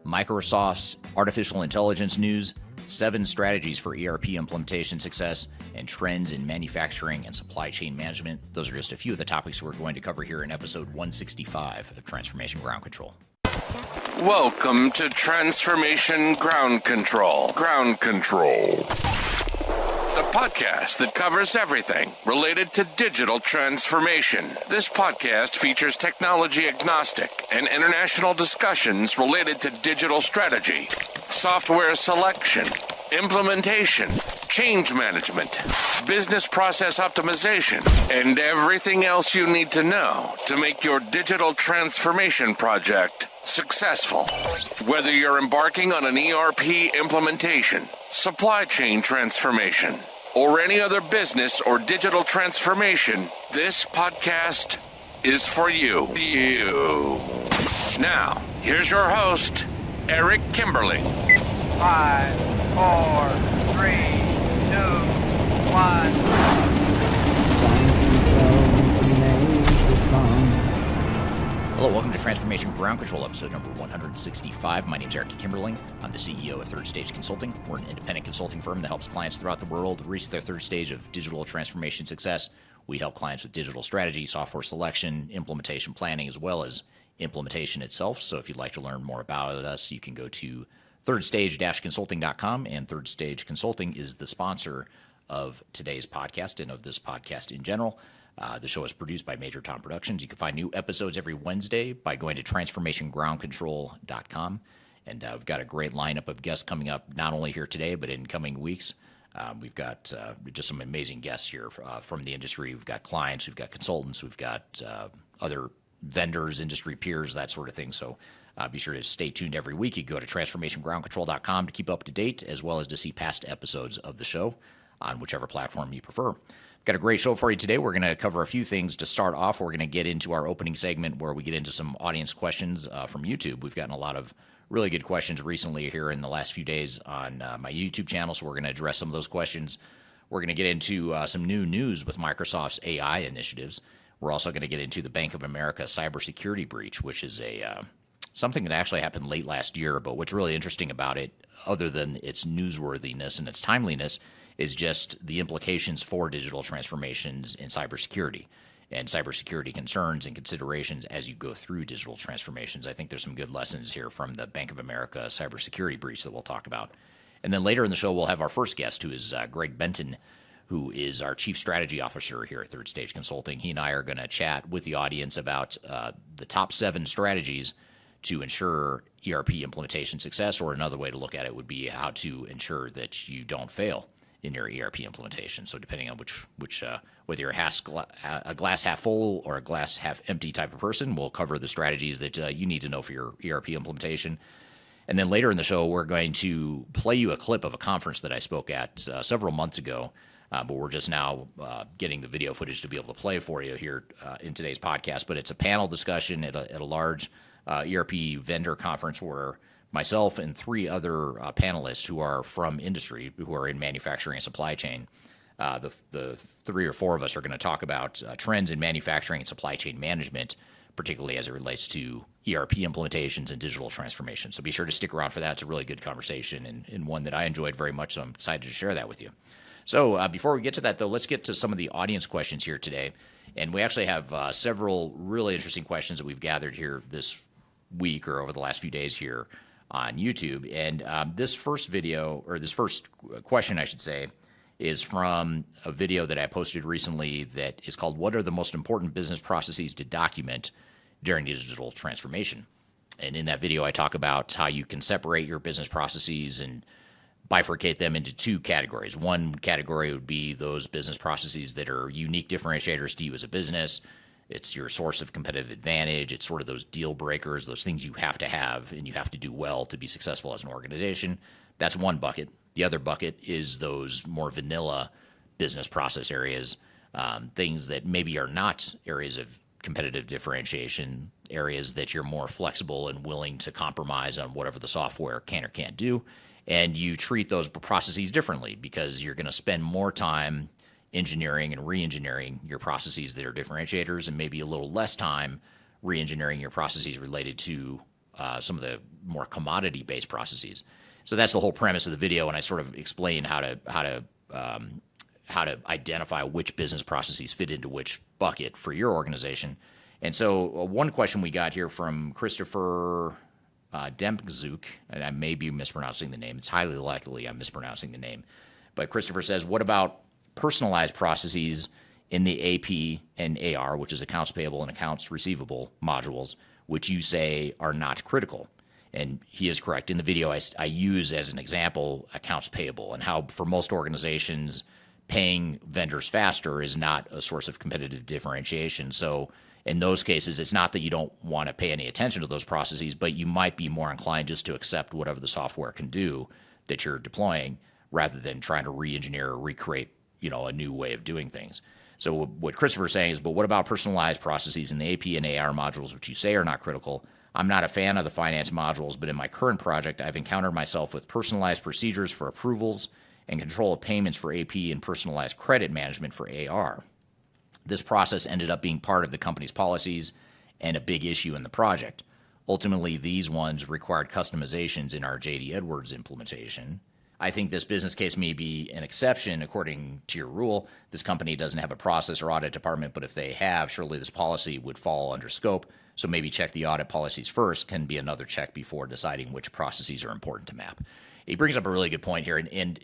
Microsoft's artificial intelligence news, 7 strategies for ERP implementation success, and trends in manufacturing and supply chain management. Those are just a few of the topics we're going to cover here in episode 165 of Transformation Ground Control. Welcome to Transformation Ground Control. Ground Control. The podcast that covers everything related to digital transformation. This podcast features technology agnostic and international discussions related to digital strategy, software selection, implementation, change management, business process optimization, and everything else you need to know to make your digital transformation project successful. Whether you're embarking on an ERP implementation, supply chain transformation, or any other business or digital transformation, this podcast is for you. Now, here's your host, Eric Kimberling. 5, 4, 3, 2, 1. Hello, welcome to Transformation Ground Control, episode number 165. My name is Eric Kimberling. I'm the CEO of Third Stage Consulting. We're an independent consulting firm that helps clients throughout the world reach their third stage of digital transformation success. We help clients with digital strategy, software selection, implementation planning, as well as implementation itself. So if you'd like to learn more about us, you can go to thirdstage-consulting.com, and Third Stage Consulting is the sponsor of today's podcast and of this podcast in general. The show is produced by Major Tom Productions. You can find new episodes every Wednesday by going to transformationgroundcontrol.com. And we've got a great lineup of guests coming up, not only here today, but in coming weeks. We've got just some amazing guests here from the industry. We've got clients, we've got consultants, we've got other vendors, industry peers, that sort of thing. So be sure to stay tuned every week. You can go to transformationgroundcontrol.com to keep up to date, as well as to see past episodes of the show on whichever platform you prefer. Got a great show for you today. We're going to cover a few things to start off. We're going to get into our opening segment where we get into some audience questions from YouTube. We've gotten a lot of really good questions recently here in the last few days on my YouTube channel, so we're going to address some of those questions. We're going to get into some new news with Microsoft's AI initiatives. We're also going to get into the Bank of America cybersecurity breach, which is something that actually happened late last year, but what's really interesting about it, other than its newsworthiness and its timeliness, is just the implications for digital transformations in cybersecurity and cybersecurity concerns and considerations as you go through digital transformations. I think there's some good lessons here from the Bank of America cybersecurity breach that we'll talk about. And then later in the show, we'll have our first guest, who is Greg Benton, who is our Chief Strategy Officer here at Third Stage Consulting. He and I are going to chat with the audience about the top 7 strategies to ensure ERP implementation success, or another way to look at it would be how to ensure that you don't fail in your ERP implementation. So depending on which whether you're a glass half full or a glass half empty type of person, we'll cover the strategies that you need to know for your ERP implementation. And then later in the show, we're going to play you a clip of a conference that I spoke at several months ago, but we're just now getting the video footage to be able to play for you here in today's podcast. But it's a panel discussion at a large ERP vendor conference where myself and 3 other panelists who are from industry, who are in manufacturing and supply chain, the 3 or 4 of us are going to talk about trends in manufacturing and supply chain management, particularly as it relates to ERP implementations and digital transformation. So be sure to stick around for that. It's a really good conversation and one that I enjoyed very much, so I'm excited to share that with you. So before we get to that, though, let's get to some of the audience questions here today. And we actually have several really interesting questions that we've gathered here this week or over the last few days here on YouTube. And this first video, or this first question, I should say, is from a video that I posted recently that is called, "What are the most important business processes to document during digital transformation?" And in that video, I talk about how you can separate your business processes and bifurcate them into 2 categories. One category would be those business processes that are unique differentiators to you as a business. It's your source of competitive advantage. It's sort of those deal breakers, those things you have to have and you have to do well to be successful as an organization. That's one bucket. The other bucket is those more vanilla business process areas, things that maybe are not areas of competitive differentiation, areas that you're more flexible and willing to compromise on whatever the software can or can't do. And you treat those processes differently because you're going to spend more time engineering and re-engineering your processes that are differentiators, and maybe a little less time re-engineering your processes related to some of the more commodity-based processes. So that's the whole premise of the video, and I sort of explain how to identify which business processes fit into which bucket for your organization. And so one question we got here from Christopher Demczuk, and I may be mispronouncing the name. It's highly likely I'm mispronouncing the name. But Christopher says, what about personalized processes in the AP and AR, which is accounts payable and accounts receivable modules, which you say are not critical? And he is correct. In the video, I use as an example accounts payable and how for most organizations, paying vendors faster is not a source of competitive differentiation. So in those cases, it's not that you don't want to pay any attention to those processes, but you might be more inclined just to accept whatever the software can do that you're deploying rather than trying to re-engineer or recreate, a new way of doing things. So what Christopher's saying is, but what about personalized processes in the AP and AR modules, which you say are not critical? I'm not a fan of the finance modules, but in my current project, I've encountered myself with personalized procedures for approvals and control of payments for AP and personalized credit management for AR. This process ended up being part of the company's policies and a big issue in the project. Ultimately, these ones required customizations in our JD Edwards implementation. I think this business case may be an exception according to your rule. This company doesn't have a process or audit department, but if they have, surely this policy would fall under scope. So maybe check the audit policies first can be another check before deciding which processes are important to map. He brings up a really good point here. And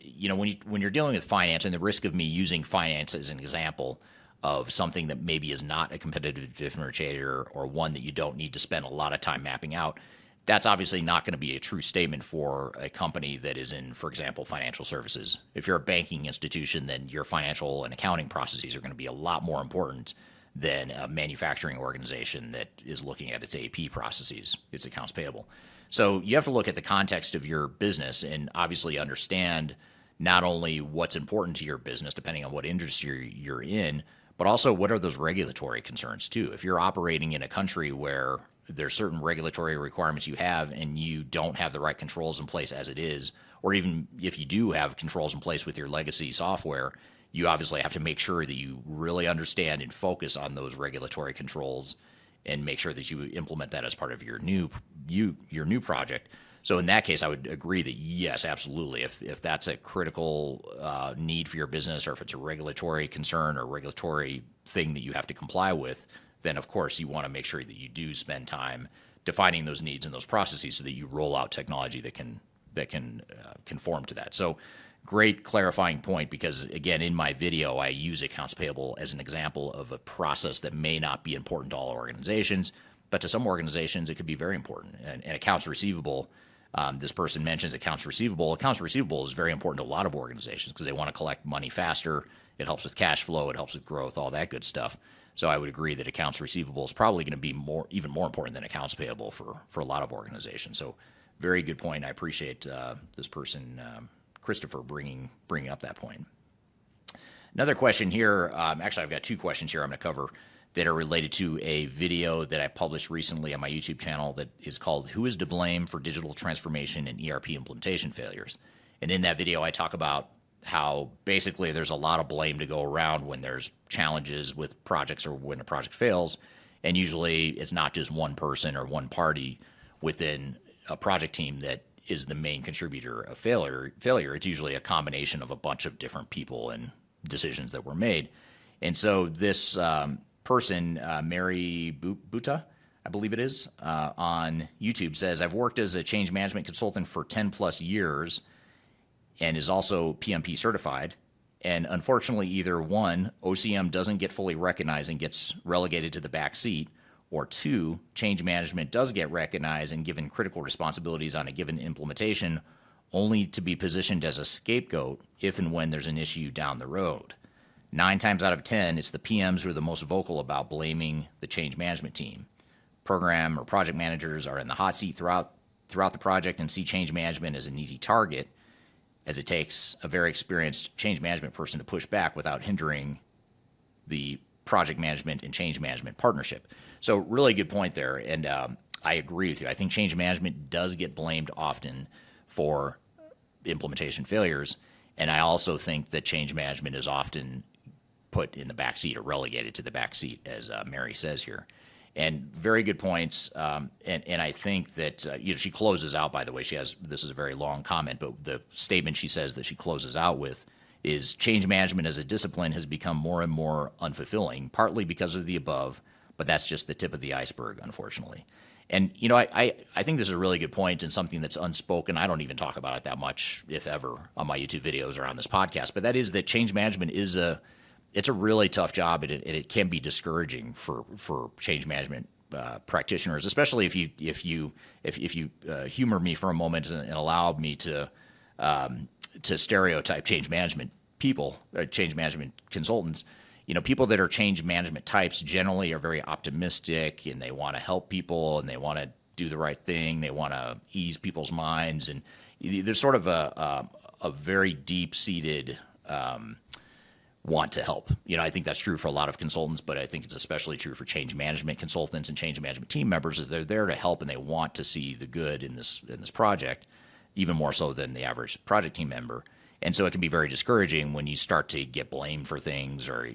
when you're dealing with finance, and the risk of me using finance as an example of something that maybe is not a competitive differentiator or one that you don't need to spend a lot of time mapping out, that's obviously not going to be a true statement for a company that is in, for example, financial services. If you're a banking institution, then your financial and accounting processes are going to be a lot more important than a manufacturing organization that is looking at its AP processes, its accounts payable. So you have to look at the context of your business and obviously understand not only what's important to your business, depending on what industry you're in, but also what are those regulatory concerns too. If you're operating in a country where there's certain regulatory requirements you have and you don't have the right controls in place as it is, or even if you do have controls in place with your legacy software, you obviously have to make sure that you really understand and focus on those regulatory controls and make sure that you implement that as part of your new project. So in that case, I would agree that yes, absolutely. If that's a critical need for your business, or if it's a regulatory concern or regulatory thing that you have to comply with, then of course you want to make sure that you do spend time defining those needs and those processes so that you roll out technology that can conform to that. So great clarifying point, because again, in my video, I use accounts payable as an example of a process that may not be important to all organizations, but to some organizations, it could be very important. And accounts receivable, this person mentions accounts receivable. Accounts receivable is very important to a lot of organizations because they want to collect money faster. It helps with cash flow. It helps with growth, all that good stuff. So I would agree that accounts receivable is probably going to be even more important than accounts payable for a lot of organizations. So very good point. I appreciate this person, Christopher, bringing up that point. Another question here. Actually, I've got two questions here I'm going to cover that are related to a video that I published recently on my YouTube channel that is called "Who is to Blame for Digital Transformation and ERP Implementation Failures?" And in that video, I talk about how basically there's a lot of blame to go around when there's challenges with projects or when a project fails. And usually it's not just one person or one party within a project team that is the main contributor of failure. It's usually a combination of a bunch of different people and decisions that were made. And so this person, Mary Buta, I believe it is, on YouTube says, I've worked as a change management consultant for 10 plus years and is also PMP certified. And unfortunately, either one, OCM doesn't get fully recognized and gets relegated to the back seat, or two, change management does get recognized and given critical responsibilities on a given implementation, only to be positioned as a scapegoat if and when there's an issue down the road. 9 times out of 10, it's the PMs who are the most vocal about blaming the change management team. Program or project managers are in the hot seat throughout the project and see change management as an easy target, as it takes a very experienced change management person to push back without hindering the project management and change management partnership. So really good point there, and I agree with you. I think change management does get blamed often for implementation failures, and I also think that change management is often put in the back seat or relegated to the back seat, as Mary says here. And very good points. And I think that she closes out. By the way, this is a very long comment, but the statement she says that she closes out with is change management as a discipline has become more and more unfulfilling, partly because of the above, but that's just the tip of the iceberg, unfortunately. And I think this is a really good point and something that's unspoken. I don't even talk about it that much, if ever, on my YouTube videos or on this podcast. But that is that change management it's a really tough job, and it can be discouraging for change management practitioners, especially if you humor me for a moment and allow me to stereotype change management people, change management consultants. People that are change management types generally are very optimistic, and they want to help people, and they want to do the right thing. They want to ease people's minds, and there's sort of a very deep-seated want to help. I think that's true for a lot of consultants, but I think it's especially true for change management consultants and change management team members, is they're there to help, and they want to see the good in this project, even more so than the average project team member. And so it can be very discouraging when you start to get blamed for things, or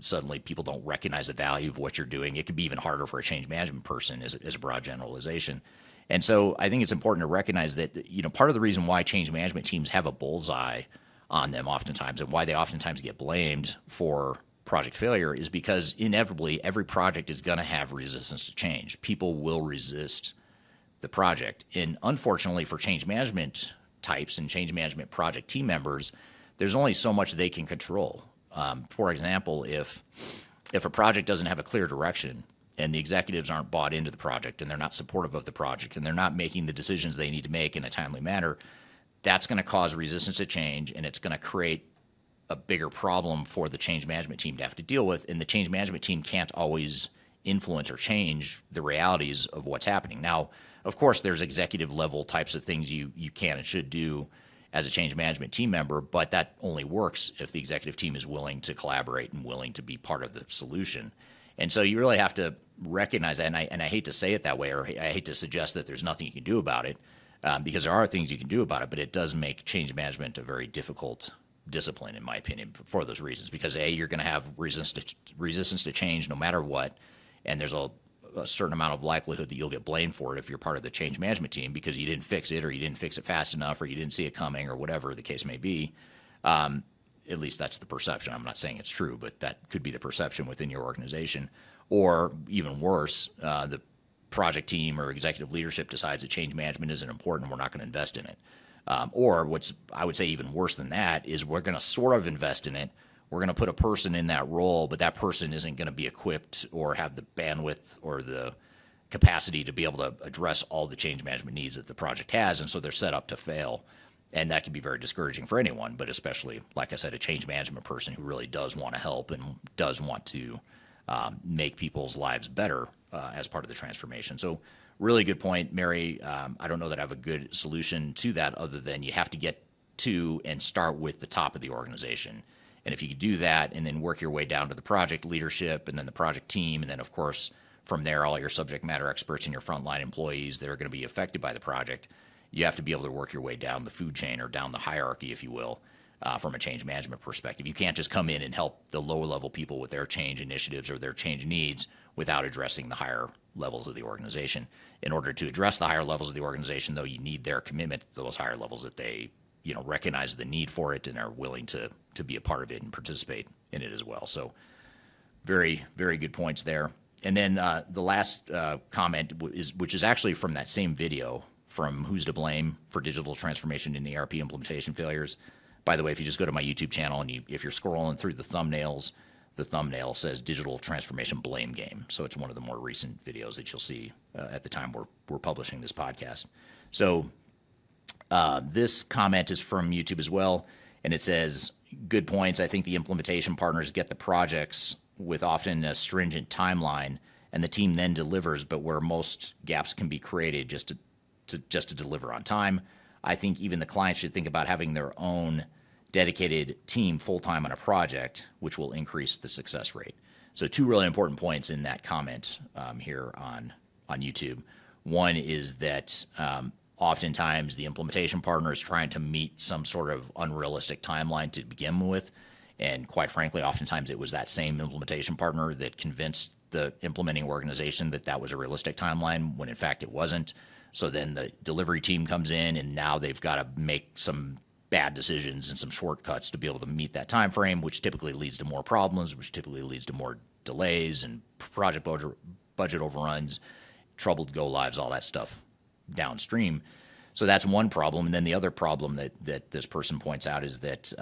suddenly people don't recognize the value of what you're doing. It can be even harder for a change management person, as a broad generalization. And so I think it's important to recognize that part of the reason why change management teams have a bullseye on them oftentimes, and why they oftentimes get blamed for project failure, is because inevitably every project is going to have resistance to change. People will resist the project. And unfortunately for change management types and change management project team members, there's only so much they can control. For example, if a project doesn't have a clear direction, and the executives aren't bought into the project, and they're not supportive of the project, and they're not making the decisions they need to make in a timely manner, that's going to cause resistance to change, and it's going to create a bigger problem for the change management team to have to deal with. And the change management team can't always influence or change the realities of what's happening. Now, of course, there's executive level types of things you can and should do as a change management team member, but that only works if the executive team is willing to collaborate and willing to be part of the solution. And so you really have to recognize that, and I hate to say it that way, or I hate to suggest that there's nothing you can do about it, because there are things you can do about it, but it does make change management a very difficult discipline, in my opinion, for those reasons. Because A, you're going to have resistance to change no matter what, and there's a certain amount of likelihood that you'll get blamed for it if you're part of the change management team, because you didn't fix it, or you didn't fix it fast enough, or you didn't see it coming, or whatever the case may be. At least that's the perception. I'm not saying it's true, but that could be the perception within your organization. Or even worse, the project team or executive leadership decides that change management isn't important, we're not going to invest in it. Or what's, I would say, even worse than that is we're going to sort of invest in it. We're going to put a person in that role, but that person isn't going to be equipped or have the bandwidth or the capacity to be able to address all the change management needs that the project has, and so they're set up to fail. And that can be very discouraging for anyone, but especially, like I said, a change management person who really does want to help and does want to make people's lives better as part of the transformation. So really good point, Mary. I don't know that I have a good solution to that, other than you have to get to and start with the top of the organization. And if you could do that and then work your way down to the project leadership and then the project team, and then, of course, from there, all your subject matter experts and your frontline employees that are going to be affected by the project, you have to be able to work your way down the food chain, or down the hierarchy, if you will, from a change management perspective. You can't just come in and help the lower level people with their change initiatives or their change needs without addressing the higher levels of the organization. In order to address the higher levels of the organization, though, you need their commitment to those higher levels, that they recognize the need for it and are willing to be a part of it and participate in it as well. So very, very good points there. And then the last comment which is actually from that same video, from Who's to Blame for Digital Transformation in ERP Implementation Failures. By the way, if you just go to my YouTube channel and if you're scrolling through the thumbnails, the thumbnail says Digital Transformation Blame Game. So it's one of the more recent videos that you'll see at the time we're publishing this podcast. So this comment is from YouTube as well, and it says, good points. I think the implementation partners get the projects with often a stringent timeline, and the team then delivers, but where most gaps can be created just to deliver on time. I think even the client should think about having their own dedicated team full-time on a project, which will increase the success rate. So two really important points in that comment here on YouTube. One is that oftentimes the implementation partner is trying to meet some sort of unrealistic timeline to begin with, And quite frankly, oftentimes it was that same implementation partner that convinced the implementing organization that that was a realistic timeline when in fact it wasn't. So then the delivery team comes in and now they've got to make some bad decisions and some shortcuts to be able to meet that time frame, which typically leads to more problems, which typically leads to more delays and project budget overruns, troubled go lives, all that stuff downstream. So that's one problem. And then the other problem that this person points out is that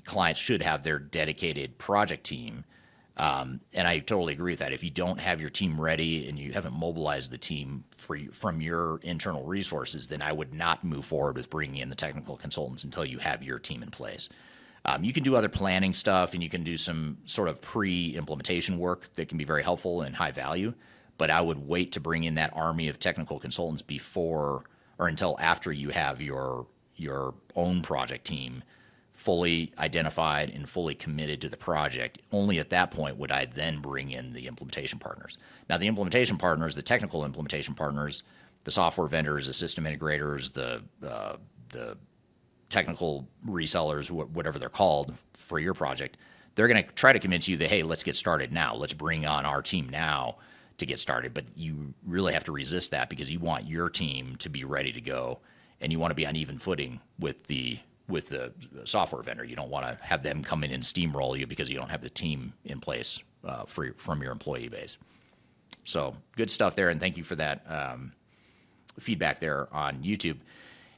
clients should have their dedicated project team. And I totally agree with that. If you don't have your team ready and you haven't mobilized the team from your internal resources, then I would not move forward with bringing in the technical consultants until you have your team in place. You can do other planning stuff and you can do some sort of pre-implementation work that can be very helpful and high value, but I would wait to bring in that army of technical consultants before or until after you have your own project team fully identified and fully committed to the project. Only at that point would I then bring in the implementation partners. Now, the implementation partners, the technical implementation partners, the software vendors, the system integrators, the technical resellers, whatever they're called for your project, they're going to try to convince you that, hey, let's get started now. Let's bring on our team now to get started. But you really have to resist that because you want your team to be ready to go and you want to be on even footing with the software vendor. You don't want to have them come in and steamroll you because you don't have the team in place from your employee base. So good stuff there, and thank you for that feedback there on YouTube.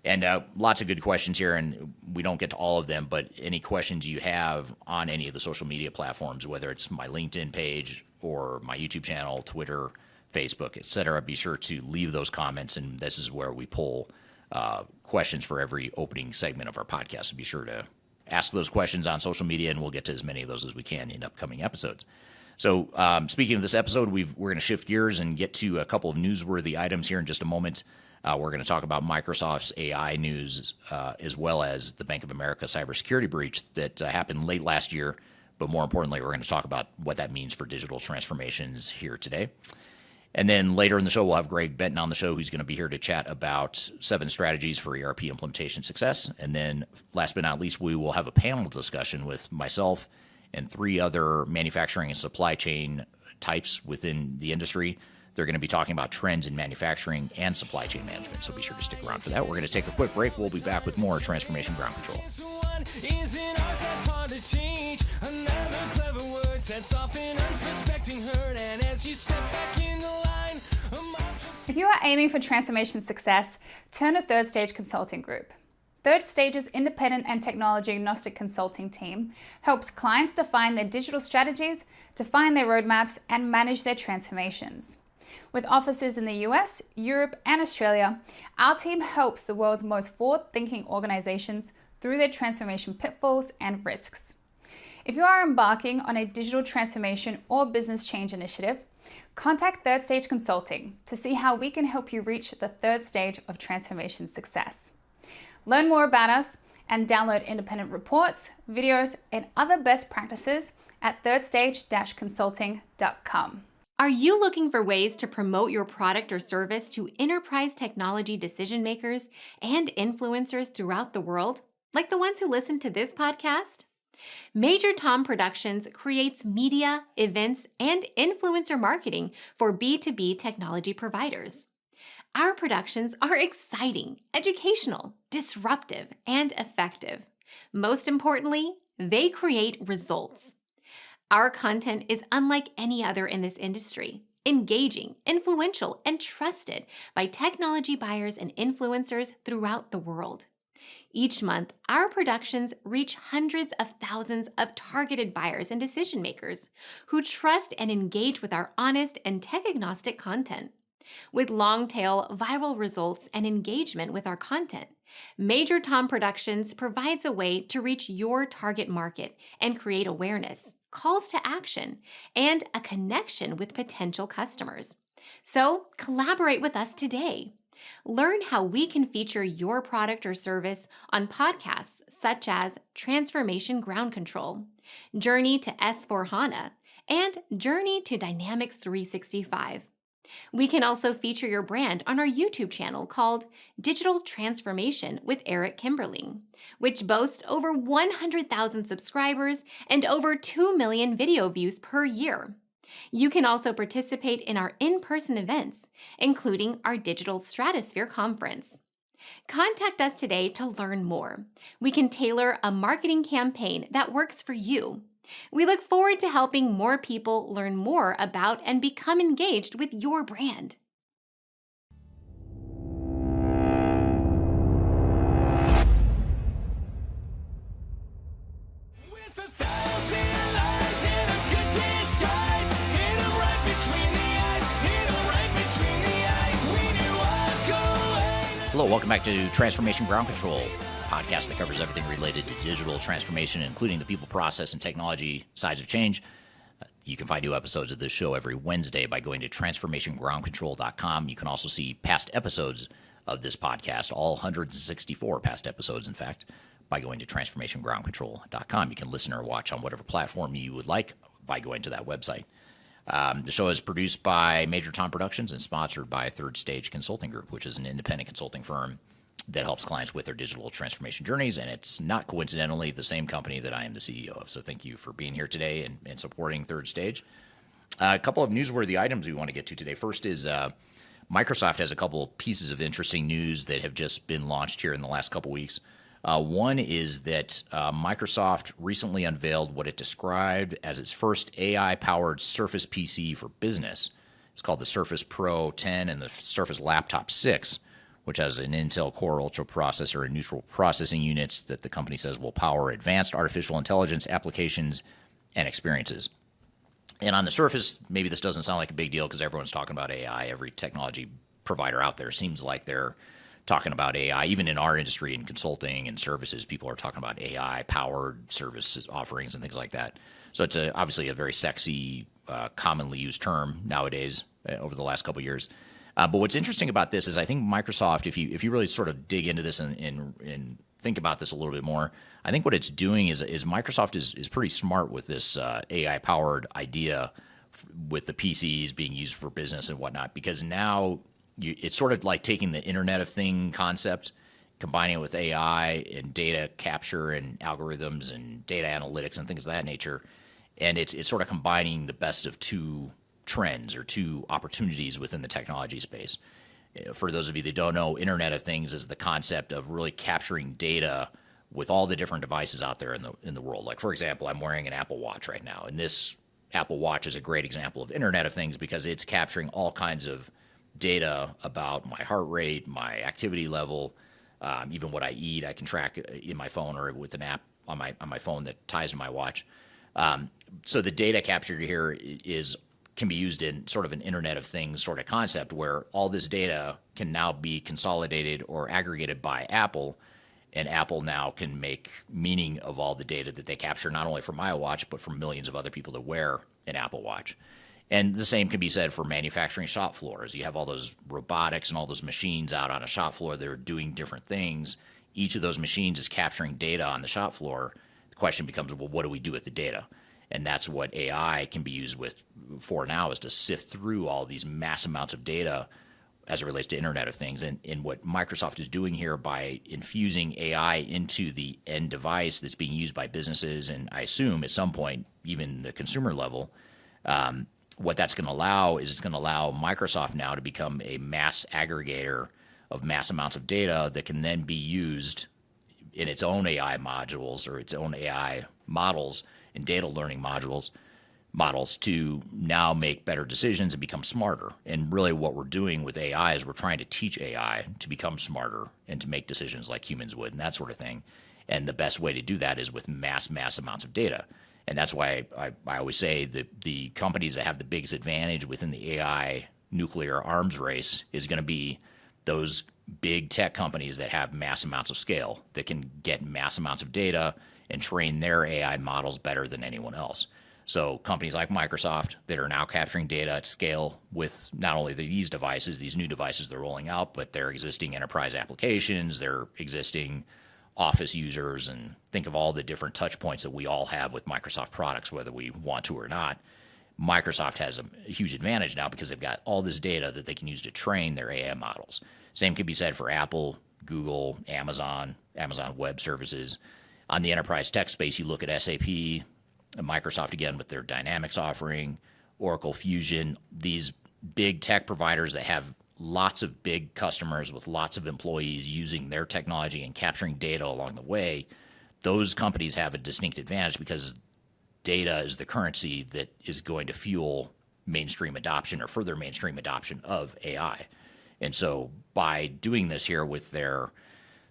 And lots of good questions here, and we don't get to all of them, but any questions you have on any of the social media platforms, whether it's my LinkedIn page or my YouTube channel, Twitter, Facebook, etc., be sure to leave those comments, and this is where we pull questions for every opening segment of our podcast. So be sure to ask those questions on social media, and we'll get to as many of those as we can in upcoming episodes. So speaking of this episode, we're going to shift gears and get to a couple of newsworthy items here in just a moment. We're going to talk about Microsoft's AI news, as well as the Bank of America cybersecurity breach that happened late last year. But more importantly, we're going to talk about what that means for digital transformations here today. And then later in the show, we'll have Greg Benton on the show, who's going to be here to chat about 7 strategies for ERP implementation success. And then last but not least, we will have a panel discussion with myself and 3 other manufacturing and supply chain types within the industry. They're going to be talking about trends in manufacturing and supply chain management, so be sure to stick around for that. We're going to take a quick break. We'll be back with more Transformation Ground Control. If you are aiming for transformation success, turn to Third Stage Consulting Group. Third Stage's independent and technology-agnostic consulting team helps clients define their digital strategies, define their roadmaps, and manage their transformations. With offices in the US, Europe, and Australia, our team helps the world's most forward-thinking organizations through their transformation pitfalls and risks. If you are embarking on a digital transformation or business change initiative, contact Third Stage Consulting to see how we can help you reach the third stage of transformation success. Learn more about us and download independent reports, videos, and other best practices at thirdstage-consulting.com. Are you looking for ways to promote your product or service to enterprise technology decision makers and influencers throughout the world, like the ones who listen to this podcast? Major Tom Productions creates media, events, and influencer marketing for B2B technology providers. Our productions are exciting, educational, disruptive, and effective. Most importantly, they create results. Our content is unlike any other in this industry, engaging, influential, and trusted by technology buyers and influencers throughout the world. Each month, our productions reach hundreds of thousands of targeted buyers and decision makers who trust and engage with our honest and tech-agnostic content. With long-tail viral results and engagement with our content, Major Tom Productions provides a way to reach your target market and create awareness, calls to action, and a connection with potential customers. So collaborate with us today. Learn how we can feature your product or service on podcasts such as Transformation Ground Control, Journey to S4HANA, and Journey to Dynamics 365. We can also feature your brand on our YouTube channel called Digital Transformation with Eric Kimberling, which boasts over 100,000 subscribers and over 2 million video views per year. You can also participate in our in-person events, including our Digital Stratosphere Conference. Contact us today to learn more. We can tailor a marketing campaign that works for you. We look forward to helping more people learn more about and become engaged with your brand. Hello, welcome back to Transformation Ground Control, a podcast that covers everything related to digital transformation, including the people, process, and technology sides of change. You can find new episodes of this show every Wednesday by going to transformationgroundcontrol.com. You can also see past episodes of this podcast, all 164 past episodes, in fact, by going to transformationgroundcontrol.com. You can listen or watch on whatever platform you would like by going to that website. The show is produced by Major Tom Productions and sponsored by Third Stage Consulting Group, which is an independent consulting firm that helps clients with their digital transformation journeys. And it's not coincidentally the same company that I am the CEO of. So thank you for being here today and supporting Third Stage. A couple of newsworthy items we want to get to today. First is Microsoft has a couple of pieces of interesting news that have just been launched here in the last couple weeks. One is that Microsoft recently unveiled what it described as its first AI-powered Surface PC for business. It's called the Surface Pro 10 and the Surface Laptop 6, which has an Intel Core Ultra processor and neutral processing units that the company says will power advanced artificial intelligence applications and experiences. And on the surface, maybe this doesn't sound like a big deal because everyone's talking about AI. Every technology provider out there seems like they're talking about AI. Even in our industry, in consulting and services, people are talking about AI-powered service offerings and things like that. So it's obviously a very sexy, commonly used term nowadays over the last couple of years. But what's interesting about this is I think Microsoft, if you really sort of dig into this and think about this a little bit more, I think what it's doing is Microsoft is pretty smart with this AI-powered idea with the PCs being used for business and whatnot, because now it's sort of like taking the Internet of Thing concept, combining it with AI and data capture and algorithms and data analytics and things of that nature. And it's sort of combining the best of two trends or two opportunities within the technology space. For those of you that don't know, Internet of Things is the concept of really capturing data with all the different devices out there in the world. Like, for example, I'm wearing an Apple Watch right now, and this Apple Watch is a great example of Internet of Things because it's capturing all kinds of data about my heart rate, my activity level, even what I eat. I can track in my phone or with an app on my phone that ties to my watch. So the data captured here can be used in sort of an Internet of Things sort of concept where all this data can now be consolidated or aggregated by Apple, and Apple now can make meaning of all the data that they capture, not only from my watch, but from millions of other people that wear an Apple Watch. And the same can be said for manufacturing shop floors. You have all those robotics and all those machines out on a shop floor that are doing different things. Each of those machines is capturing data on the shop floor. The question becomes, well, what do we do with the data? And that's what AI can be used for now, is to sift through all these mass amounts of data as it relates to Internet of Things. And what Microsoft is doing here by infusing AI into the end device that's being used by businesses, and I assume at some point even the consumer level, what that's going to allow is it's going to allow Microsoft now to become a mass aggregator of mass amounts of data that can then be used in its own AI modules or its own AI models and data learning models to now make better decisions and become smarter. And really what we're doing with AI is we're trying to teach AI to become smarter and to make decisions like humans would and that sort of thing. And the best way to do that is with mass amounts of data. And that's why I always say that the companies that have the biggest advantage within the AI nuclear arms race is going to be those big tech companies that have mass amounts of scale, that can get mass amounts of data and train their AI models better than anyone else. So companies like Microsoft that are now capturing data at scale with not only these devices, these new devices they're rolling out, but their existing enterprise applications, their existing Office users, and think of all the different touch points that we all have with Microsoft products, whether we want to or not. Microsoft has a huge advantage now because they've got all this data that they can use to train their AI models. Same could be said for Apple, Google, Amazon Web Services. On the enterprise tech space, you look at SAP, Microsoft again with their Dynamics offering, Oracle Fusion, these big tech providers that have lots of big customers with lots of employees using their technology and capturing data along the way. Those companies have a distinct advantage because data is the currency that is going to fuel mainstream adoption or further mainstream adoption of AI. And so by doing this here with their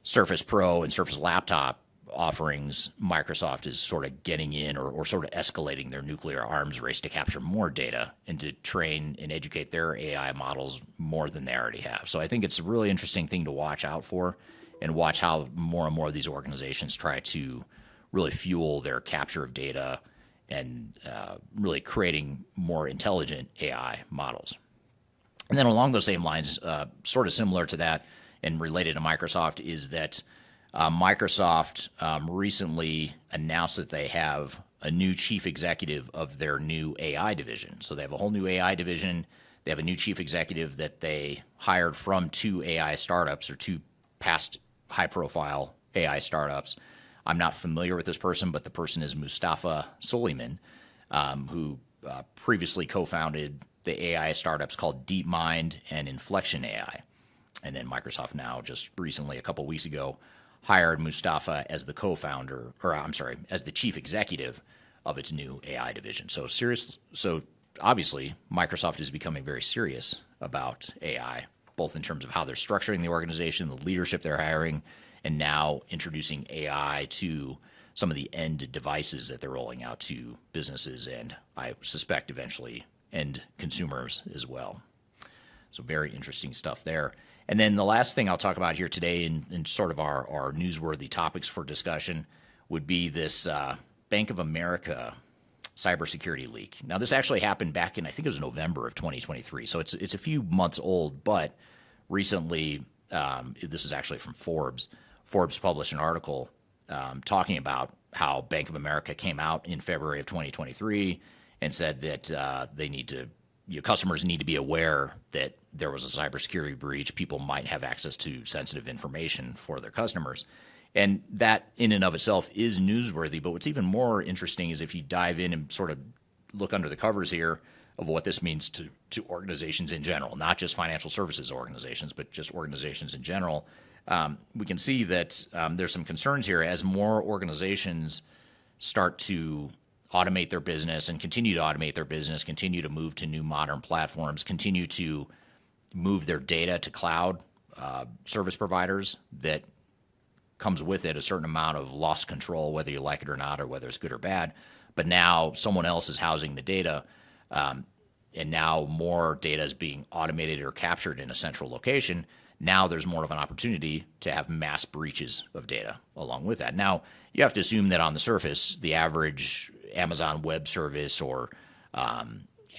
Surface Pro and Surface Laptop offerings, Microsoft is sort of getting in or sort of escalating their nuclear arms race to capture more data and to train and educate their AI models more than they already have. So I think it's a really interesting thing to watch out for and watch how more and more of these organizations try to really fuel their capture of data and really creating more intelligent AI models. And then along those same lines, sort of similar to that and related to Microsoft, is that Microsoft recently announced that they have a new chief executive of their new AI division. So they have a whole new AI division. They have a new chief executive that they hired from two AI startups or two past high-profile AI startups. I'm not familiar with this person, but the person is Mustafa Suleyman, who previously co-founded the AI startups called DeepMind and Inflection AI. And then Microsoft now, just recently, a couple weeks ago, hired Mustafa as the co-founder, or I'm sorry, as the chief executive of its new AI division. So obviously, Microsoft is becoming very serious about AI, both in terms of how they're structuring the organization, the leadership they're hiring, and now introducing AI to some of the end devices that they're rolling out to businesses and I suspect eventually end consumers as well. So very interesting stuff there. And then the last thing I'll talk about here today in sort of our newsworthy topics for discussion would be this Bank of America cybersecurity leak. Now, this actually happened back in, I think it was November of 2023. So it's a few months old, but recently, this is actually from Forbes. Forbes published an article talking about how Bank of America came out in February of 2023 and said that customers need to be aware that there was a cybersecurity breach. People might have access to sensitive information for their customers. And that in and of itself is newsworthy. But what's even more interesting is if you dive in and sort of look under the covers here of what this means to organizations in general, not just financial services organizations, but just organizations in general. We can see that there's some concerns here as more organizations start to automate their business and continue to automate their business, continue to move to new modern platforms, continue to move their data to cloud service providers. That comes with it a certain amount of lost control, whether you like it or not, or whether it's good or bad. But now someone else is housing the data, and now more data is being automated or captured in a central location. Now there's more of an opportunity to have mass breaches of data along with that. Now, you have to assume that on the surface, the average Amazon Web Service or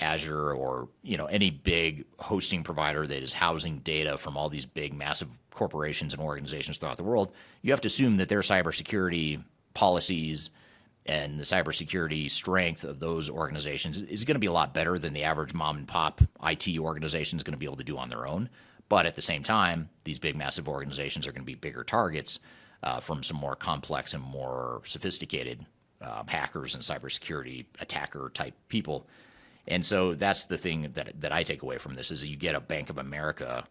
Azure or any big hosting provider that is housing data from all these big, massive corporations and organizations throughout the world, you have to assume that their cybersecurity policies and the cybersecurity strength of those organizations is going to be a lot better than the average mom and pop IT organization is going to be able to do on their own. But at the same time, these big, massive organizations are going to be bigger targets from some more complex and more sophisticated hackers and cybersecurity attacker type people. And so that's the thing that I take away from this is that you get a Bank of America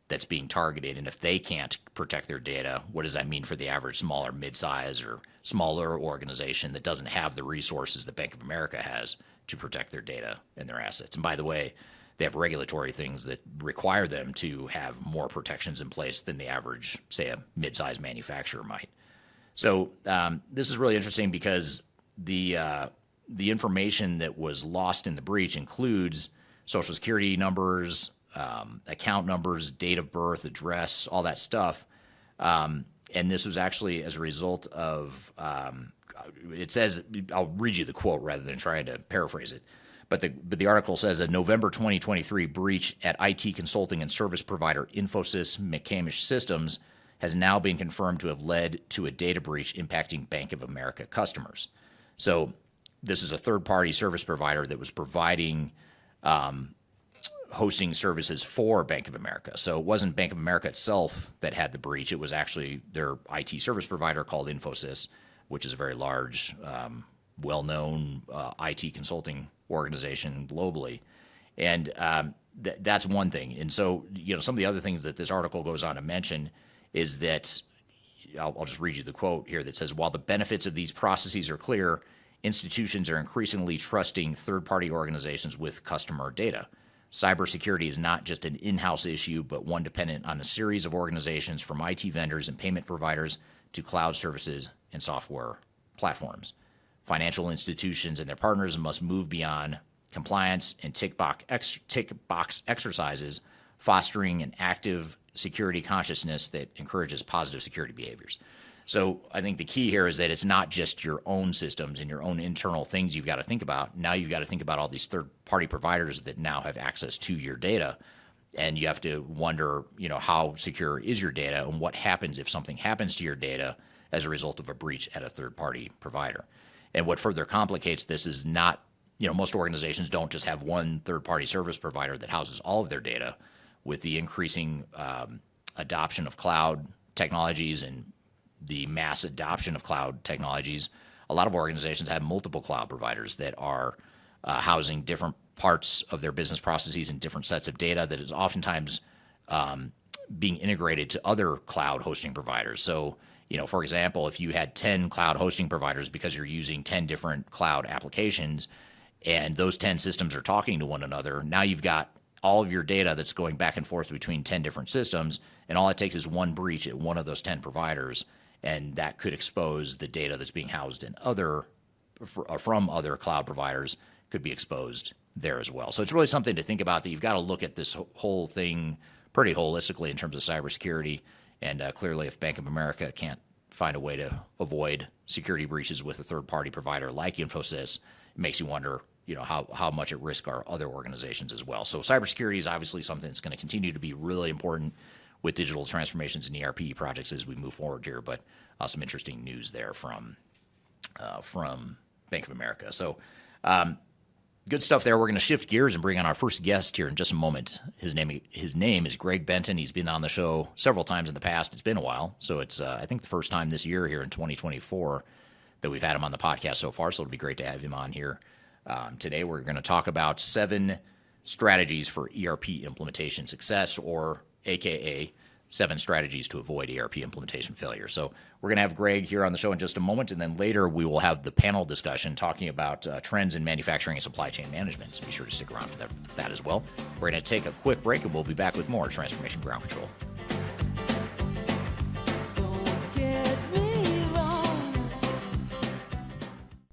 that's being targeted. And if they can't protect their data, what does that mean for the average small or mid-size or smaller organization that doesn't have the resources that Bank of America has to protect their data and their assets? And by the way, they have regulatory things that require them to have more protections in place than the average, say, a mid-sized manufacturer might. So this is really interesting because the information that was lost in the breach includes social security numbers, account numbers, date of birth, address, all that stuff. And this was actually as a result of, it says, I'll read you the quote rather than trying to paraphrase it. But the article says a November 2023 breach at IT consulting and service provider Infosys McCamish Systems has now been confirmed to have led to a data breach impacting Bank of America customers. So this is a third-party service provider that was providing hosting services for Bank of America. So it wasn't Bank of America itself that had the breach. It was actually their IT service provider called Infosys, which is a very large, well-known IT consulting organization globally. And that's one thing. And so, some of the other things that this article goes on to mention is that, I'll just read you the quote here that says, while the benefits of these processes are clear, institutions are increasingly trusting third-party organizations with customer data. Cybersecurity is not just an in-house issue, but one dependent on a series of organizations from IT vendors and payment providers to cloud services and software platforms. Financial institutions and their partners must move beyond compliance and tick box exercises, fostering an active security consciousness that encourages positive security behaviors. So I think the key here is that it's not just your own systems and your own internal things you've got to think about. Now you've got to think about all these third-party providers that now have access to your data, and you have to wonder, how secure is your data and what happens if something happens to your data as a result of a breach at a third-party provider. And what further complicates this is not, most organizations don't just have one third-party service provider that houses all of their data. With the increasing adoption of cloud technologies and the mass adoption of cloud technologies, a lot of organizations have multiple cloud providers that are housing different parts of their business processes and different sets of data that is oftentimes being integrated to other cloud hosting providers. So, for example, if you had 10 cloud hosting providers because you're using 10 different cloud applications and those 10 systems are talking to one another, now you've got all of your data that's going back and forth between 10 different systems, and all it takes is one breach at one of those 10 providers, and that could expose the data that's being housed in from other cloud providers could be exposed there as well. So it's really something to think about, that you've got to look at this whole thing pretty holistically in terms of cybersecurity. And clearly, if Bank of America can't find a way to avoid security breaches with a third-party provider like Infosys, it makes you wonder, how much at risk are other organizations as well. So cybersecurity is obviously something that's going to continue to be really important with digital transformations and ERP projects as we move forward here. But some interesting news there from Bank of America. So good stuff there. We're going to shift gears and bring on our first guest here in just a moment. His name is Greg Benton. He's been on the show several times in the past. It's been a while. So it's, I think, the first time this year here in 2024 that we've had him on the podcast so far. So it'll be great to have him on here. Today, we're going to talk about 7 strategies for ERP implementation success, or AKA 7 strategies to avoid ERP implementation failure. So we're going to have Greg here on the show in just a moment, and then later we will have the panel discussion talking about trends in manufacturing and supply chain management. So be sure to stick around for that as well. We're going to take a quick break, and we'll be back with more Transformation Ground Control.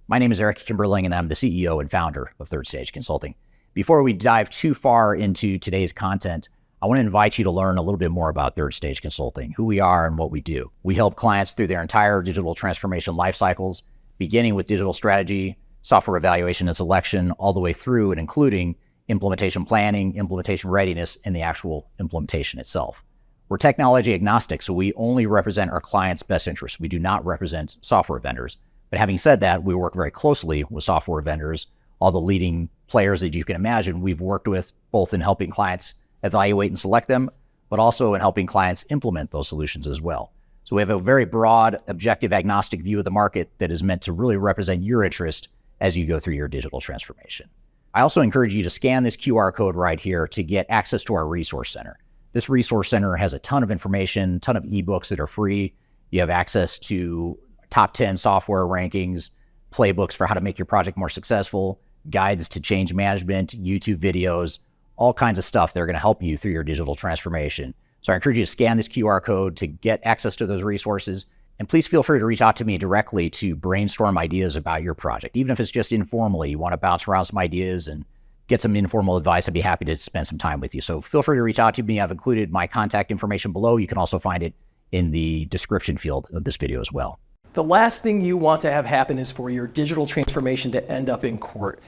My name is Kimberling, and I'm the CEO and founder of Third Stage Consulting. Before we dive too far into today's content, I want to invite you to learn a little bit more about Third Stage Consulting, who we are and what we do. We help clients through their entire digital transformation life cycles, beginning with digital strategy, software evaluation and selection, all the way through and including implementation planning, implementation readiness, and the actual implementation itself. We're technology agnostic, so we only represent our clients' best interests. We do not represent software vendors. But having said that, we work very closely with software vendors, all the leading players that you can imagine we've worked with, both in helping clients evaluate and select them, but also in helping clients implement those solutions as well. So we have a very broad, objective, agnostic view of the market that is meant to really represent your interest as you go through your digital transformation. I also encourage you to scan this QR code right here to get access to our resource center. This resource center has a ton of information, ton of ebooks that are free. You have access to top 10 software rankings, playbooks for how to make your project more successful, guides to change management, YouTube videos, all kinds of stuff that are going to help you through your digital transformation. So I encourage you to scan this QR code to get access to those resources. And please feel free to reach out to me directly to brainstorm ideas about your project. Even if it's just informally, you want to bounce around some ideas and get some informal advice, I'd be happy to spend some time with you. So feel free to reach out to me. I've included my contact information below. You can also find it in the description field of this video as well. The last thing you want to have happen is for your digital transformation to end up in court.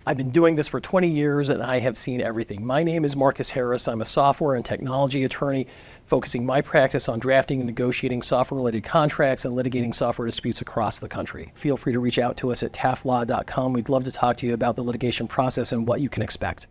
I've been doing this for 20 years and I have seen everything. My name is Marcus Harris. I'm a software and technology attorney focusing my practice on drafting and negotiating software-related contracts and litigating software disputes across the country. Feel free to reach out to us at taftlaw.com. We'd love to talk to you about the litigation process and what you can expect.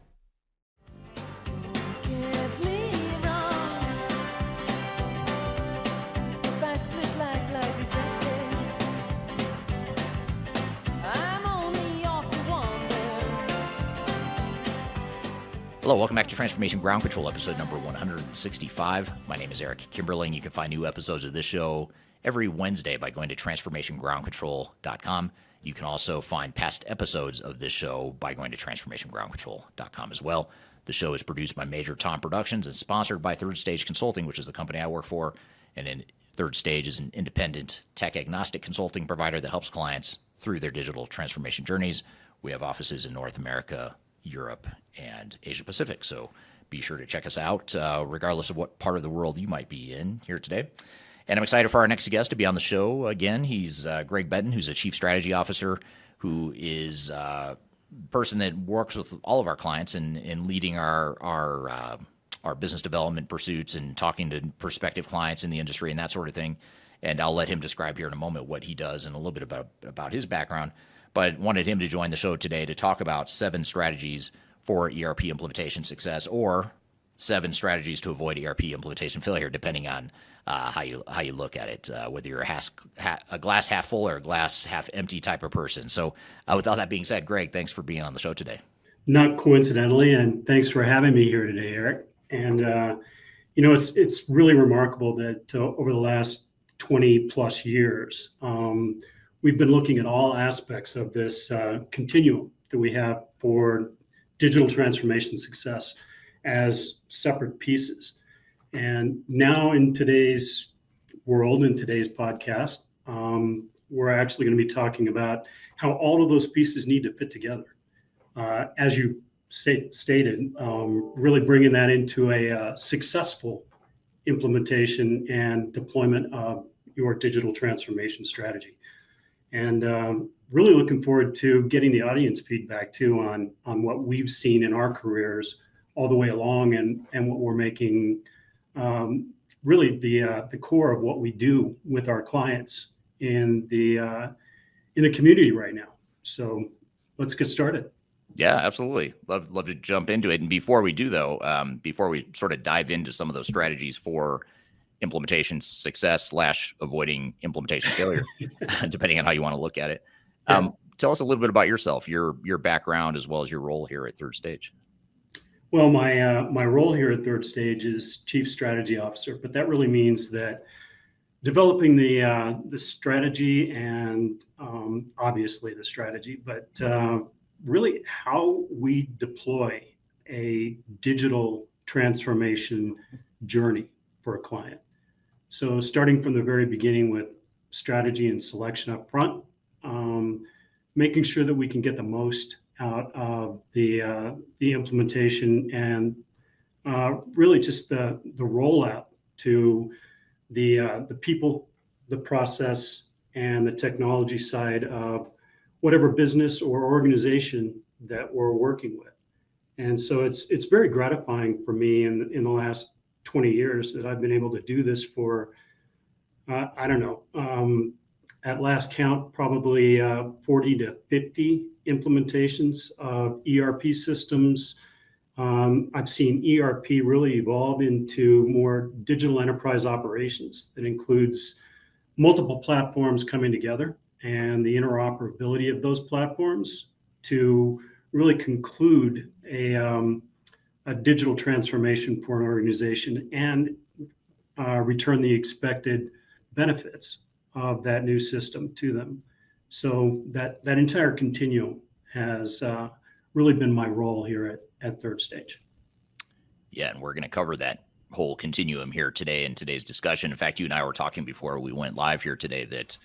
Hello, welcome back to Transformation Ground Control, episode number 165. My name is Kimberling. You can find new episodes of this show every Wednesday by going to transformationgroundcontrol.com. You can also find past episodes of this show by going to transformationgroundcontrol.com as well. The show is produced by Major Tom Productions and sponsored by Third Stage Consulting, which is the company I work for. And then Third Stage is an independent, tech-agnostic consulting provider that helps clients through their digital transformation journeys. We have offices in North America, Europe, and Asia Pacific. So be sure to check us out, regardless of what part of the world you might be in here today. And I'm excited for our next guest to be on the show again. He's Greg Benton, who's a Chief Strategy Officer, who is a person that works with all of our clients in leading our business development pursuits and talking to prospective clients in the industry and that sort of thing. And I'll let him describe here in a moment what he does and a little bit about his background. But wanted him to join the show today to talk about 7 strategies for ERP implementation success, or 7 strategies to avoid ERP implementation failure, depending on how you look at it, whether you're a glass half full or a glass half empty type of person. So with all that being said, Greg, thanks for being on the show today. Not coincidentally, and thanks for having me here today, Eric. And it's really remarkable that over the last 20 plus years, we've been looking at all aspects of this continuum that we have for digital transformation success as separate pieces. And now in today's world, in today's podcast, we're actually going to be talking about how all of those pieces need to fit together. As you stated, really bringing that into a successful implementation and deployment of your digital transformation strategy. And really looking forward to getting the audience feedback too on what we've seen in our careers all the way along, and what we're making really the core of what we do with our clients in the community right now. So let's get started. Yeah, absolutely. Love to jump into it. And before we do, though, before we sort of dive into some of those strategies for implementation success / avoiding implementation failure, depending on how you want to look at it. Tell us a little bit about yourself, your background, as well as your role here at Third Stage. Well, my role here at Third Stage is Chief Strategy Officer, but that really means that developing the strategy and obviously the strategy, but really how we deploy a digital transformation journey for a client. So starting from the very beginning with strategy and selection up front, making sure that we can get the most out of the implementation, and really just the rollout to the people, the process, and the technology side of whatever business or organization that we're working with. And so it's very gratifying for me in the last 20 years that I've been able to do this for, at last count, probably 40 to 50 implementations of ERP systems. I've seen ERP really evolve into more digital enterprise operations that includes multiple platforms coming together and the interoperability of those platforms to really conclude a digital transformation for an organization and return the expected benefits of that new system to them. So that entire continuum has really been my role here at Third Stage. Yeah, and we're going to cover that whole continuum here today in today's discussion. In fact, you and I were talking before we went live here today that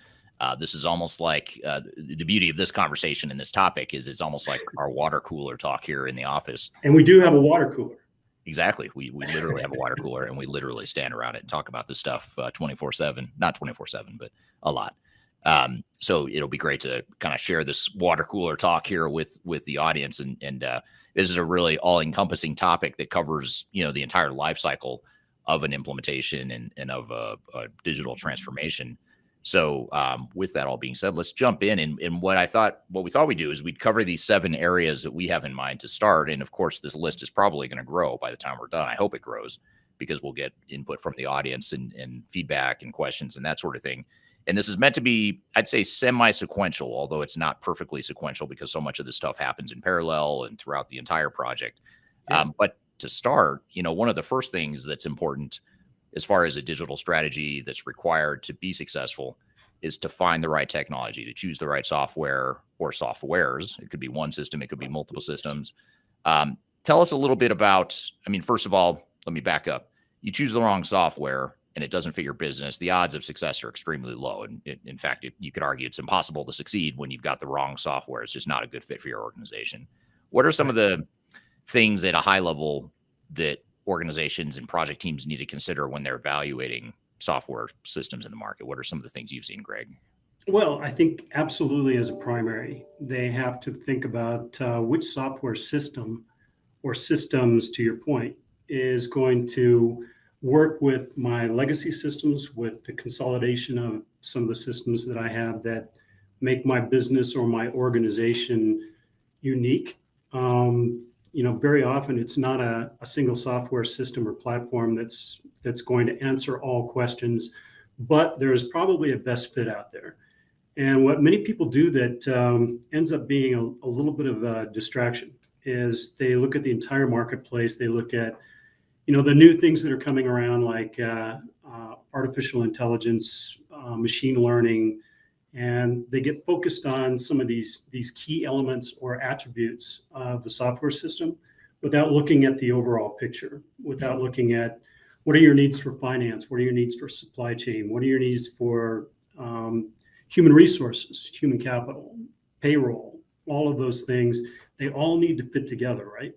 this is almost like the beauty of this conversation and this topic is it's almost like our water cooler talk here in the office. And we do have a water cooler. Exactly. We literally have a water cooler and we literally stand around it and talk about this stuff 24/7, not 24/7, but a lot. So it'll be great to kind of share this water cooler talk here with the audience. And this is a really all encompassing topic that covers, the entire life cycle of an implementation and of a digital transformation. So with that all being said, let's jump in. And what we thought we'd do is we'd cover these 7 areas that we have in mind to start. And of course, this list is probably going to grow by the time we're done. I hope it grows because we'll get input from the audience and feedback and questions and that sort of thing. And this is meant to be, I'd say, semi-sequential, although it's not perfectly sequential because so much of this stuff happens in parallel and throughout the entire project. Yeah. But to start, one of the first things that's important as far as a digital strategy that's required to be successful is to find the right technology, to choose the right software or softwares. It could be one system, it could be multiple systems. Tell us a little bit about, first of all, let me back up. You choose the wrong software and it doesn't fit your business, the odds of success are extremely low. And in fact, you could argue it's impossible to succeed when you've got the wrong software. It's just not a good fit for your organization. What are some of the things at a high level that organizations and project teams need to consider when they're evaluating software systems in the market? What are some of the things you've seen, Greg? Well, I think absolutely as a primary, they have to think about which software system or systems, to your point, is going to work with my legacy systems, with the consolidation of some of the systems that I have that make my business or my organization unique. Very often it's not a single software system or platform that's going to answer all questions, but there's probably a best fit out there. And what many people do that ends up being a little bit of a distraction is they look at the entire marketplace. They look at the new things that are coming around, like artificial intelligence, machine learning, and they get focused on some of these key elements or attributes of the software system without looking at the overall picture, without looking at what are your needs for finance, what are your needs for supply chain, what are your needs for human resources, human capital, payroll, all of those things. They all need to fit together, right?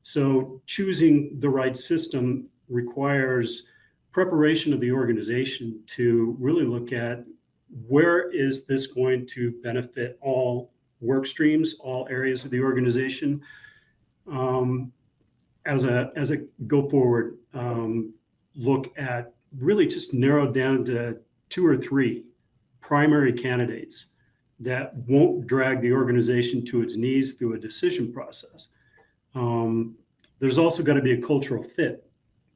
So choosing the right system requires preparation of the organization to really look at where is this going to benefit all work streams, all areas of the organization. As a go forward look at really just narrowed down to 2 or 3 primary candidates that won't drag the organization to its knees through a decision process. There's also got to be a cultural fit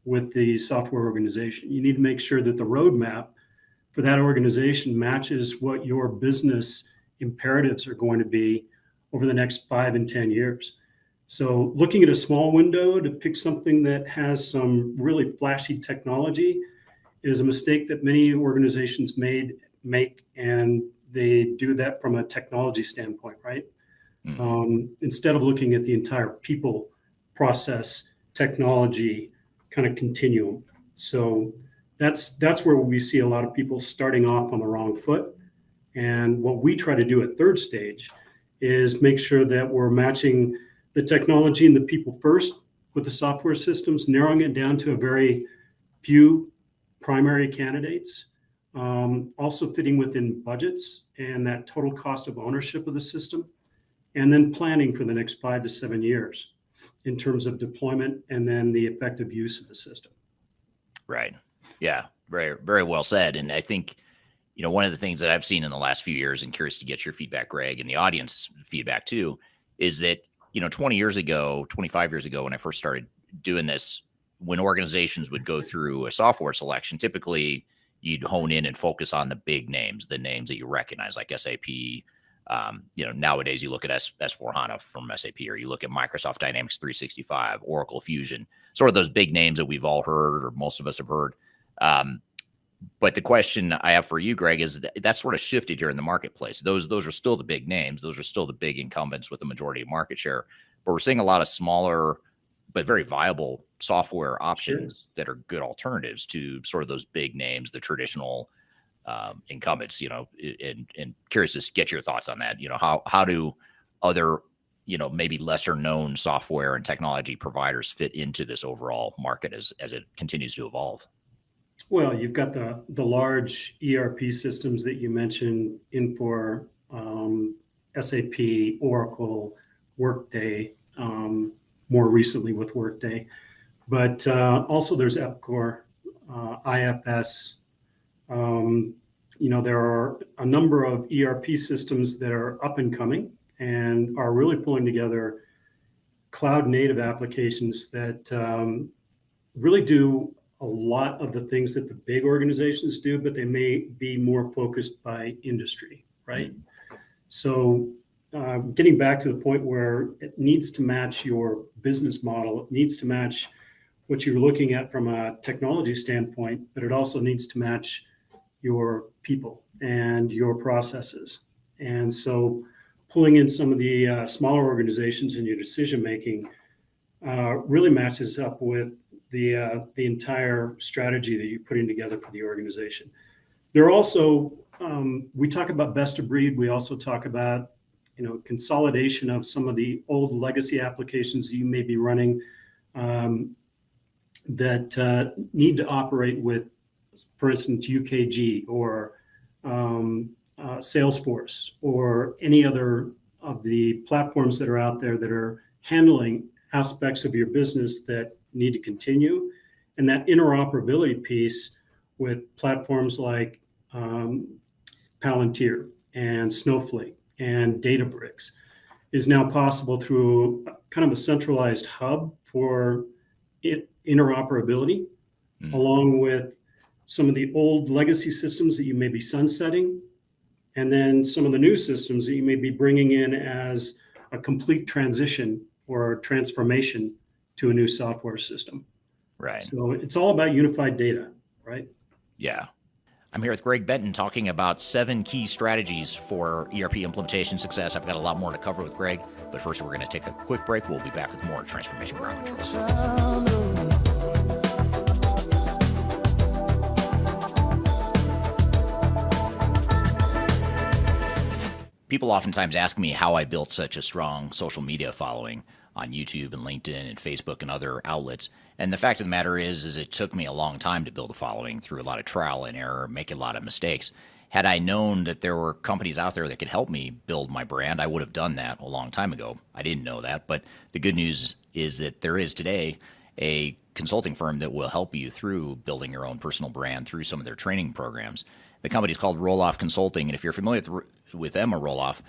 with the software organization. You need to make sure that the roadmap for that organization matches what your business imperatives are going to be over the next 5 and 10 years. So looking at a small window to pick something that has some really flashy technology is a mistake that many organizations make, and they do that from a technology standpoint, right? Mm-hmm. Instead of looking at the entire people, process, technology kind of continuum. So that's where we see a lot of people starting off on the wrong foot. And what we try to do at third stage is make sure that we're matching the technology and the people first with the software systems, narrowing it down to a very few primary candidates, also fitting within budgets and that total cost of ownership of the system, and then planning for the next 5 to 7 years in terms of deployment and then the effective use of the system. Right. Yeah. Very, very well said. And I think, one of the things that I've seen in the last few years, and curious to get your feedback, Greg, and the audience feedback too, is that, 20 years ago, 25 years ago, when I first started doing this, when organizations would go through a software selection, typically you'd hone in and focus on the big names, the names that you recognize, like SAP. Nowadays you look at S4HANA from SAP, or you look at Microsoft Dynamics 365, Oracle Fusion, sort of those big names that we've all heard, or most of us have heard. But the question I have for you, Greg, is that sort of shifted here in the marketplace. Those are still the big names. Those are still the big incumbents with the majority of market share. But we're seeing a lot of smaller, but very viable software options that are good alternatives to sort of those big names, the traditional incumbents, and curious to get your thoughts on that. How do other, maybe lesser known software and technology providers fit into this overall market as it continues to evolve? Well, you've got the large ERP systems that you mentioned, Infor, SAP, Oracle, Workday, more recently with Workday. But also there's Epcor, IFS. There are a number of ERP systems that are up and coming and are really pulling together cloud native applications that really do a lot of the things that the big organizations do, but they may be more focused by industry, right? So getting back to the point where it needs to match your business model, it needs to match what you're looking at from a technology standpoint, but it also needs to match your people and your processes. And so pulling in some of the smaller organizations in your decision making really matches up with the entire strategy that you're putting together for the organization. There are also, we talk about best of breed. We also talk about, consolidation of some of the old legacy applications you may be running that need to operate with, for instance, UKG or Salesforce or any other of the platforms that are out there that are handling aspects of your business that need to continue. And that interoperability piece with platforms like Palantir and Snowflake and Databricks is now possible through kind of a centralized hub for interoperability, along with some of the old legacy systems that you may be sunsetting, and then some of the new systems that you may be bringing in as a complete transition or transformation to a new software system. Right. So it's all about unified data, right? Yeah. I'm here with Greg Benton talking about 7 key strategies for ERP implementation success. I've got a lot more to cover with Greg, but first we're going to take a quick break. We'll be back with more Transformation Ground Control. People oftentimes ask me how I built such a strong social media following on YouTube and LinkedIn and Facebook and other outlets. And the fact of the matter is it took me a long time to build a following through a lot of trial and error, making a lot of mistakes. Had I known that there were companies out there that could help me build my brand, I would have done that a long time ago. I didn't know that, but the good news is that there is today a consulting firm that will help you through building your own personal brand through some of their training programs. The company is called Roloff Consulting, and if you're familiar with Emma Roloff,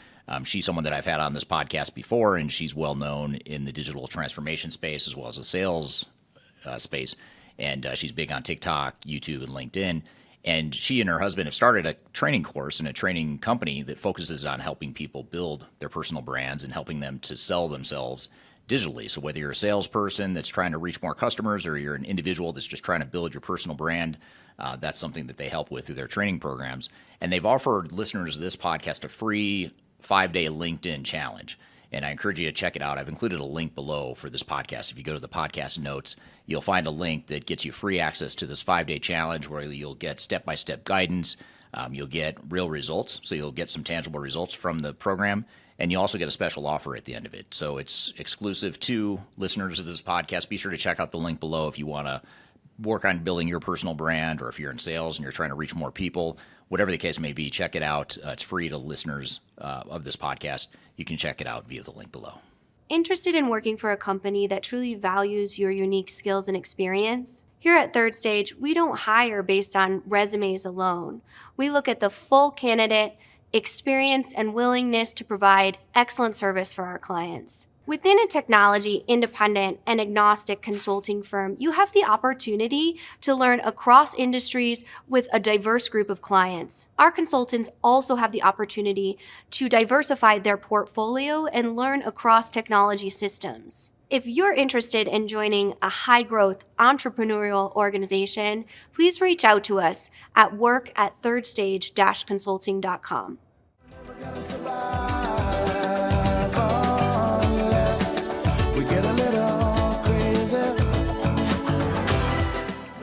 she's someone that I've had on this podcast before, and she's well known in the digital transformation space as well as the sales space, and she's big on TikTok, YouTube, and LinkedIn. And she and her husband have started a training course and a training company that focuses on helping people build their personal brands and helping them to sell themselves digitally. So whether you're a salesperson that's trying to reach more customers or you're an individual that's just trying to build your personal brand, that's something that they help with through their training programs. And they've offered listeners of this podcast a free 5-day LinkedIn challenge. And I encourage you to check it out. I've included a link below for this podcast. If you go to the podcast notes, you'll find a link that gets you free access to this 5-day challenge where you'll get step-by-step guidance. You'll get real results. So you'll get some tangible results from the program. And you also get a special offer at the end of it. So it's exclusive to listeners of this podcast. Be sure to check out the link below if you want to work on building your personal brand, or if you're in sales and you're trying to reach more people. Whatever the case may be, check it out. It's free to listeners of this podcast. You can check it out via the link below. Interested in working for a company that truly values your unique skills and experience? Here at Third Stage, we don't hire based on resumes alone. We look at the full candidate, experience, and willingness to provide excellent service for our clients. Within a technology, independent, and agnostic consulting firm, you have the opportunity to learn across industries with a diverse group of clients. Our consultants also have the opportunity to diversify their portfolio and learn across technology systems. If you're interested in joining a high-growth entrepreneurial organization, please reach out to us at work@thirdstage-consulting.com.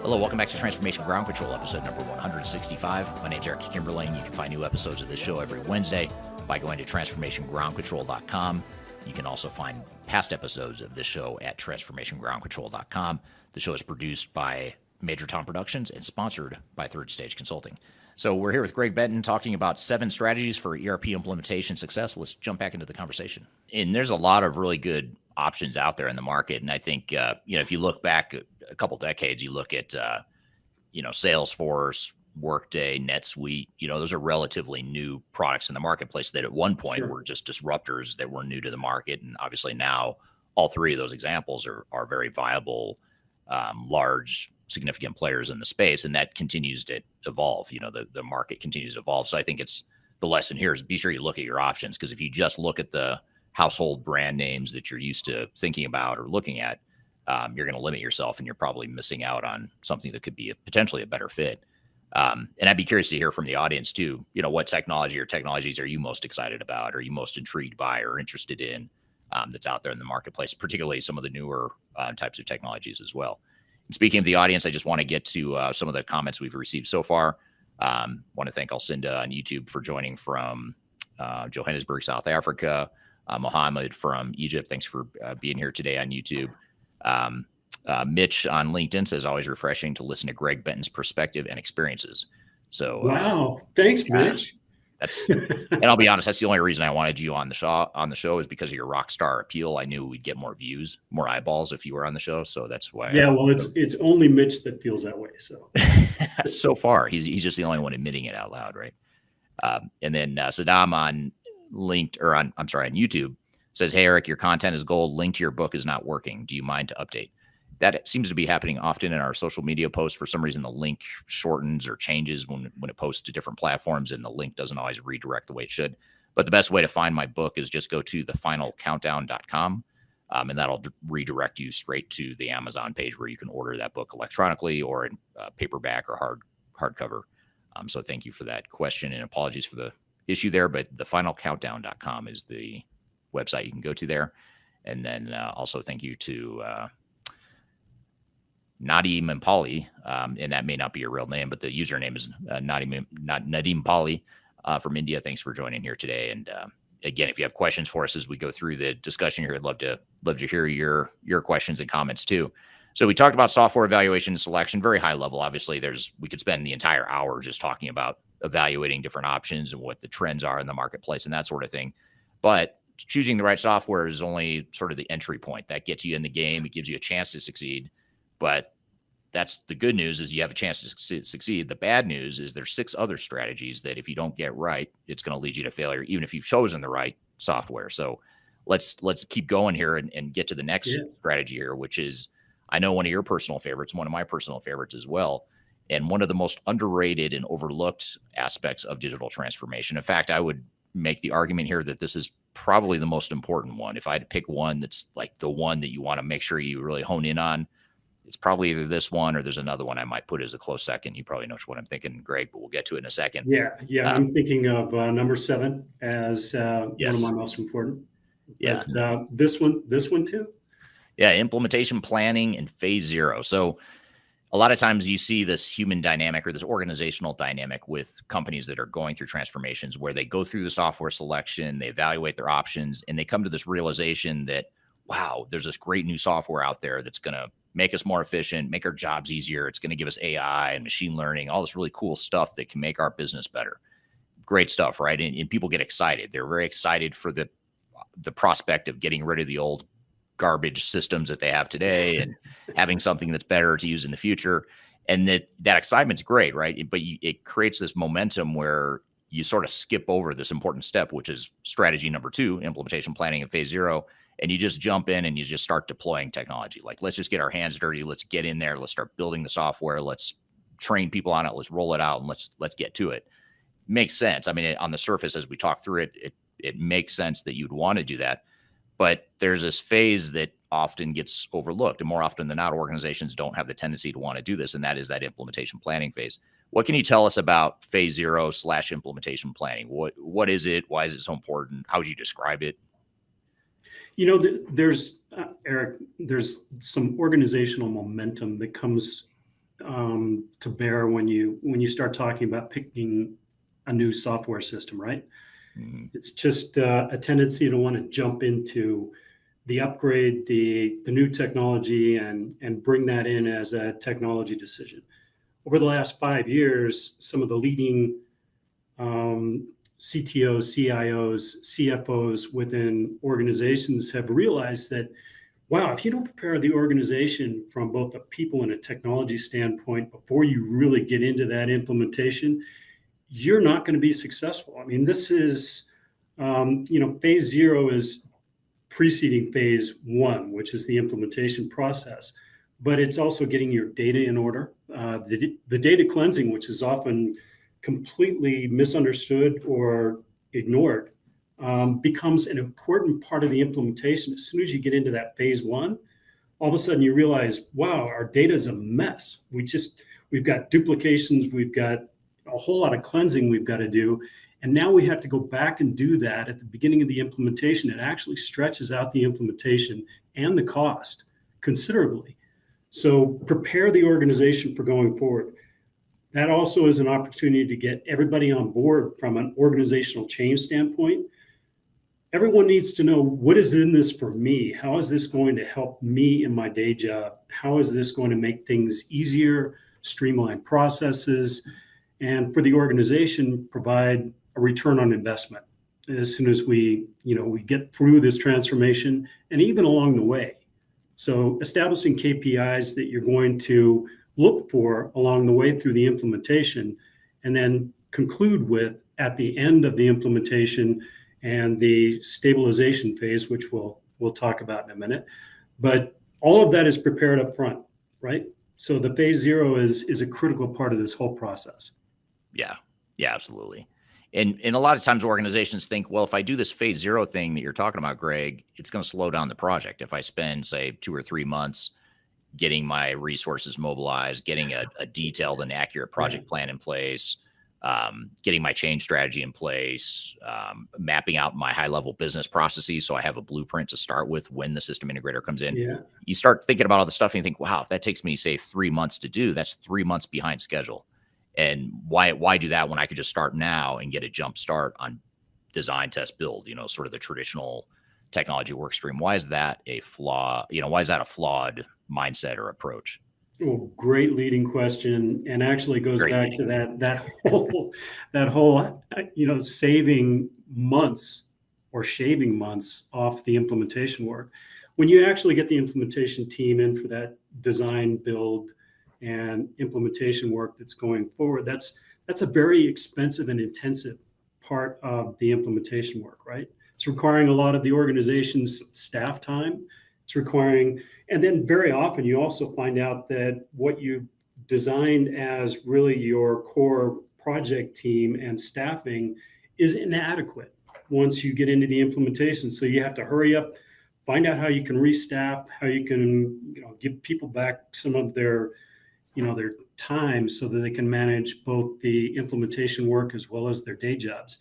Hello, welcome back to Transformation Ground Control, episode number 165. My name's Eric Kimberling. You can find new episodes of this show every Wednesday by going to transformationgroundcontrol.com. You can also find past episodes of this show at transformationgroundcontrol.com. The show is produced by Major Tom Productions and sponsored by Third Stage Consulting. So we're here with Greg Benton talking about 7 strategies for ERP implementation success. Let's jump back into the conversation. And there's a lot of really good options out there in the market. And I think, if you look back a couple decades, you look at, Salesforce, Workday, NetSuite, those are relatively new products in the marketplace that at one point were just disruptors that were new to the market. And obviously now all 3 of those examples are very viable, large, significant players in the space, and that continues to evolve. The market continues to evolve. So I think it's the lesson here is be sure you look at your options, because if you just look at the household brand names that you're used to thinking about or looking at, you're going to limit yourself, and you're probably missing out on something that could be potentially a better fit. And I'd be curious to hear from the audience too. What technology or technologies are you most excited about? Are you most intrigued by or interested in that's out there in the marketplace, particularly some of the newer types of technologies as well? And speaking of the audience, I just want to get to some of the comments we've received so far. Want to thank Alcinda on YouTube for joining from Johannesburg, South Africa. Mohammed from Egypt, thanks for being here today on YouTube. Mitch on LinkedIn says, always refreshing to listen to Greg Benton's perspective and experiences. So wow, thanks, Mitch. And I'll be honest, that's the only reason I wanted you on the show is because of your rock star appeal. I knew we'd get more views, more eyeballs if you were on the show. So that's why. Yeah, well, it's only Mitch that feels that way. So so far, he's just the only one admitting it out loud, right? And then Saddam on YouTube says, "Hey Eric, your content is gold. Link to your book is not working. Do you mind to update?" That seems to be happening often in our social media posts. For some reason, the link shortens or changes when it posts to different platforms, and the link doesn't always redirect the way it should. But the best way to find my book is just go to thefinalcountdown.com, and that'll redirect you straight to the Amazon page where you can order that book electronically or in paperback or hardcover. So thank you for that question, and apologies for the issue there, but thefinalcountdown.com is the website you can go to there. And then also thank you to Nadim Pali, and that may not be your real name, but the username is Nadim Pali from India. Thanks for joining here today. And again, if you have questions for us as we go through the discussion here, I'd love to hear your questions and comments too. So we talked about software evaluation and selection, very high level. Obviously, we could spend the entire hour just talking about evaluating different options and what the trends are in the marketplace and that sort of thing. But choosing the right software is only sort of the entry point. That gets you in the game. It gives you a chance to succeed. But that's the good news, is you have a chance to succeed. The bad news is there's 6 other strategies that if you don't get right, it's going to lead you to failure, even if you've chosen the right software. So let's keep going here and get to the next strategy here, which is, I know, one of your personal favorites, one of my personal favorites as well, and one of the most underrated and overlooked aspects of digital transformation. In fact, I would make the argument here that this is probably the most important one. If I had to pick one that's like the one that you want to make sure you really hone in on, it's probably either this one or there's another one I might put as a close second. You probably know what I'm thinking, Greg, but we'll get to it in a second. Yeah. I'm thinking of number 7 as one of my most important. Yeah. But, this one too. Yeah. Implementation planning and phase 0. So a lot of times you see this human dynamic or this organizational dynamic with companies that are going through transformations where they go through the software selection, they evaluate their options, and they come to this realization that, wow, there's this great new software out there that's going to make us more efficient, make our jobs easier. It's going to give us AI and machine learning, all this really cool stuff that can make our business better. Great stuff, right? And people get excited. They're very excited for the prospect of getting rid of the old garbage systems that they have today and having something that's better to use in the future. And that excitement's great, right? But it creates this momentum where you sort of skip over this important step, which is strategy number 2, implementation planning in phase 0. And you just jump in and you just start deploying technology. Like, let's just get our hands dirty. Let's get in there. Let's start building the software. Let's train people on it. Let's roll it out and let's get to it. Makes sense. I mean, on the surface, as we talk through it, it makes sense that you'd want to do that. But there's this phase that often gets overlooked. And more often than not, organizations don't have the tendency to want to do this. And that is that implementation planning phase. What can you tell us about phase 0 / implementation planning? What is it? Why is it so important? How would you describe it? There's Eric, there's some organizational momentum that comes to bear when you start talking about picking a new software system, right? Mm-hmm. It's just a tendency to want to jump into the upgrade, the new technology, and bring that in as a technology decision. Over the last 5 years, some of the leading CTOs, CIOs, CFOs within organizations have realized that, wow, if you don't prepare the organization from both a people and a technology standpoint before you really get into that implementation, you're not going to be successful. I mean, this is, phase 0 is preceding phase 1, which is the implementation process, but it's also getting your data in order. The data cleansing, which is often completely misunderstood or ignored, becomes an important part of the implementation. As soon as you get into that phase 1, all of a sudden you realize, wow, our data is a mess. We've got duplications, we've got a whole lot of cleansing we've got to do. And now we have to go back and do that at the beginning of the implementation. It actually stretches out the implementation and the cost considerably. So prepare the organization for going forward. That also is an opportunity to get everybody on board from an organizational change standpoint. Everyone needs to know, what is in this for me? How is this going to help me in my day job? How is this going to make things easier, streamline processes, and for the organization, provide a return on investment as soon as we get through this transformation and even along the way. So establishing KPIs that you're going to look for along the way through the implementation, and then conclude with at the end of the implementation and the stabilization phase, which we'll talk about in a minute. But all of that is prepared up front, right? So the phase 0 is a critical part of this whole process. Yeah, absolutely. And a lot of times organizations think, well, if I do this phase 0 thing that you're talking about, Greg, it's going to slow down the project. If I spend, say, 2 or 3 months getting my resources mobilized, getting a detailed and accurate project plan in place, getting my change strategy in place, mapping out my high-level business processes so I have a blueprint to start with when the system integrator comes in. Yeah. You start thinking about all the stuff and you think, wow, if that takes me, say, 3 months to do, that's 3 months behind schedule. And why do that when I could just start now and get a jump start on design, test, build, sort of the traditional technology work stream? Why is that a flaw? Why is that a flawed mindset or approach? Oh, great leading question, and actually goes back to that whole saving months or shaving months off the implementation work. When you actually get the implementation team in for that design, build, and implementation work that's going forward, that's a very expensive and intensive part of the implementation work, right? It's requiring a lot of the organization's staff time. It's requiring, and then very often you also find out that what you designed as really your core project team and staffing is inadequate once you get into the implementation. So you have to hurry up, find out how you can restaff, how you can give people back some of their time so that they can manage both the implementation work as well as their day jobs.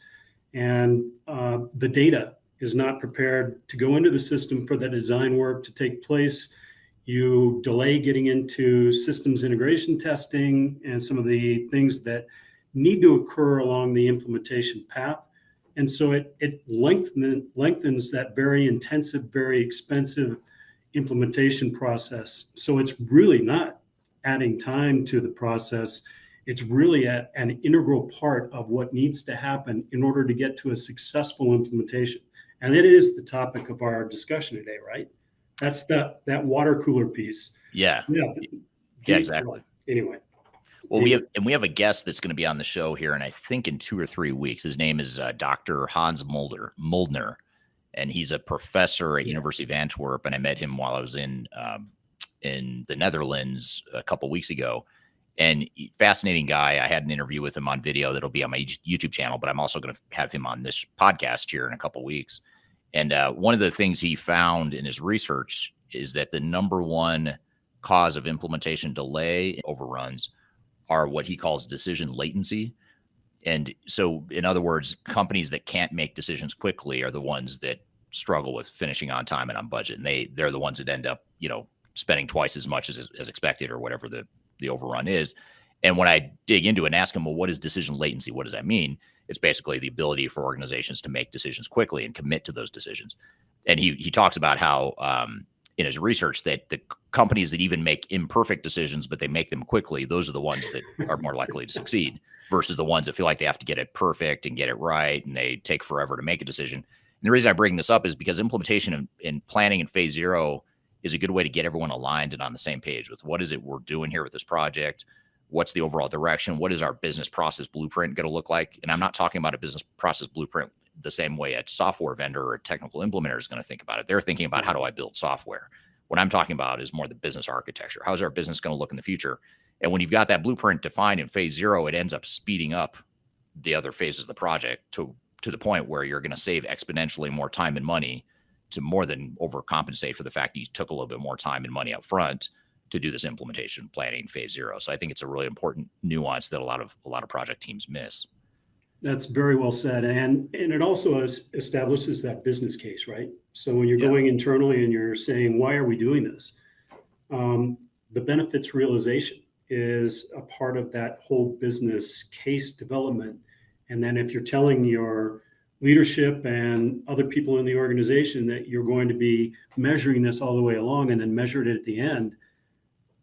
And the data is not prepared to go into the system for the design work to take place. You delay getting into systems integration testing and some of the things that need to occur along the implementation path. And so it lengthens that very intensive, very expensive implementation process. So it's really not adding time to the process. It's really an integral part of what needs to happen in order to get to a successful implementation. And it is the topic of our discussion today, right? That's that water cooler piece. Yeah, exactly. Anyway. Well, we have a guest that's going to be on the show here, and I think in 2 or 3 weeks. His name is Dr. Hans Mueller, and he's a professor at University of Antwerp. And I met him while I was in the Netherlands a couple weeks ago. And fascinating guy. I had an interview with him on video that'll be on my YouTube channel, but I'm also going to have him on this podcast here in a couple weeks. And one of the things he found in his research is that the number one cause of implementation delay overruns are what he calls decision latency. And so, in other words, companies that can't make decisions quickly are the ones that struggle with finishing on time and on budget. And they're the ones that end up, spending twice as much as expected, or whatever the overrun is. And when I dig into it and ask them, well, what is decision latency? What does that mean? It's basically the ability for organizations to make decisions quickly and commit to those decisions. And he talks about how in his research that the companies that even make imperfect decisions, but they make them quickly, those are the ones that are more likely to succeed versus the ones that feel like they have to get it perfect and get it right, and they take forever to make a decision. And the reason I bring this up is because implementation and planning in phase 0 is a good way to get everyone aligned and on the same page with what is it we're doing here with this project. What's the overall direction? What is our business process blueprint going to look like? And I'm not talking about a business process blueprint the same way a software vendor or a technical implementer is going to think about it. They're thinking about how do I build software? What I'm talking about is more the business architecture. How's our business going to look in the future? And when you've got that blueprint defined in phase 0, it ends up speeding up the other phases of the project to the point where you're going to save exponentially more time and money to more than overcompensate for the fact that you took a little bit more time and money up front to do this implementation planning phase 0. So I think it's a really important nuance that a lot of project teams miss. That's very well said. And it also establishes that business case, right? So when you're going internally and you're saying, why are we doing this? The benefits realization is a part of that whole business case development. And then if you're telling your leadership and other people in the organization that you're going to be measuring this all the way along and then measure it at the end,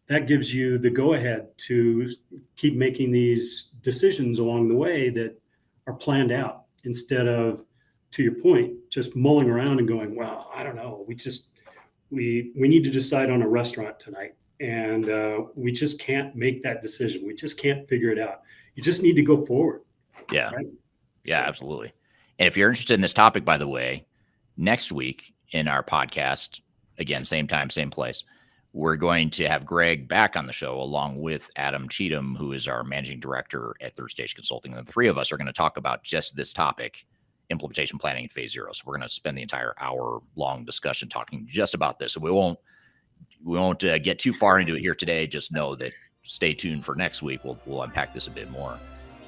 that gives you the go-ahead to keep making these decisions along the way that are planned out instead of, to your point, just mulling around and going, well, I don't know. We need to decide on a restaurant tonight. And we just can't make that decision. We just can't figure it out. You just need to go forward. Yeah. Right? Yeah, absolutely. And if you're interested in this topic, by the way, next week in our podcast, again, same time, same place, we're going to have Greg back on the show along with Adam Cheatham, who is our managing director at Third Stage Consulting. And the three of us are going to talk about just this topic, implementation planning in phase 0. So we're going to spend the entire hour-long discussion talking just about this. So we won't get too far into it here today. Just know that stay tuned for next week. We'll unpack this a bit more.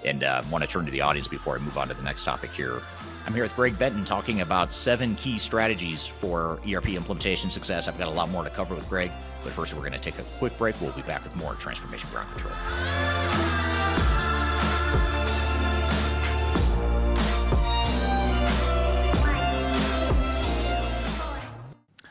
And I want to turn to the audience before I move on to the next topic here. I'm here with Greg Benton talking about 7 key strategies for ERP implementation success. I've got a lot more to cover with Greg, but first we're going to take a quick break. We'll be back with more Transformation Ground Control.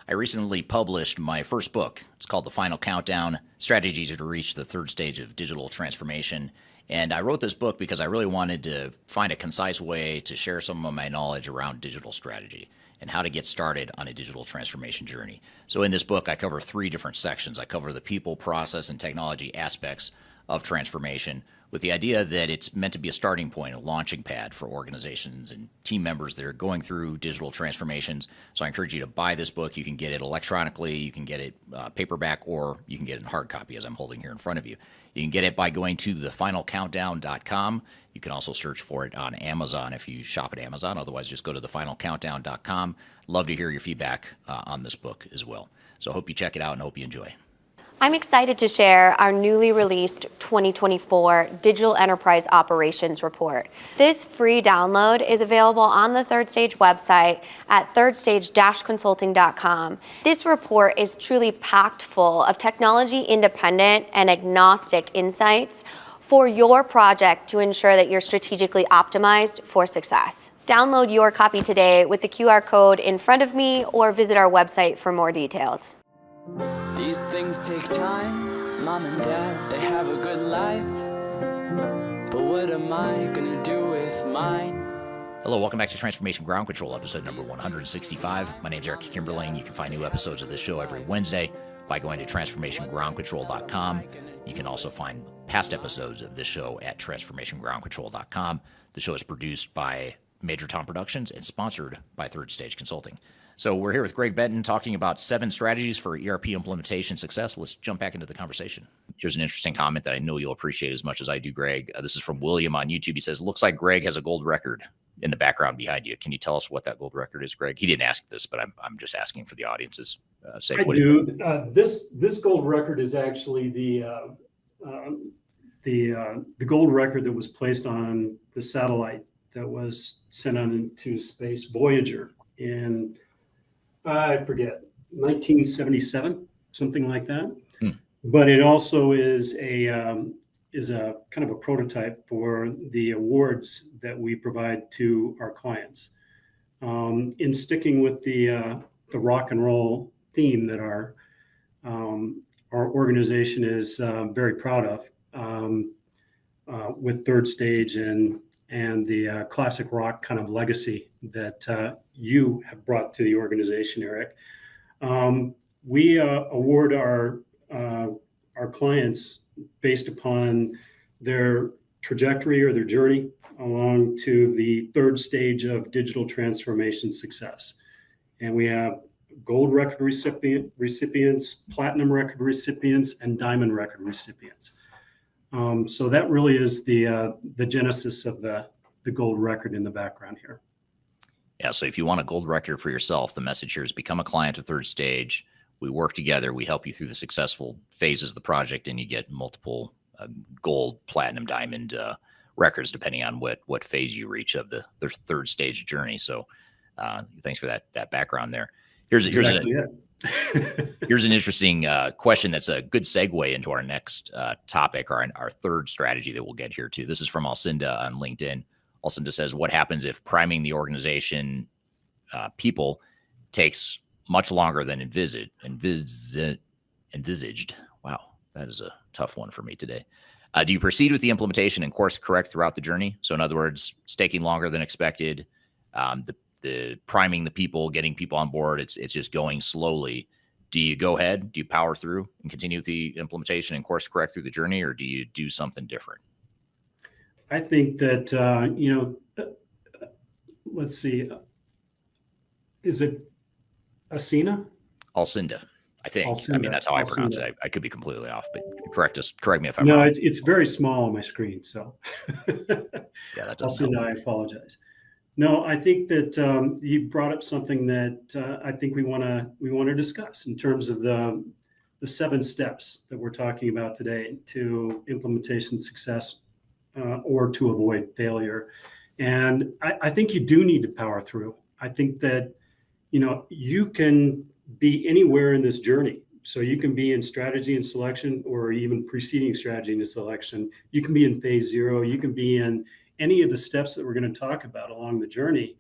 I recently published my first book. It's called The Final Countdown, Strategies to Reach the Third Stage of Digital Transformation. And I wrote this book because I really wanted to find a concise way to share some of my knowledge around digital strategy and how to get started on a digital transformation journey. So in this book, I cover 3 different sections. I cover the people, process, and technology aspects of transformation with the idea that it's meant to be a starting point, a launching pad for organizations and team members that are going through digital transformations. So I encourage you to buy this book. You can get it electronically, you can get it paperback, or you can get it in hard copy as I'm holding here in front of you. You can get it by going to thefinalcountdown.com. You can also search for it on Amazon if you shop at Amazon. Otherwise, just go to thefinalcountdown.com. Love to hear your feedback on this book as well. So I hope you check it out and hope you enjoy. I'm excited to share our newly released 2024 Digital Enterprise Operations Report. This free download is available on the Third Stage website at thirdstage-consulting.com. This report is truly packed full of technology-independent and agnostic insights for your project to ensure that you're strategically optimized for success. Download your copy today with the QR code in front of me or visit our website for more details. These things take time, mom and dad, they have a good life. But what am I gonna do with mine? Hello, welcome back to Transformation Ground Control, episode number 165. My name is Kimberling. You can find new episodes of this show every Wednesday by going to transformationgroundcontrol.com. You can also find past episodes of this show at transformationgroundcontrol.com. The show is produced by Major Tom Productions and sponsored by Third Stage Consulting. So we're here with Greg Benton talking about 7 strategies for ERP implementation success. Let's jump back into the conversation. Here's an interesting comment that I know you'll appreciate as much as I do, Greg. This is from William on YouTube. He says, looks like Greg has a gold record in the background behind you. Can you tell us what that gold record is, Greg? He didn't ask this, but I'm just asking for the audience's sake. I do. This gold record is actually the gold record that was placed on the satellite that was sent out into space, Voyager, in I forget, 1977, something like that. But it also is a kind of a prototype for the awards that we provide to our clients. In sticking with the the rock and roll theme that our organization is very proud of, with Third Stage and the classic rock kind of legacy that you have brought to the organization, Eric. We award our clients based upon their trajectory or their journey along to the third stage of digital transformation success. And we have gold record recipients, platinum record recipients, and diamond record recipients. So that really is the genesis of the gold record in the background here. Yeah, so if you want a gold record for yourself, the message here is become a client of Third Stage. We work together. We help you through the successful phases of the project, and you get multiple gold, platinum, diamond records, depending on what phase you reach of the third stage journey. So thanks for that background there. Here's an interesting question that's a good segue into our next topic, or our third strategy that we'll get here to. This is from Alcinda on LinkedIn. Alcinda says, what happens if priming the organization people takes much longer than envisaged? Wow, that is a tough one for me today. Do you proceed with the implementation and course correct throughout the journey? So in other words, it's taking longer than expected. The priming the people, getting people on board, it's just going slowly. Do you go ahead? Do you power through and continue with the implementation and course correct through the journey, or do you do something different? I think that, let's see, is it Alcinda? Alcinda, I think. Alcinda. I mean, that's how I pronounce it. I could be completely off, but correct me if I'm no, wrong. it's very small on my screen, so. Yeah, that doesn't Alcinda, I apologize. No, I think that you brought up something that I think we want to discuss in terms of the 7 steps that we're talking about today to implementation success, or to avoid failure. And I think you do need to power through. I think that, you can be anywhere in this journey. So you can be in strategy and selection, or even preceding strategy and selection. You can be in phase 0. You can be in any of the steps that we're going to talk about along the journey.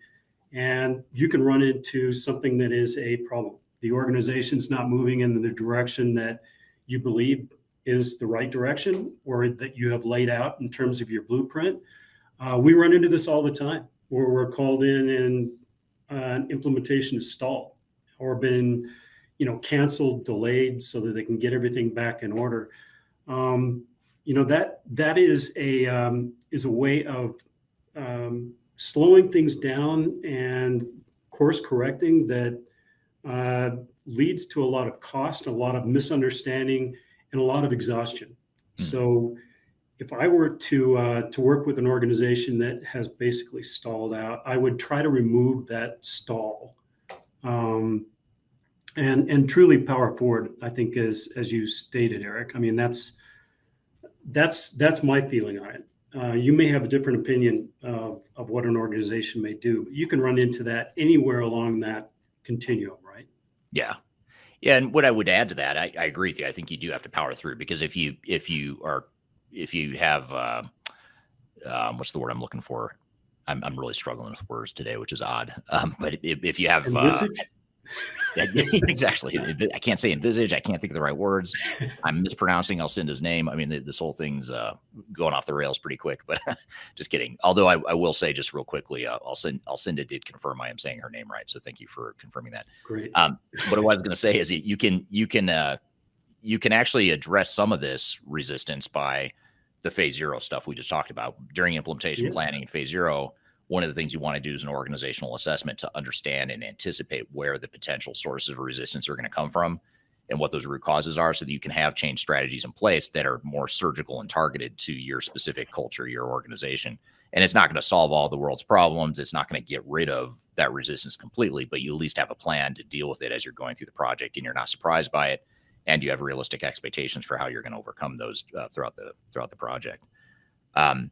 And you can run into something that is a problem. The organization's not moving in the direction that you believe is the right direction, or that you have laid out in terms of your blueprint. We run into this all the time, where we're called in and implementation is stalled, or been, canceled, delayed, so that they can get everything back in order. That is a way of slowing things down and course correcting that leads to a lot of cost, a lot of misunderstanding, and a lot of exhaustion. So if I were to work with an organization that has basically stalled out, I would try to remove that stall, and truly power forward. I think, as you stated, Eric. I mean, that's my feeling on it. You may have a different opinion of what an organization may do, but you can run into that anywhere along that continuum, right? Yeah. Yeah. And what I would add to that, I agree with you. I think you do have to power through, because if you have, what's the word I'm looking for? I'm really struggling with words today, which is odd. But if you have, exactly, I can't say envisage. I can't think of the right words. I'm mispronouncing Alcinda's name. I mean, this whole thing's going off the rails pretty quick, but just kidding. Although I will say, just real quickly, Alcinda did confirm I am saying her name right. So thank you for confirming that. Great. What I was going to say is you can actually address some of this resistance by the phase 0 stuff we just talked about during implementation planning in phase 0. One of the things you want to do is an organizational assessment to understand and anticipate where the potential sources of resistance are going to come from and what those root causes are, so that you can have change strategies in place that are more surgical and targeted to your specific culture, your organization. And it's not going to solve all the world's problems. It's not going to get rid of that resistance completely, but you at least have a plan to deal with it as you're going through the project, and you're not surprised by it. And you have realistic expectations for how you're going to overcome those throughout the project. And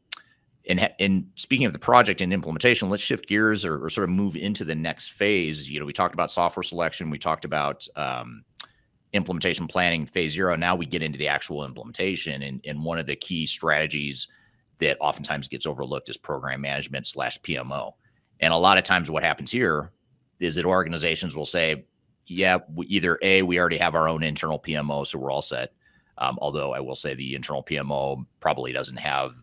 speaking of the project and implementation, let's shift gears or sort of move into the next phase. We talked about software selection. We talked about implementation planning, phase 0. Now we get into the actual implementation. And one of the key strategies that oftentimes gets overlooked is program management / PMO. And a lot of times what happens here is that organizations will say, Yeah, either A, we already have our own internal PMO, so we're all set. Although I will say the internal PMO probably doesn't have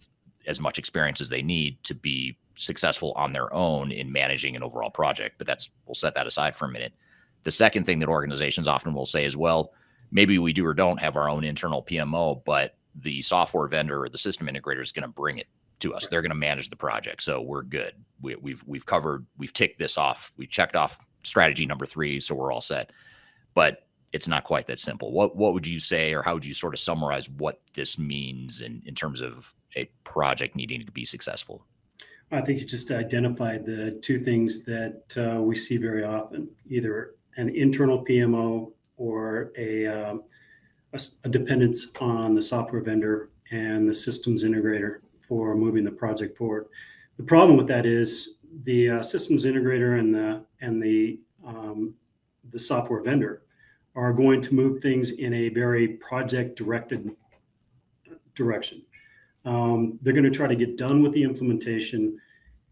as much experience as they need to be successful on their own in managing an overall project. But we'll set that aside for a minute. The second thing that organizations often will say is, well, maybe we do or don't have our own internal PMO, but the software vendor or the system integrator is going to bring it to us. They're going to manage the project, so we're good. We've ticked this off. We checked off strategy number 3, so we're all set. But it's not quite that simple. What would you say, or how would you sort of summarize what this means in terms of a project needing to be successful? I think you just identified the two things that we see very often, either an internal PMO or a dependence on the software vendor and the systems integrator for moving the project forward. The problem with that is the systems integrator and the software vendor are going to move things in a very project-directed direction. They're going to try to get done with the implementation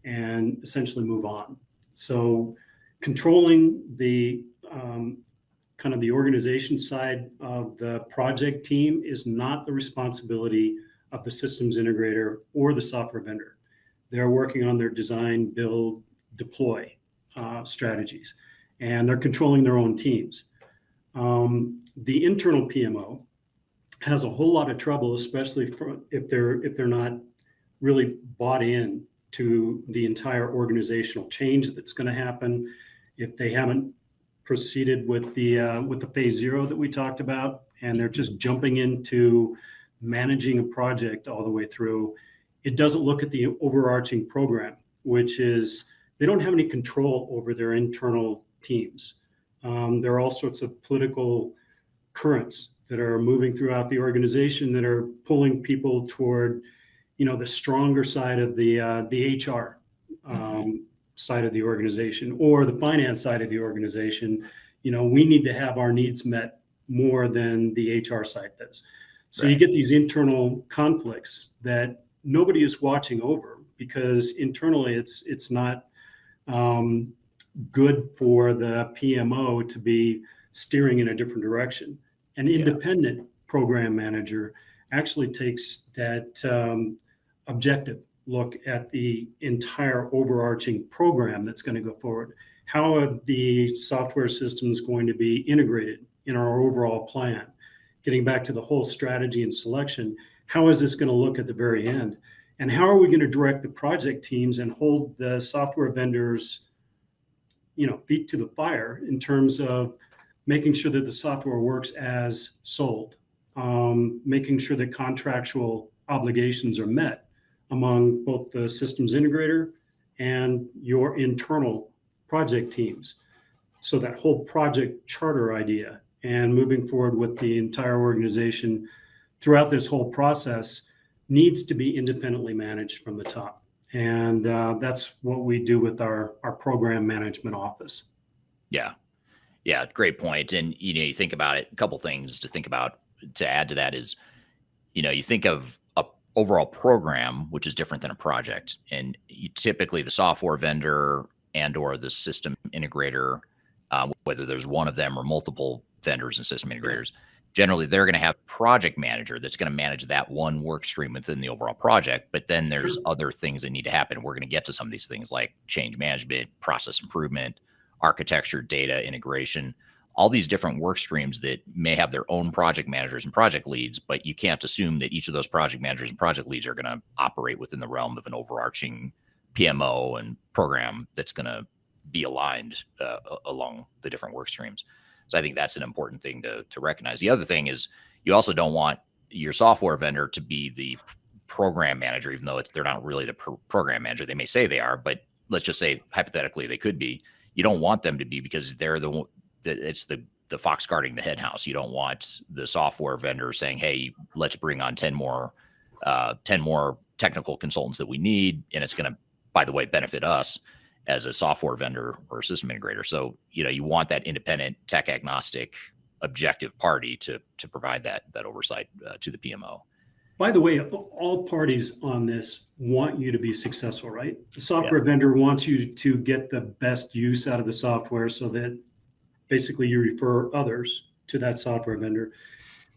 and essentially move on. So controlling the kind of the organization side of the project team is not the responsibility of the systems integrator or the software vendor. They're working on their design, build, deploy strategies, and they're controlling their own teams. The internal PMO has a whole lot of trouble, especially if they're not really bought in to the entire organizational change that's going to happen. If they haven't proceeded with the phase 0 that we talked about, and they're just jumping into managing a project all the way through, it doesn't look at the overarching program, which is they don't have any control over their internal teams. There are all sorts of political currents that are moving throughout the organization that are pulling people toward, the stronger side of the HR side of the organization, or the finance side of the organization. We need to have our needs met more than the HR side does. So You get these internal conflicts that nobody is watching over, because internally it's not good for the PMO to be steering in a different direction. An independent program manager actually takes that objective look at the entire overarching program that's going to go forward. How are the software systems going to be integrated in our overall plan? Getting back to the whole strategy and selection, how is this going to look at the very end? And how are we going to direct the project teams and hold the software vendors, feet to the fire in terms of making sure that the software works as sold, making sure that contractual obligations are met among both the systems integrator and your internal project teams. So that whole project charter idea and moving forward with the entire organization throughout this whole process needs to be independently managed from the top. And that's what we do with our program management office. Yeah, great point. And, you think about it, a couple things to think about to add to that is, you think of a overall program, which is different than a project. And typically the software vendor and or the system integrator, whether there's one of them or multiple vendors and system integrators, generally they're going to have project manager that's going to manage that one work stream within the overall project. But then there's other things that need to happen. We're going to get to some of these things like change management, process improvement, architecture, data integration, all these different work streams that may have their own project managers and project leads, but you can't assume that each of those project managers and project leads are going to operate within the realm of an overarching PMO and program that's going to be aligned along the different work streams. So I think that's an important thing to recognize. The other thing is you also don't want your software vendor to be the program manager, even though they're not really the program manager. They may say they are, but let's just say hypothetically they could be. You don't want them to be, because they're it's the fox guarding the hen house. You don't want the software vendor saying, hey, let's bring on 10 more technical consultants that we need. And it's going to, by the way, benefit us as a software vendor or a system integrator. So, you want that independent, tech agnostic, objective party to provide that oversight to the PMO. By the way, all parties on this want you to be successful, right? The software vendor wants you to get the best use out of the software so that basically you refer others to that software vendor.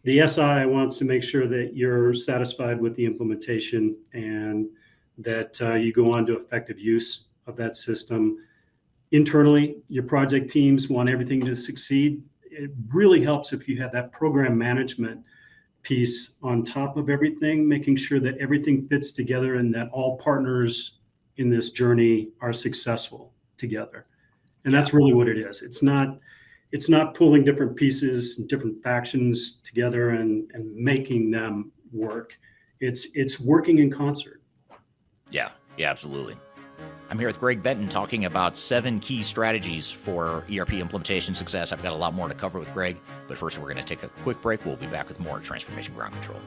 The SI wants to make sure that you're satisfied with the implementation and that you go on to effective use of that system. Internally, your project teams want everything to succeed. It really helps if you have that program management piece on top of everything, making sure that everything fits together and that all partners in this journey are successful together. And that's really what it is. It's not pulling different pieces, different factions together and making them work. It's working in concert. Yeah, absolutely. I'm here with Greg Benton talking about 7 key strategies for ERP implementation success. I've got a lot more to cover with Greg, but first we're going to take a quick break. We'll be back with more Transformation Ground Control.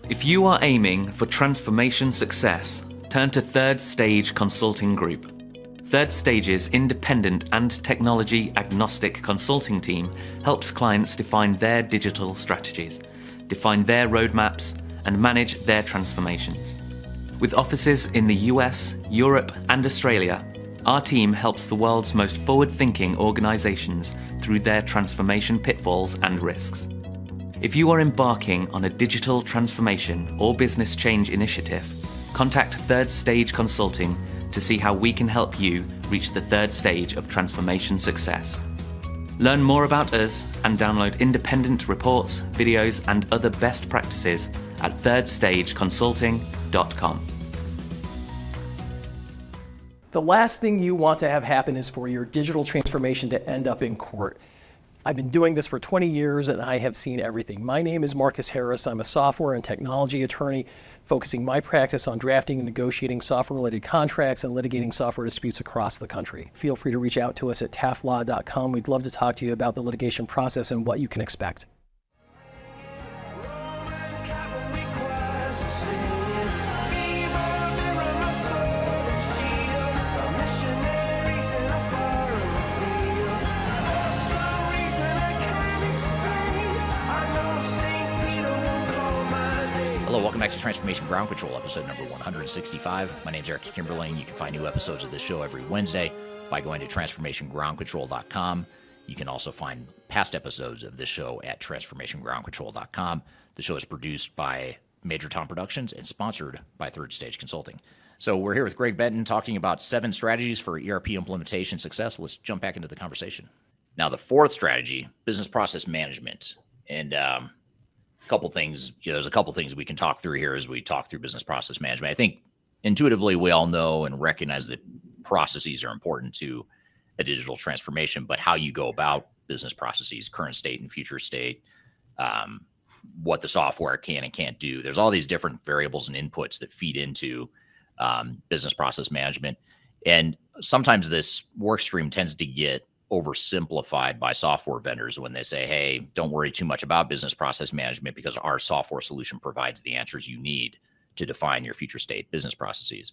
If you are aiming for transformation success, turn to Third Stage Consulting Group. Third Stage's independent and technology agnostic consulting team helps clients define their digital strategies, define their roadmaps, and manage their transformations. With offices in the US, Europe, and Australia, our team helps the world's most forward-thinking organizations through their transformation pitfalls and risks. If you are embarking on a digital transformation or business change initiative, contact Third Stage Consulting to see how we can help you reach the third stage of transformation success. Learn more about us and download independent reports, videos, and other best practices at thirdstageconsulting.com. The last thing you want to have happen is for your digital transformation to end up in court. I've been doing this for 20 years and I have seen everything. My name is Marcus Harris. I'm a software and technology attorney focusing my practice on drafting and negotiating software-related contracts and litigating software disputes across the country. Feel free to reach out to us at taftlaw.com. We'd love to talk to you about the litigation process and what you can expect. Hello, welcome back to Transformation Ground Control, episode number 165. My name's Eric Kimberling. You can find new episodes of this show every Wednesday by going to transformationgroundcontrol.com. You can also find past episodes of this show at transformationgroundcontrol.com. The show is produced by Major Tom Productions and sponsored by Third Stage Consulting. So we're here with Greg Benton talking about 7 strategies for ERP implementation success. Let's jump back into the conversation. Now, the 4th strategy, business process management. And couple things, there's a couple things we can talk through here as we talk through business process management. I think intuitively we all know and recognize that processes are important to a digital transformation, but how you go about business processes, current state and future state, what the software can and can't do. There's all these different variables and inputs that feed into business process management. And sometimes this work stream tends to get oversimplified by software vendors when they say, hey, don't worry too much about business process management because our software solution provides the answers you need to define your future state business processes.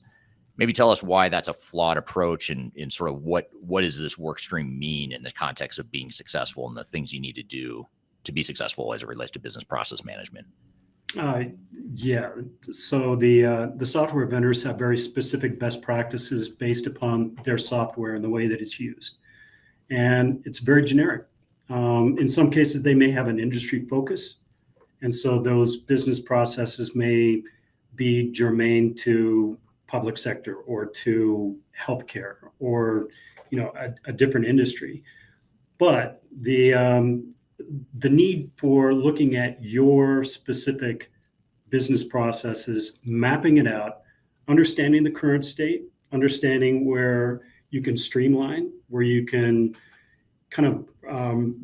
Maybe tell us why that's a flawed approach and sort of what does this work stream mean in the context of being successful and the things you need to do to be successful as it relates to business process management. Yeah. So the software vendors have very specific best practices based upon their software and the way that it's used. And it's very generic. In some cases, they may have an industry focus. And so those business processes may be germane to public sector or to healthcare or, a different industry. But the need for looking at your specific business processes, mapping it out, understanding the current state, understanding where you can streamline, where you can kind of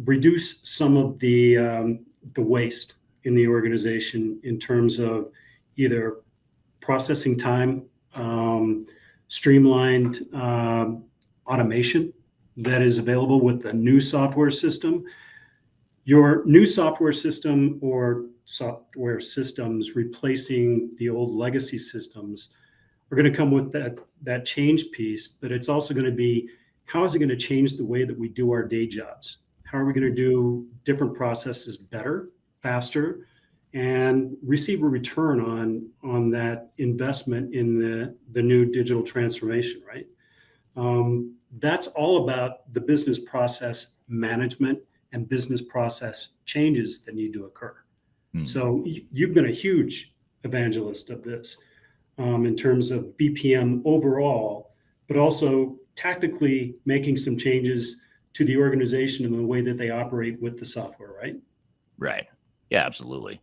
reduce some of the waste in the organization in terms of either processing time, streamlined automation that is available with the new software system. Your new software system or software systems replacing the old legacy systems are going to come with that change piece, but it's also going to be, how is it going to change the way that we do our day jobs? How are we going to do different processes better, faster, and receive a return on that investment in the new digital transformation, right? That's all about the business process management and business process changes that need to occur. So you've been a huge evangelist of this in terms of BPM overall, but also tactically making some changes to the organization and the way that they operate with the software, right? Right. Yeah, absolutely.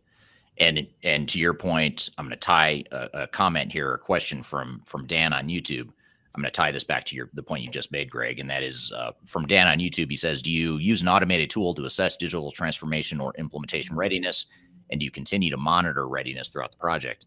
And to your point, I'm going to tie a comment here, a question from Dan on YouTube. I'm going to tie this back to the point you just made, Greg, and that is from Dan on YouTube. He says, do you use an automated tool to assess digital transformation or implementation readiness? And do you continue to monitor readiness throughout the project?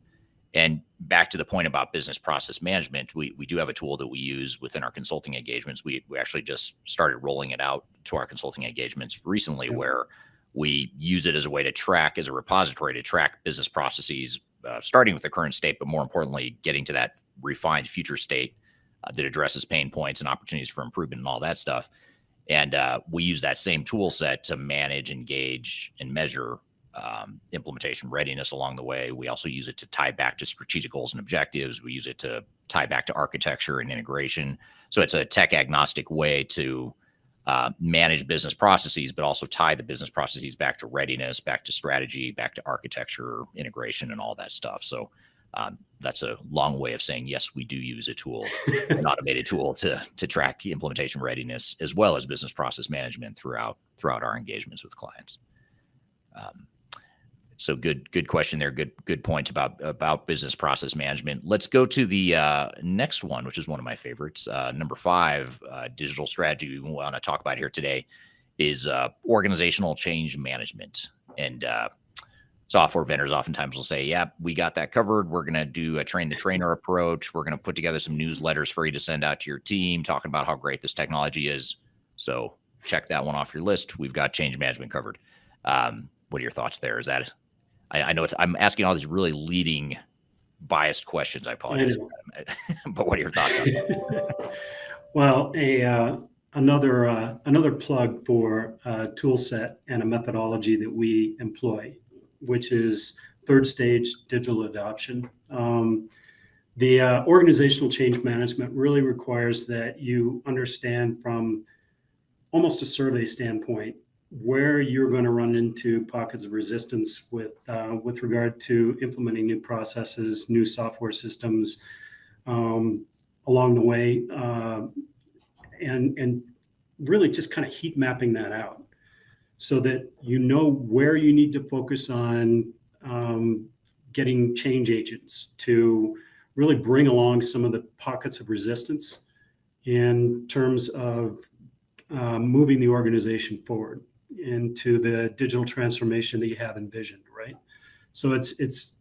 And back to the point about business process management, we do have a tool that we use within our consulting engagements. We actually just started rolling it out to our consulting engagements recently, where we use it as a way to track, as a repository to track business processes, starting with the current state, but more importantly, getting to that refined future state that addresses pain points and opportunities for improvement and all that stuff. And we use that same tool set to manage, engage, and measure implementation readiness along the way. We also use it to tie back to strategic goals and objectives. We use it to tie back to architecture and integration. So it's a tech agnostic way to manage business processes, but also tie the business processes back to readiness, back to strategy, back to architecture, integration, and all that stuff. So that's a long way of saying, yes, we do use a tool, an automated tool to track implementation readiness as well as business process management throughout our engagements with clients. So good question there. Good points about business process management. Let's go to the next one, which is one of my favorites. Number 5, digital strategy we want to talk about here today is organizational change management. And software vendors oftentimes will say, yeah, we got that covered. We're going to do a train the trainer approach. We're going to put together some newsletters for you to send out to your team talking about how great this technology is. So check that one off your list. We've got change management covered. What are your thoughts there? Is that, I know I'm asking all these really leading biased questions. I apologize. But what are your thoughts on that? Well, another plug for a tool set and a methodology that we employ, which is third stage digital adoption. The organizational change management really requires that you understand from almost a survey standpoint where you're going to run into pockets of resistance with regard to implementing new processes, new software systems along the way, and really just kind of heat mapping that out so that you know where you need to focus on getting change agents to really bring along some of the pockets of resistance in terms of moving the organization forward into the digital transformation that you have envisioned, right? So it's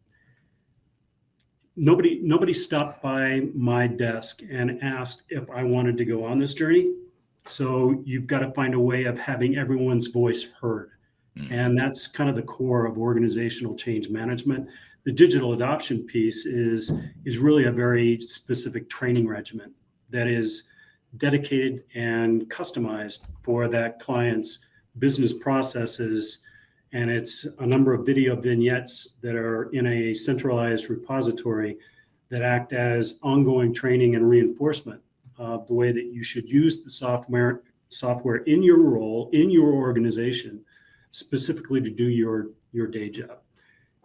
nobody stopped by my desk and asked if I wanted to go on this journey. So you've got to find a way of having everyone's voice heard. And that's kind of the core of organizational change management. The digital adoption piece is really a very specific training regimen that is dedicated and customized for that client's business processes. And it's a number of video vignettes that are in a centralized repository that act as ongoing training and reinforcement of the way that you should use the software in your role, in your organization, specifically to do your day job.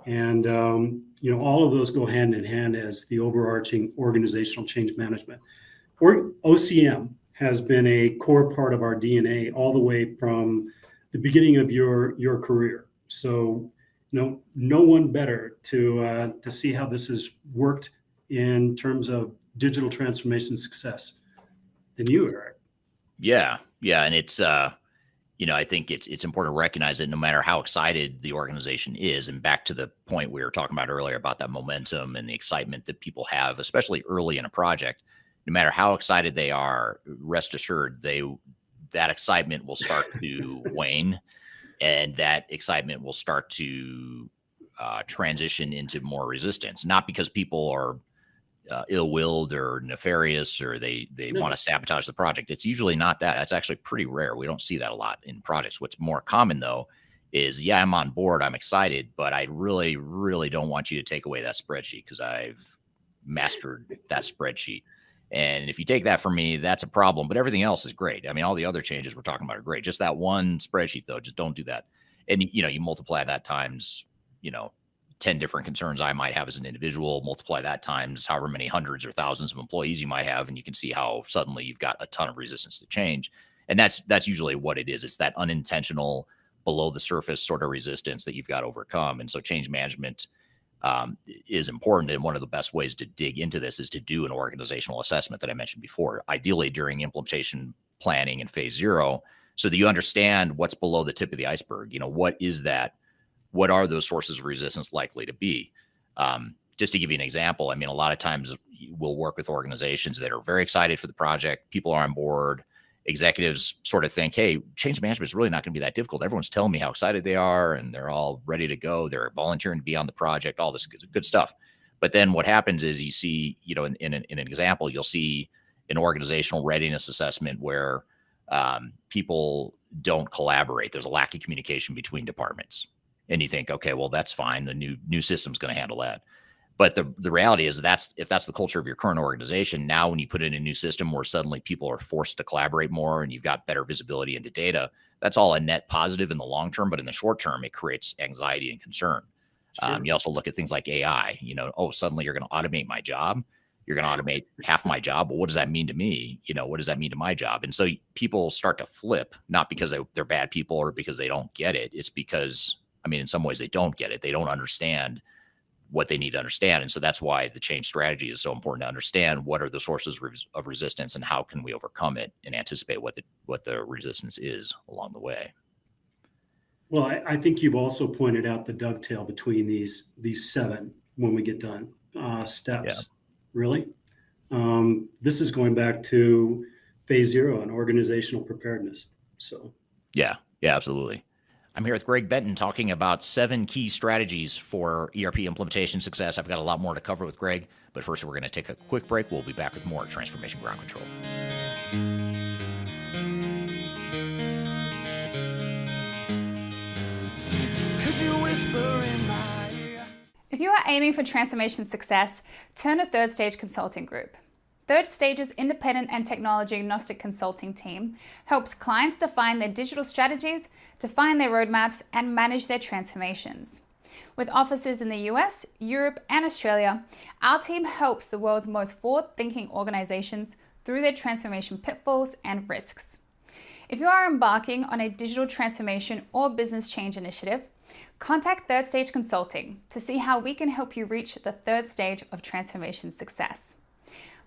And all of those go hand in hand as the overarching organizational change management. OCM has been a core part of our DNA all the way from the beginning of your career. So, no one better to see how this has worked in terms of digital transformation success than you, Eric. Yeah, and it's I think it's important to recognize that no matter how excited the organization is, and back to the point we were talking about earlier about that momentum and the excitement that people have, especially early in a project, no matter how excited they are, rest assured that excitement will start to wane, and that excitement will start to transition into more resistance. Not because people are ill-willed or nefarious or they want to sabotage the project. It's usually not that. That's actually pretty rare. We don't see that a lot in projects. What's more common, though, is, yeah, I'm on board, I'm excited, but I really, really don't want you to take away that spreadsheet because I've mastered that spreadsheet. And if you take that from me, that's a problem. But everything else is great. I mean, all the other changes we're talking about are great. Just that one spreadsheet, though, just don't do that. And you multiply that times, 10 different concerns I might have as an individual, multiply that times however many hundreds or thousands of employees you might have, and you can see how suddenly you've got a ton of resistance to change. And that's usually what it is. It's that unintentional, below the surface sort of resistance that you've got to overcome. And so change management is important. And one of the best ways to dig into this is to do an organizational assessment that I mentioned before, ideally during implementation planning in phase 0, so that you understand what's below the tip of the iceberg. What is that? What are those sources of resistance likely to be? Just to give you an example, I mean, a lot of times we'll work with organizations that are very excited for the project. People are on board. Executives sort of think, hey, change management is really not going to be that difficult. Everyone's telling me how excited they are and they're all ready to go. They're volunteering to be on the project, all this good stuff. But then what happens is you see, in an example, you'll see an organizational readiness assessment where people don't collaborate. There's a lack of communication between departments. And you think, okay, well, that's fine. The new system's going to handle that. But the reality is if that's the culture of your current organization, now when you put in a new system where suddenly people are forced to collaborate more and you've got better visibility into data, that's all a net positive in the long term. But in the short term, it creates anxiety and concern. Sure. You also look at things like AI, suddenly you're going to automate my job. You're going to automate half my job. Well, what does that mean to me? What does that mean to my job? And so people start to flip, not because they're bad people or because they don't get it. It's because, in some ways they don't get it. They don't understand what they need to understand. And so that's why the change strategy is so important to understand what are the sources of resistance and how can we overcome it and anticipate what the resistance is along the way. Well, I think you've also pointed out the dovetail between these 7 when we get done steps. Yeah. Really? This is going back to phase 0 and organizational preparedness. So yeah, absolutely. I'm here with Greg Benton talking about 7 key strategies for ERP implementation success. I've got a lot more to cover with Greg, but first we're going to take a quick break. We'll be back with more Transformation Ground Control. Could you whisper in my ear? If you are aiming for transformation success, turn to Third Stage Consulting Group. Third Stage's independent and technology agnostic consulting team helps clients define their digital strategies, define their roadmaps, and manage their transformations. With offices in the US, Europe, and Australia, our team helps the world's most forward-thinking organizations through their transformation pitfalls and risks. If you are embarking on a digital transformation or business change initiative, contact Third Stage Consulting to see how we can help you reach the third stage of transformation success.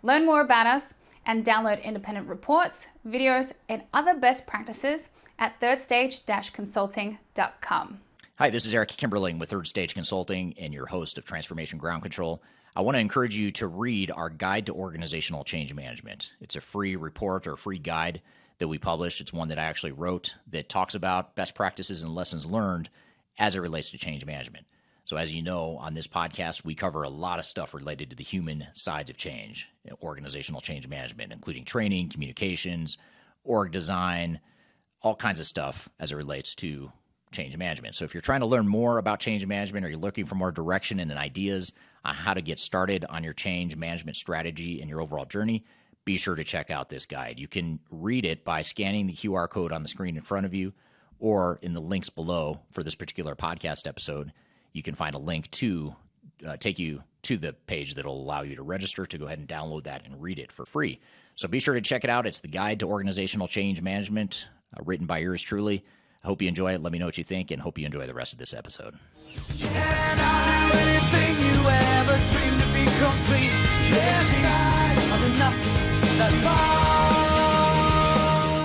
Learn more about us and download independent reports, videos, and other best practices at thirdstage-consulting.com. Hi, this is Kimberling with Third Stage Consulting and your host of Transformation Ground Control. I want to encourage you to read our Guide to Organizational Change Management. It's a free report or free guide that we published. It's one that I actually wrote that talks about best practices and lessons learned as it relates to change management. So as you know, on this podcast, we cover a lot of stuff related to the human sides of change, organizational change management, including training, communications, org design, all kinds of stuff as it relates to change management. So if you're trying to learn more about change management or you're looking for more direction and ideas on how to get started on your change management strategy and your overall journey, be sure to check out this guide. You can read it by scanning the QR code on the screen in front of you or in the links below for this particular podcast episode. You can find a link to take you to the page that will allow you to register to go ahead and download that and read it for free. So be sure to check it out. It's the Guide to Organizational Change Management, written by yours truly. I hope you enjoy it. Let me know what you think, and hope you enjoy the rest of this episode. Yes, I'll do anything you ever dreamed to be complete. Yes, I'm nothing that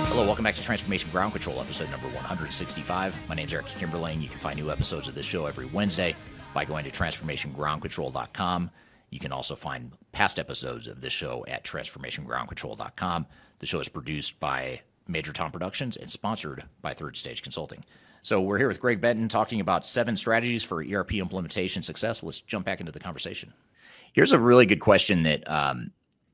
Hello, welcome back to Transformation Ground Control, episode number 165. My name's Kimberling. You can find new episodes of this show every Wednesday by going to transformationgroundcontrol.com. You can also find past episodes of this show at transformationgroundcontrol.com. The show is produced by Major Tom Productions and sponsored by Third Stage Consulting. So we're here with Greg Benton talking about 7 strategies for ERP implementation success. Let's jump back into the conversation. Here's a really good question that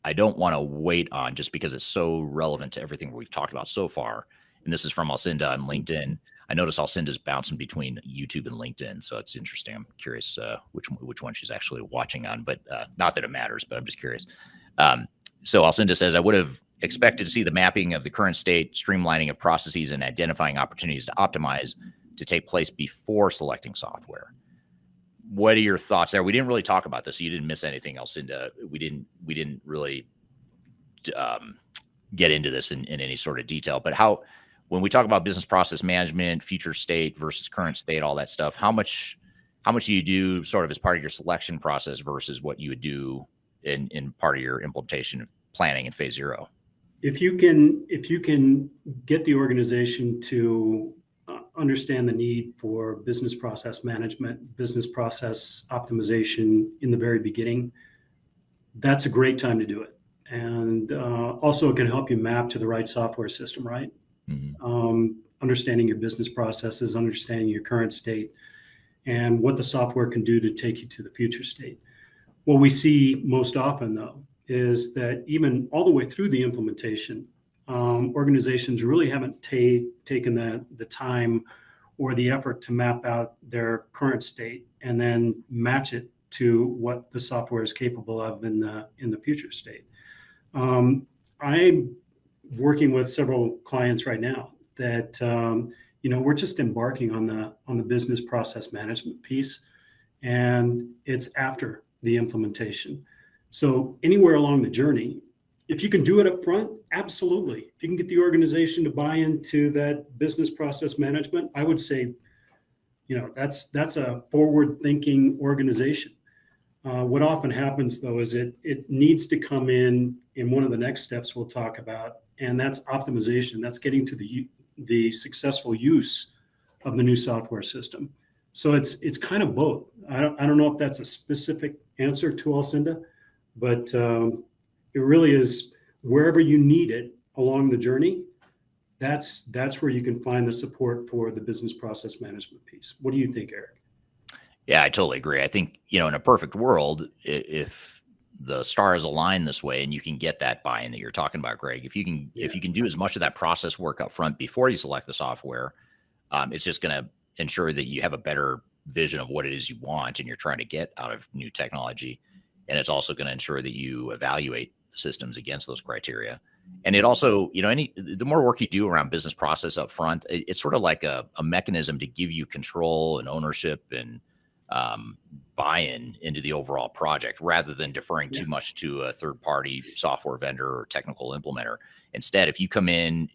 I don't want to wait on just because it's so relevant to everything we've talked about so far. And this is from Alcinda on LinkedIn. I notice Alcinda's bouncing between YouTube and LinkedIn, so it's interesting. I'm curious which one she's actually watching on, but not that it matters, but I'm just curious. So Alcinda says, I would have expected to see the mapping of the current state, streamlining of processes, and identifying opportunities to optimize to take place before selecting software. What are your thoughts there? We didn't really talk about this. So you didn't miss anything, Alcinda. We didn't really get into this in any sort of detail. But when we talk about business process management, future state versus current state, all that stuff, how much do you do sort of as part of your selection process versus what you would do in part of your implementation of planning in phase 0? If you can get the organization to understand the need for business process management, business process optimization in the very beginning, that's a great time to do it. And also it can help you map to the right software system, right? Mm-hmm. Understanding your business processes, understanding your current state, and what the software can do to take you to the future state. What we see most often, though, is that even all the way through the implementation, organizations really haven't taken the time or the effort to map out their current state and then match it to what the software is capable of in the future state. I'm working with several clients right now that we're just embarking on the business process management piece, and it's after the implementation. So anywhere along the journey, if you can do it up front, absolutely. If you can get the organization to buy into that business process management, I would say, that's a forward-thinking organization. What often happens, though, is it needs to come in one of the next steps we'll talk about, and that's optimization. That's getting to the successful use of the new software system. So it's kind of both. I don't know if that's a specific answer to Alcinda, but it really is wherever you need it along the journey. That's where you can find the support for the business process management piece. What do you think, Eric? Yeah, I totally agree. I think, in a perfect world, if the stars align this way and you can get that buy-in that you're talking about, Greg, if you can do as much of that process work up front before you select the software, it's just going to ensure that you have a better vision of what it is you want and you're trying to get out of new technology. And it's also going to ensure that you evaluate the systems against those criteria. And it also, the more work you do around business process up front, it's sort of like a mechanism to give you control and ownership and buy-in into the overall project rather than deferring too much to a third-party software vendor or technical implementer. Instead, if you come in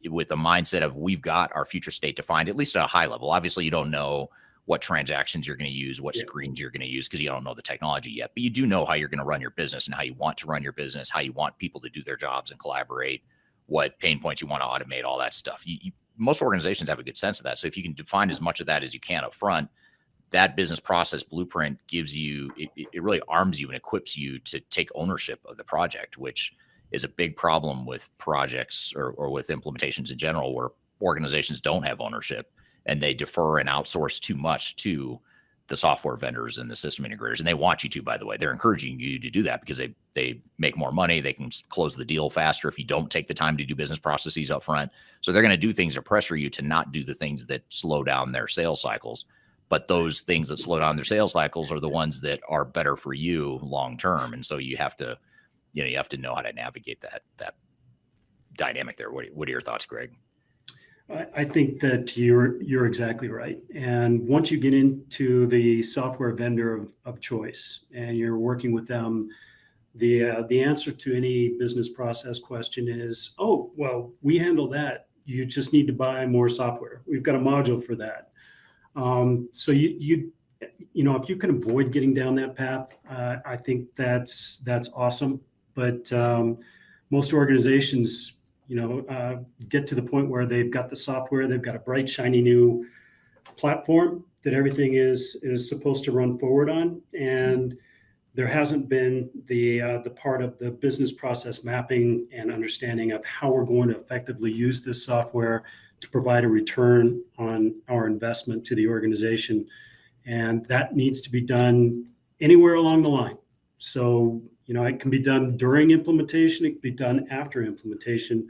with a mindset of we've got our future state defined, at least at a high level, obviously you don't know what transactions you're going to use, what screens you're going to use because you don't know the technology yet, but you do know how you're going to run your business and how you want to run your business, how you want people to do their jobs and collaborate, what pain points you want to automate, all that stuff. Most organizations have a good sense of that. So if you can define as much of that as you can up front, that business process blueprint gives you, it really arms you and equips you to take ownership of the project, which is a big problem with projects or with implementations in general, where organizations don't have ownership and they defer and outsource too much to the software vendors and the system integrators. And they want you to, by the way, they're encouraging you to do that because they make more money. They can close the deal faster if you don't take the time to do business processes up front. So they're going to do things to pressure you to not do the things that slow down their sales cycles. But those things that slow down their sales cycles are the ones that are better for you long term. And so you have to know how to navigate that dynamic there. What are your thoughts, Greg? I think that you're exactly right. And once you get into the software vendor of choice and you're working with them, the answer to any business process question is, oh, well, we handle that. You just need to buy more software. We've got a module for that. So if you can avoid getting down that path, I think that's awesome. But most organizations, get to the point where they've got the software, they've got a bright, shiny new platform that everything is supposed to run forward on, and there hasn't been the part of the business process mapping and understanding of how we're going to effectively use this software to provide a return on our investment to the organization. And that needs to be done anywhere along the line. So, it can be done during implementation. It can be done after implementation.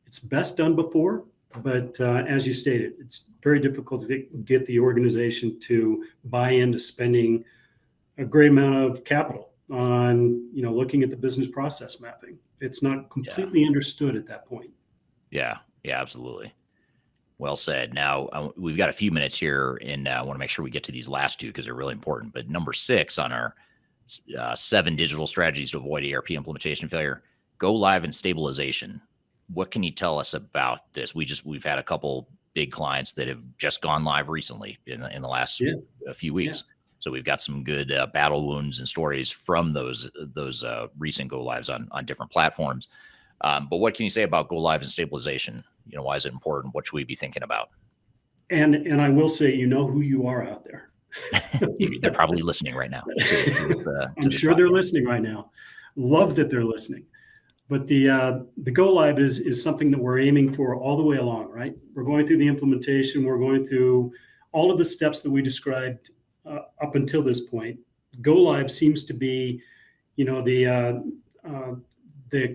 It's best done before, But as you stated, it's very difficult to get the organization to buy into spending a great amount of capital on, looking at the business process mapping. It's not completely understood at that point. Yeah, absolutely. Well said. Now, we've got a few minutes here, and I want to make sure we get to these last two because they're really important. But number 6 on our 7 digital strategies to avoid ERP implementation failure, go live and stabilization. What can you tell us about this? We've had a couple big clients that have just gone live recently in the last few weeks. Yeah. So we've got some good battle wounds and stories from those recent go lives on different platforms. But what can you say about go live and stabilization? Why is it important? What should we be thinking about? And I will say, who you are out there. They're probably listening right now. I'm sure they're listening right now. Love that they're listening. But the go live is something that we're aiming for all the way along, right? We're going through the implementation. We're going through all of the steps that we described up until this point. Go live seems to be, the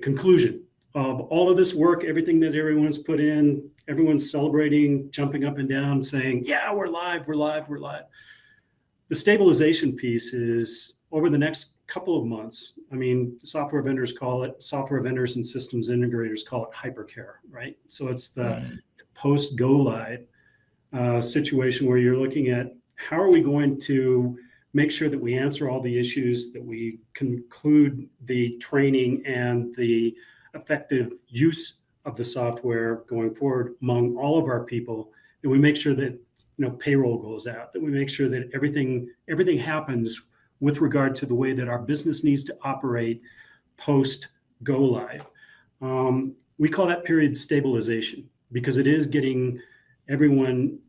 conclusion of all of this work, everything that everyone's put in. Everyone's celebrating, jumping up and down, saying, "Yeah, we're live, we're live, we're live." The stabilization piece is over the next couple of months. I mean, software vendors and systems integrators call it hypercare, right? So it's the post go live situation where you're looking at how are we going to make sure that we answer all the issues, that we conclude the training and the effective use of the software going forward among all of our people, that we make sure that payroll goes out, that we make sure that everything happens with regard to the way that our business needs to operate post go live. We call that period stabilization because it is getting everyone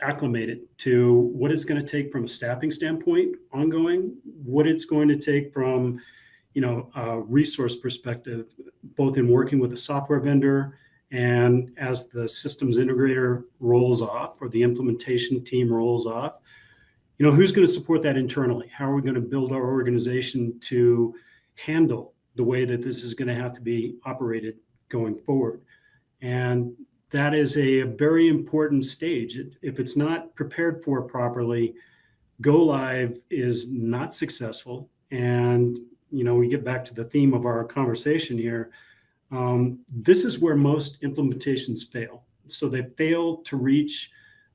acclimated to what it's going to take from a staffing standpoint ongoing, what it's going to take from a resource perspective, both in working with the software vendor and as the systems integrator rolls off or the implementation team rolls off, who's going to support that internally? How are we going to build our organization to handle the way that this is going to have to be operated going forward? And that is a very important stage. If it's not prepared for properly, go live is not successful. And, we get back to the theme of our conversation here. This is where most implementations fail. So they fail to reach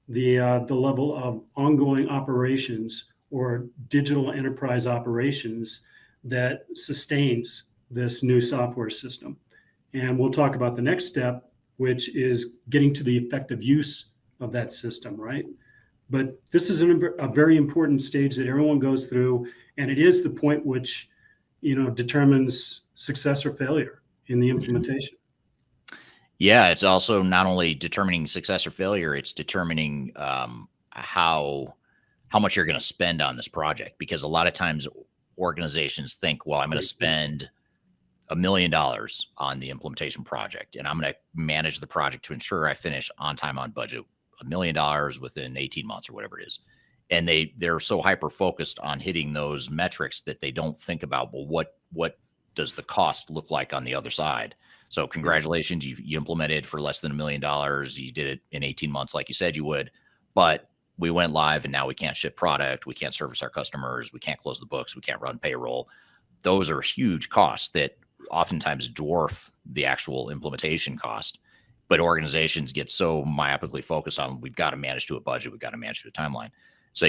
the level of ongoing operations or digital enterprise operations that sustains this new software system. And we'll talk about the next step, which is getting to the effective use of that system, right? But this is a very important stage that everyone goes through, and it is the point which, determines success or failure in the implementation. Yeah, it's also not only determining success or failure, it's determining how much you're going to spend on this project. Because a lot of times organizations think, well, I'm going to spend $1 million on the implementation project, and I'm going to manage the project to ensure I finish on time, on budget, $1 million within 18 months or whatever it is. And they're so hyper focused on hitting those metrics that they don't think about, well, what does the cost look like on the other side? So congratulations, you implemented for less than $1 million. You did it in 18 months, like you said you would, but we went live and now we can't ship product. We can't service our customers. We can't close the books. We can't run payroll. Those are huge costs that oftentimes dwarf the actual implementation cost. But organizations get so myopically focused on, we've got to manage to a budget. We've got to manage to a timeline. So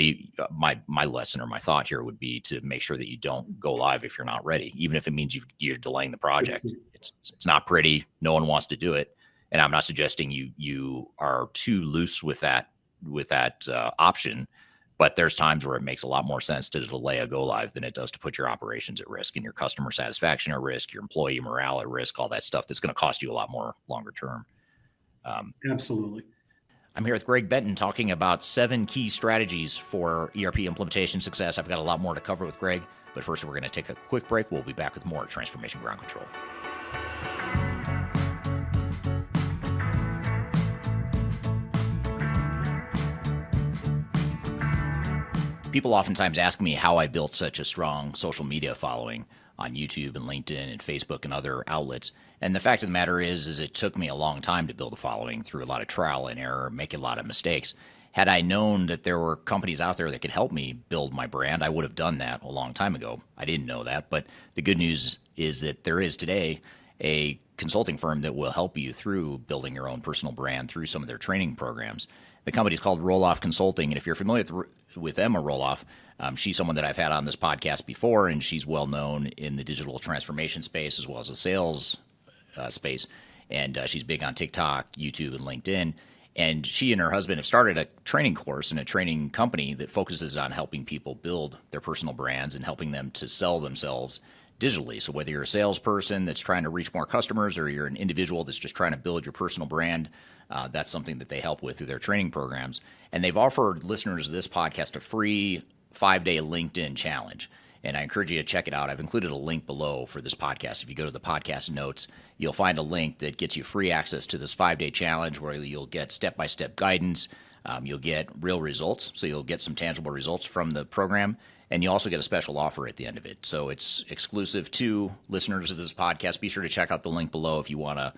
my lesson or my thought here would be to make sure that you don't go live if you're not ready, even if it means you're delaying the project. It's not pretty. No one wants to do it. And I'm not suggesting you are too loose with that option, but there's times where it makes a lot more sense to delay a go live than it does to put your operations at risk and your customer satisfaction at risk, your employee morale at risk, all that stuff that's going to cost you a lot more longer term. Absolutely. I'm here with Greg Benton talking about 7 key strategies for ERP implementation success. I've got a lot more to cover with Greg, but first we're going to take a quick break. We'll be back with more Transformation Ground Control. People oftentimes ask me how I built such a strong social media following on YouTube and LinkedIn and Facebook and other outlets. And the fact of the matter is it took me a long time to build a following through a lot of trial and error, making a lot of mistakes. Had I known that there were companies out there that could help me build my brand, I would have done that a long time ago. I didn't know that, but the good news is that there is today a consulting firm that will help you through building your own personal brand through some of their training programs. The company is called Roloff Consulting, and if you're familiar with Emma Roloff, she's someone that I've had on this podcast before, and she's well known in the digital transformation space as well as the sales space, and she's big on TikTok, YouTube, and LinkedIn. And she and her husband have started a training course and a training company that focuses on helping people build their personal brands and helping them to sell themselves digitally. So whether you're a salesperson that's trying to reach more customers or you're an individual that's just trying to build your personal brand, that's something that they help with through their training programs. And they've offered listeners of this podcast a free 5-day LinkedIn challenge. And I encourage you to check it out. I've included a link below for this podcast. If you go to the podcast notes, you'll find a link that gets you free access to this 5-day challenge where you'll get step-by-step guidance. You'll get real results. So you'll get some tangible results from the program. And you also get a special offer at the end of it. So it's exclusive to listeners of this podcast. Be sure to check out the link below if you want to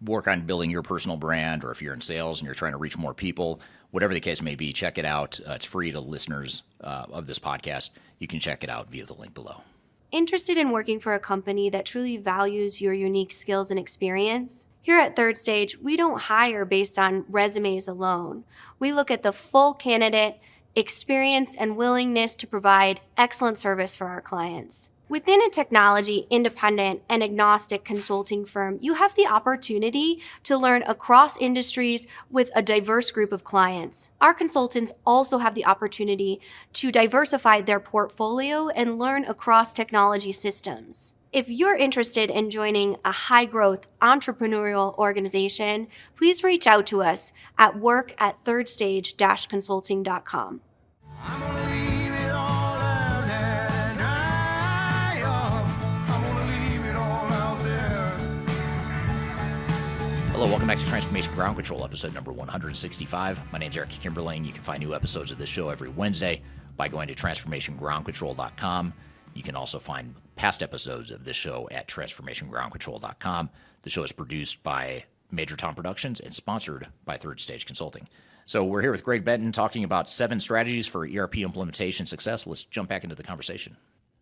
work on building your personal brand, or if you're in sales and you're trying to reach more people. Whatever the case may be, check it out. It's free to listeners of this podcast. You can check it out via the link below. Interested in working for a company that truly values your unique skills and experience? Here at Third Stage, we don't hire based on resumes alone. We look at the full candidate, experience, and willingness to provide excellent service for our clients. Within a technology, independent, and agnostic consulting firm, you have the opportunity to learn across industries with a diverse group of clients. Our consultants also have the opportunity to diversify their portfolio and learn across technology systems. If you're interested in joining a high-growth entrepreneurial organization, please reach out to us at work@thirdstage-consulting.com. Hello, welcome back to Transformation Ground Control, episode number 165. My name's Eric Kimberling. You can find new episodes of this show every Wednesday by going to transformationgroundcontrol.com. You can also find past episodes of this show at transformationgroundcontrol.com. The show is produced by Major Tom Productions and sponsored by Third Stage Consulting. So we're here with Greg Benton talking about 7 strategies for ERP implementation success. Let's jump back into the conversation.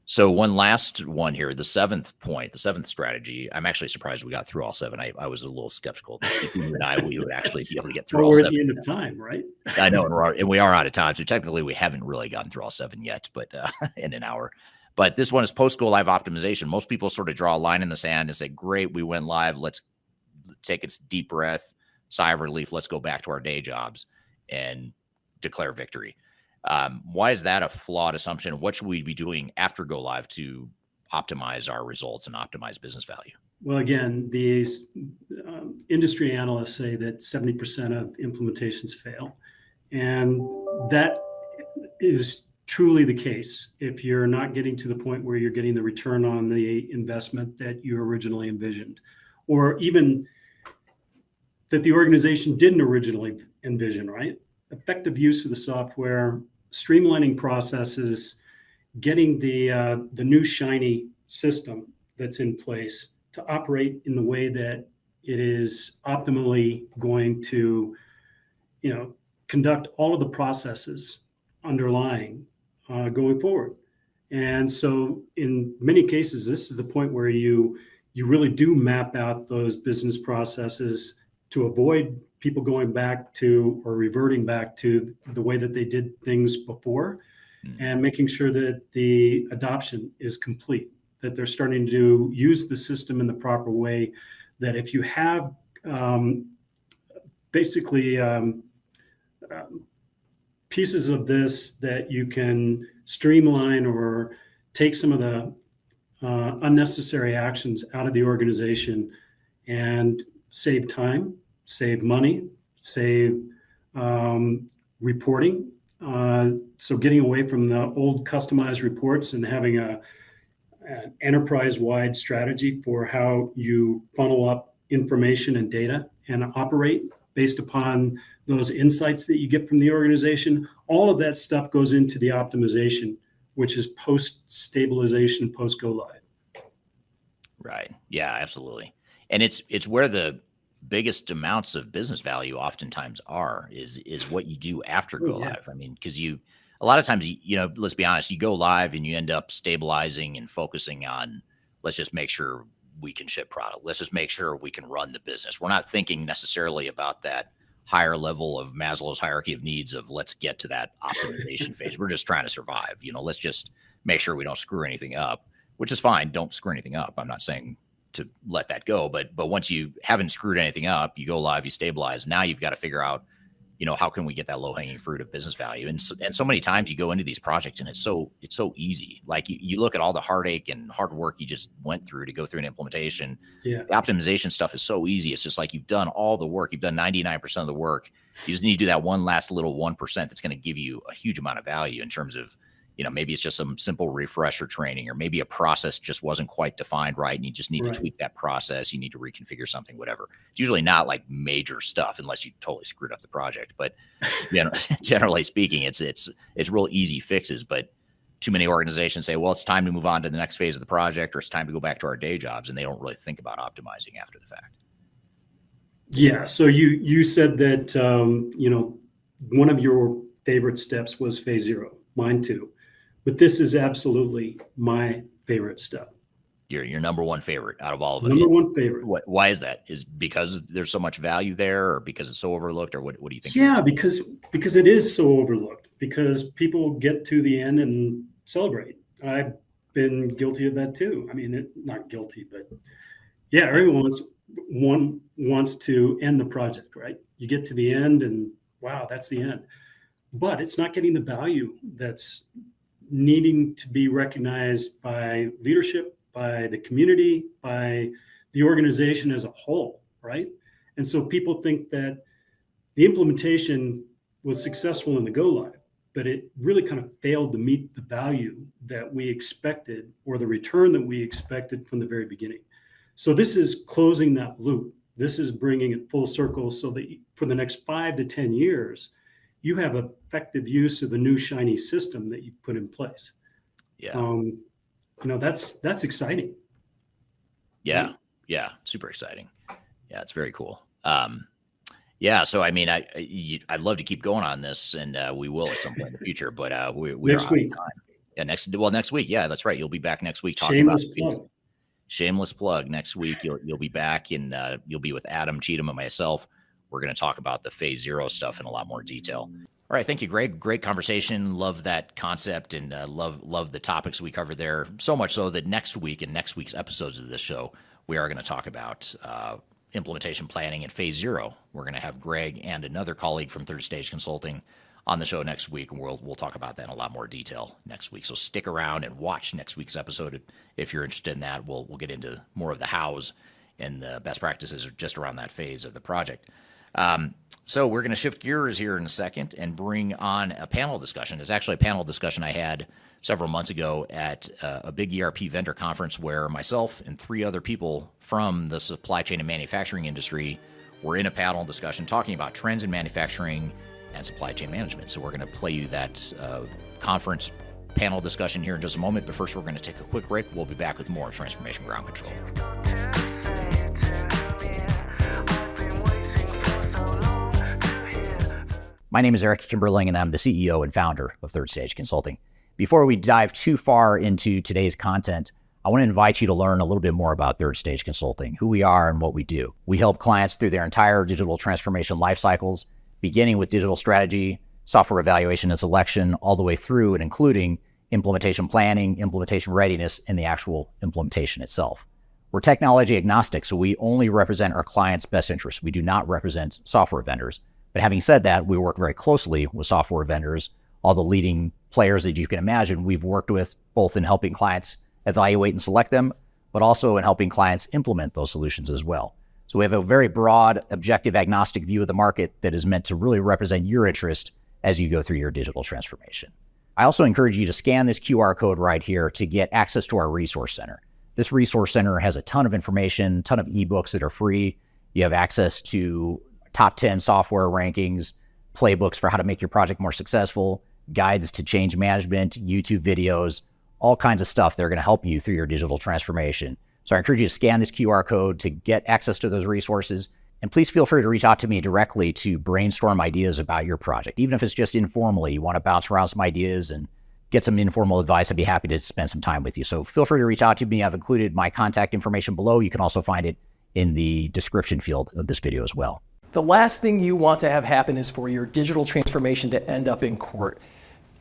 So one last one here, the 7th point, the 7th strategy. I'm actually surprised we got through all 7. I was a little skeptical that you and I, we would actually be able to get through all 7. We're at the end of time, right? I know, and we are out of time. So technically we haven't really gotten through all 7 yet, but in an hour. But this one is post-go live optimization. Most people sort of draw a line in the sand and say, great, we went live. Let's take a deep breath, sigh of relief. Let's go back to our day jobs and declare victory. Why is that a flawed assumption? What should we be doing after go live to optimize our results and optimize business value? Well, again, these industry analysts say that 70% of implementations fail. And that is truly the case if you're not getting to the point where you're getting the return on the investment that you originally envisioned, or even that the organization didn't originally envision, right? Effective use of the software, streamlining processes, getting the new shiny system that's in place to operate in the way that it is optimally going to, conduct all of the processes underlying going forward. And so in many cases, this is the point where you really do map out those business processes to avoid people going back to or reverting back to the way that they did things before, and making sure that the adoption is complete, that they're starting to use the system in the proper way, that if you have pieces of this that you can streamline or take some of the unnecessary actions out of the organization and save time, save money, save reporting. So getting away from the old customized reports and having an enterprise-wide strategy for how you funnel up information and data and operate based upon those insights that you get from the organization. All of that stuff goes into the optimization, which is post-stabilization, post-go live. Right. Yeah, absolutely. And it's where the biggest amounts of business value oftentimes is what you do after go live. I mean, because a lot of times, let's be honest, you go live and you end up stabilizing and focusing on, let's just make sure we can ship product. Let's just make sure we can run the business. We're not thinking necessarily about that higher level of Maslow's hierarchy of needs of let's get to that optimization phase. We're just trying to survive. Let's just make sure we don't screw anything up, which is fine. Don't screw anything up. I'm not saying to let that go, but once you haven't screwed anything up, you go live, you stabilize. Now you've got to figure out, how can we get that low hanging fruit of business value? And so many times you go into these projects and it's so easy. Like you look at all the heartache and hard work you just went through to go through an implementation. Yeah. The optimization stuff is so easy. It's just like you've done all the work. You've done 99% of the work. You just need to do that one last little 1% that's going to give you a huge amount of value in terms of, maybe it's just some simple refresher training, or maybe a process just wasn't quite defined right, and you just need to tweak that process. You need to reconfigure something, whatever. It's usually not like major stuff unless you totally screwed up the project. But generally speaking, it's real easy fixes. But too many organizations say, well, it's time to move on to the next phase of the project, or it's time to go back to our day jobs, and they don't really think about optimizing after the fact. Yeah. So you said that one of your favorite steps was phase 0. Mine too. But this is absolutely my favorite step. Your number one favorite out of all of them. Number one favorite. Why is that? Is because there's so much value there, or because it's so overlooked, or what do you think? Yeah, because it is so overlooked, because people get to the end and celebrate. I've been guilty of that too. I mean, not guilty, but yeah, everyone wants to end the project, right? You get to the end and wow, that's the end. But it's not getting the value that's needing to be recognized by leadership, by the community, by the organization as a whole, right? And so people think that the implementation was successful in the go live, but it really kind of failed to meet the value that we expected, or the return that we expected from the very beginning. So this is closing that loop. This is bringing it full circle so that for the next 5 to 10 years, you have effective use of the new shiny system that you put in place. Yeah. That's exciting. Yeah. Yeah. Super exciting. Yeah. It's very cool. Yeah. So, I mean, I'd love to keep going on this, and we will at some point in the future, but we next are out week. of time. Yeah. Next week. Yeah, that's right. You'll be back next week talking Shameless plug. Next week, you'll be back, and you'll be with Adam Cheatham and myself. We're going to talk about the phase 0 stuff in a lot more detail. All right. Thank you, Greg. Great conversation. Love that concept, and love the topics we covered there. So much so that next week, in next week's episodes of this show, we are going to talk about implementation planning in phase 0. We're going to have Greg and another colleague from Third Stage Consulting on the show next week, and we'll talk about that in a lot more detail next week. So stick around and watch next week's episode if you're interested in that. We'll get into more of the hows and the best practices just around that phase of the project. So we're going to shift gears here in a second and bring on a panel discussion. It's actually a panel discussion I had several months ago at a big ERP vendor conference, where myself and 3 other people from the supply chain and manufacturing industry were in a panel discussion talking about trends in manufacturing and supply chain management. So we're going to play you that conference panel discussion here in just a moment. But first, we're going to take a quick break. We'll be back with more Transformation Ground Control. My name is Eric Kimberling, and I'm the CEO and founder of Third Stage Consulting. Before we dive too far into today's content, I want to invite you to learn a little bit more about Third Stage Consulting, who we are and what we do. We help clients through their entire digital transformation life cycles, beginning with digital strategy, software evaluation and selection, all the way through and including implementation planning, implementation readiness, and the actual implementation itself. We're technology agnostic, so we only represent our clients' best interests. We do not represent software vendors. But having said that, we work very closely with software vendors, all the leading players that you can imagine we've worked with, both in helping clients evaluate and select them, but also in helping clients implement those solutions as well. So we have a very broad, objective, agnostic view of the market that is meant to really represent your interest as you go through your digital transformation. I also encourage you to scan this QR code right here to get access to our resource center. This resource center has a ton of information, a ton of ebooks that are free. You have access to top 10 software rankings, playbooks for how to make your project more successful, guides to change management, YouTube videos, all kinds of stuff that are going to help you through your digital transformation. So I encourage you to scan this QR code to get access to those resources. And please feel free to reach out to me directly to brainstorm ideas about your project. Even if it's just informally, you want to bounce around some ideas and get some informal advice, I'd be happy to spend some time with you. So feel free to reach out to me. I've included my contact information below. You can also find it in the description field of this video as well. The last thing you want to have happen is for your digital transformation to end up in court.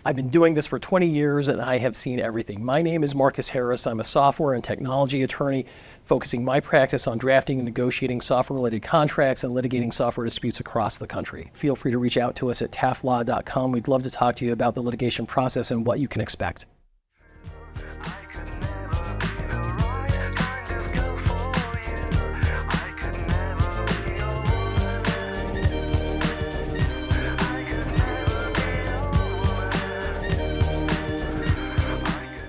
I've been doing this for 20 years and I have seen everything. My name is Marcus Harris. I'm a software and technology attorney focusing my practice on drafting and negotiating software-related contracts and litigating software disputes across the country. Feel free to reach out to us at taftlaw.com. We'd love to talk to you about the litigation process and what you can expect.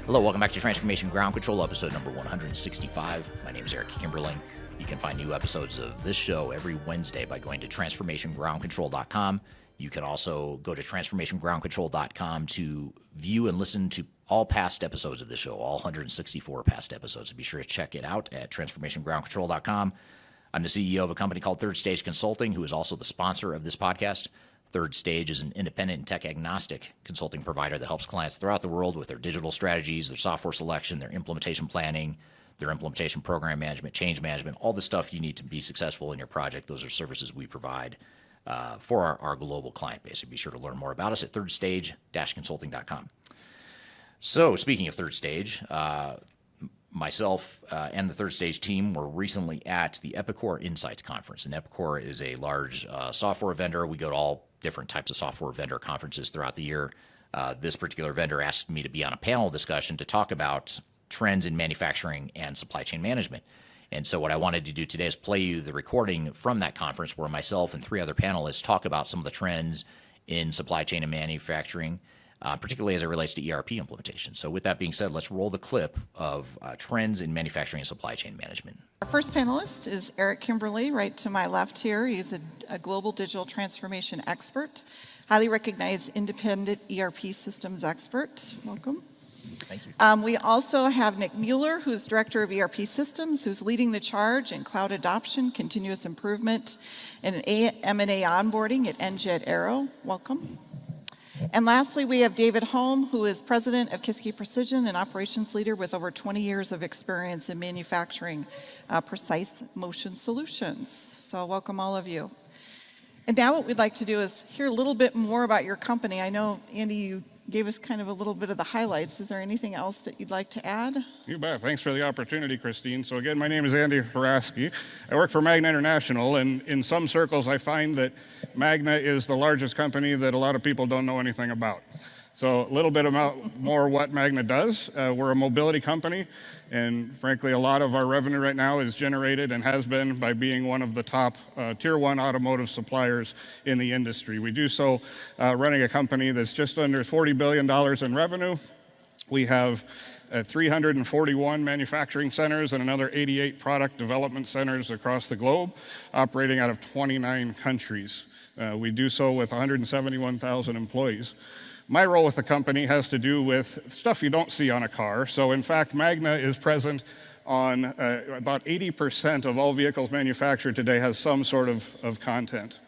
Hello, welcome back to Transformation Ground Control, episode number 165. My name is Kimberling. You can find new episodes of this show every Wednesday by going to transformationgroundcontrol.com. You can also go to transformationgroundcontrol.com to view and listen to all past episodes of the show, all 164 past episodes. So be sure to check it out at transformationgroundcontrol.com. I'm the CEO of a company called Third Stage Consulting, who is also the sponsor of this podcast. Third Stage is an independent and tech-agnostic consulting provider that helps clients throughout the world with their digital strategies, their software selection, their implementation planning, their implementation program management, change management, all the stuff you need to be successful in your project. Those are services we provide for our global client base. So be sure to learn more about us at thirdstage-consulting.com. So speaking of Third Stage, myself and the Third Stage team were recently at the Epicor Insights Conference. And Epicor is a large software vendor. We go to all different types of software vendor conferences throughout the year. This particular vendor asked me to be on a panel discussion to talk about trends in manufacturing and supply chain management. And so what I wanted to do today is play you the recording from that conference where myself and three other panelists talk about some of the trends in supply chain and manufacturing, particularly as it relates to ERP implementation. So with that being said, let's roll the clip of trends in manufacturing and supply chain management. Our first panelist is Kimberling, right to my left here. He's a global digital transformation expert, highly recognized independent ERP systems expert. Welcome. Thank you. We also have Mueller, who's Director of ERP Systems, who's leading the charge in cloud adoption, continuous improvement, and M&A onboarding at Enjet Aero. Welcome. And lastly, we have David Holm, who is president of Kiski Precision and operations leader with over 20 years of experience in manufacturing precise motion solutions. So welcome all of you. And now what we'd like to do is hear a little bit more about your company. I know, Andy, you gave us kind of a little bit of the highlights. Is there anything else that you'd like to add? You bet. Thanks for the opportunity, Christine. So again, my name is Andy Hrasky. I work for Magna International, and in some circles I find that Magna is the largest company that a lot of people don't know anything about. So a little bit about more what Magna does. We're a mobility company, and frankly, a lot of our revenue right now is generated and has been by being one of the top tier one automotive suppliers in the industry. We do so running a company that's just under $40 billion in revenue. We have 341 manufacturing centers and another 88 product development centers across the globe, operating out of 29 countries. We do so with 171,000 employees. My role with the company has to do with stuff you don't see on a car. So in fact, Magna is present on about 80% of all vehicles manufactured today has some sort of content.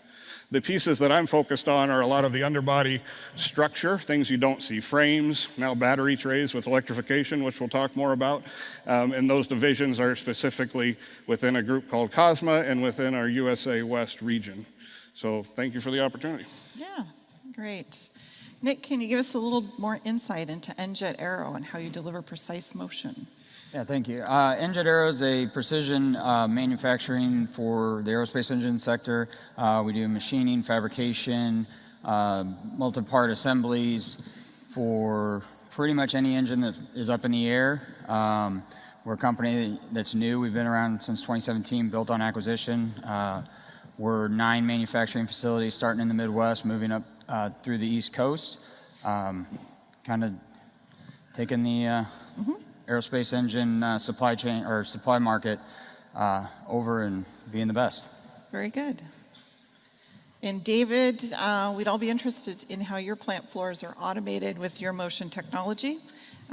The pieces that I'm focused on are a lot of the underbody structure, things you don't see, frames, now battery trays with electrification, which we'll talk more about. And those divisions are specifically within a group called Cosma and within our USA West region. So thank you for the opportunity. Yeah, great. Nick, can you give us a little more insight into Enjet Aero and how you deliver precise motion? Yeah, thank you. Enjet Aero is a precision manufacturing for the aerospace engine sector. We do machining, fabrication, multi-part assemblies for pretty much any engine that is up in the air. We're a company that's new. We've been around since 2017, built on acquisition. We're 9 manufacturing facilities starting in the Midwest, moving up through the East Coast, kind of taking the aerospace engine supply chain or supply market over and being the best. Very good. And David, we'd all be interested in how your plant floors are automated with your motion technology.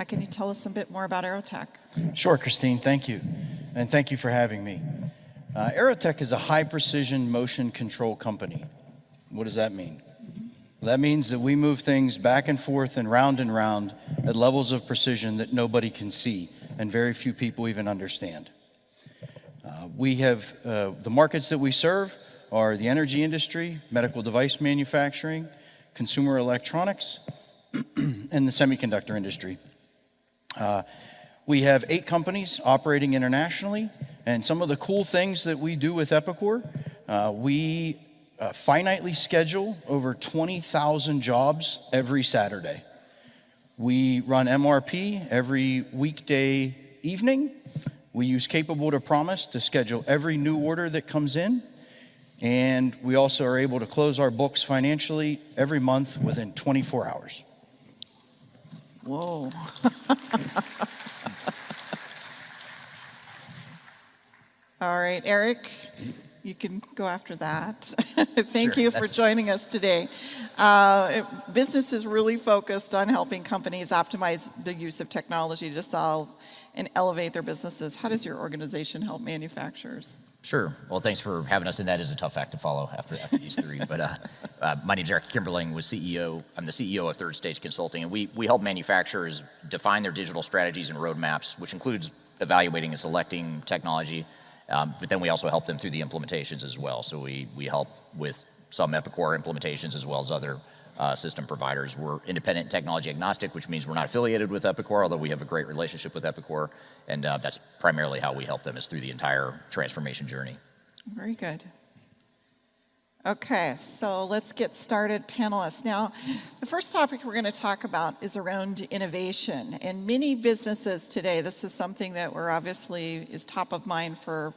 Can you tell us a bit more about Aerotech? Sure, Christine, thank you. And thank you for having me. Aerotech is a high-precision motion control company. What does that mean? Well, that means that we move things back and forth and round at levels of precision that nobody can see and very few people even understand. We have the markets that we serve are the energy industry, medical device manufacturing, consumer electronics, and the semiconductor industry. We have 8 companies operating internationally, and some of the cool things that we do with Epicor, we finitely schedule over 20,000 jobs every Saturday. We run MRP every weekday evening. We use Capable to Promise to schedule every new order that comes in. And we also are able to close our books financially every month within 24 hours. Whoa. All right, Eric, you can go after that. Thank Sure, you for joining us today. Business is really focused on helping companies optimize the use of technology to solve and elevate their businesses. How does your organization help manufacturers? Sure. Well, thanks for having us, and that is a tough act to follow after these 3. But my name's Eric Kimberling, was CEO. I'm the CEO of Third Stage Consulting, and we help manufacturers define their digital strategies and roadmaps, which includes evaluating and selecting technology. But then we also help them through the implementations as well. So we help with some Epicor implementations as well as other system providers. We're independent technology agnostic, which means we're not affiliated with Epicor, although we have a great relationship with Epicor. And that's primarily how we help them, is through the entire transformation journey. Very good. Okay, so let's get started, panelists. Now, the first topic we're going to talk about is around innovation. And many businesses today, this is something that we're obviously is top of mind for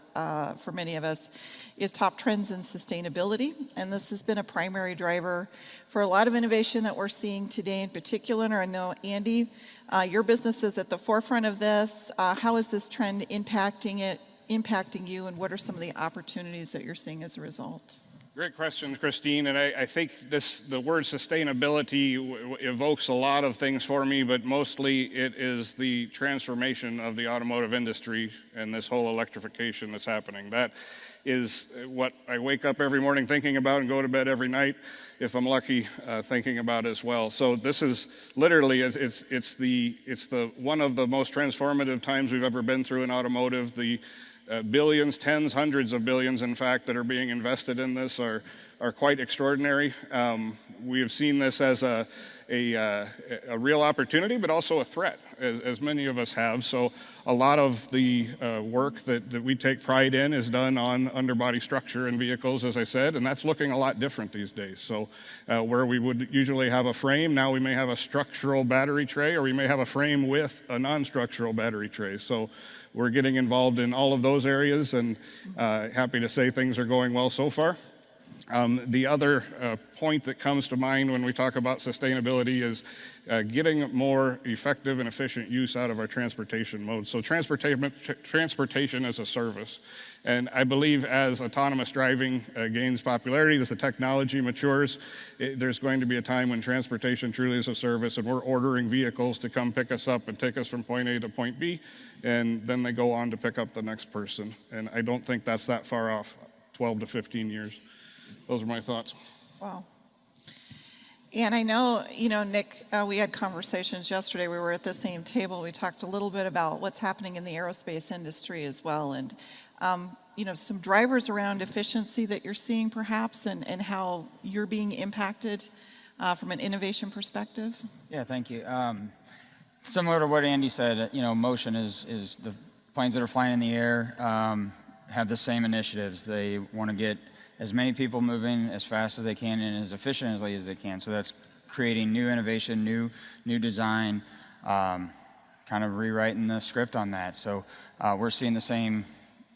many of us, is top trends in sustainability. And this has been a primary driver for a lot of innovation that we're seeing today in particular. And I know, Andy, your business is at the forefront of this. How is this trend impacting you, and what are some of the opportunities that you're seeing as a result? Great question, Christine, and I think the word sustainability evokes a lot of things for me, but mostly it is the transformation of the automotive industry and this whole electrification that's happening. That is what I wake up every morning thinking about and go to bed every night, if I'm lucky, thinking about as well. So this is literally, it's the one of the most transformative times we've ever been through in automotive. The billions, tens, hundreds of billions, in fact, that are being invested in this are quite extraordinary. We have seen this as a real opportunity, but also a threat, as many of us have. So a lot of the work that we take pride in is done on underbody structure in vehicles, as I said, and that's looking a lot different these days. So where we would usually have a frame, now we may have a structural battery tray, or we may have a frame with a non-structural battery tray. So we're getting involved in all of those areas, and happy to say things are going well so far. The other point that comes to mind when we talk about sustainability is getting more effective and efficient use out of our transportation modes. So transportation as a service. And I believe as autonomous driving gains popularity, as the technology matures, there's going to be a time when transportation truly is a service, and we're ordering vehicles to come pick us up and take us from point A to point B, and then they go on to pick up the next person. And I don't think that's that far off, 12 to 15 years. Those are my thoughts. Wow. And I know, Nick, we had conversations yesterday. We were at the same table. We talked a little bit about what's happening in the aerospace industry as well. And, some drivers around efficiency that you're seeing perhaps, and how you're being impacted from an innovation perspective. Yeah, thank you. Similar to what Andy said, motion is the planes that are flying in the air have the same initiatives. They want to get as many people moving as fast as they can and as efficiently as they can. So that's creating new innovation, new design, kind of rewriting the script on that. So we're seeing the same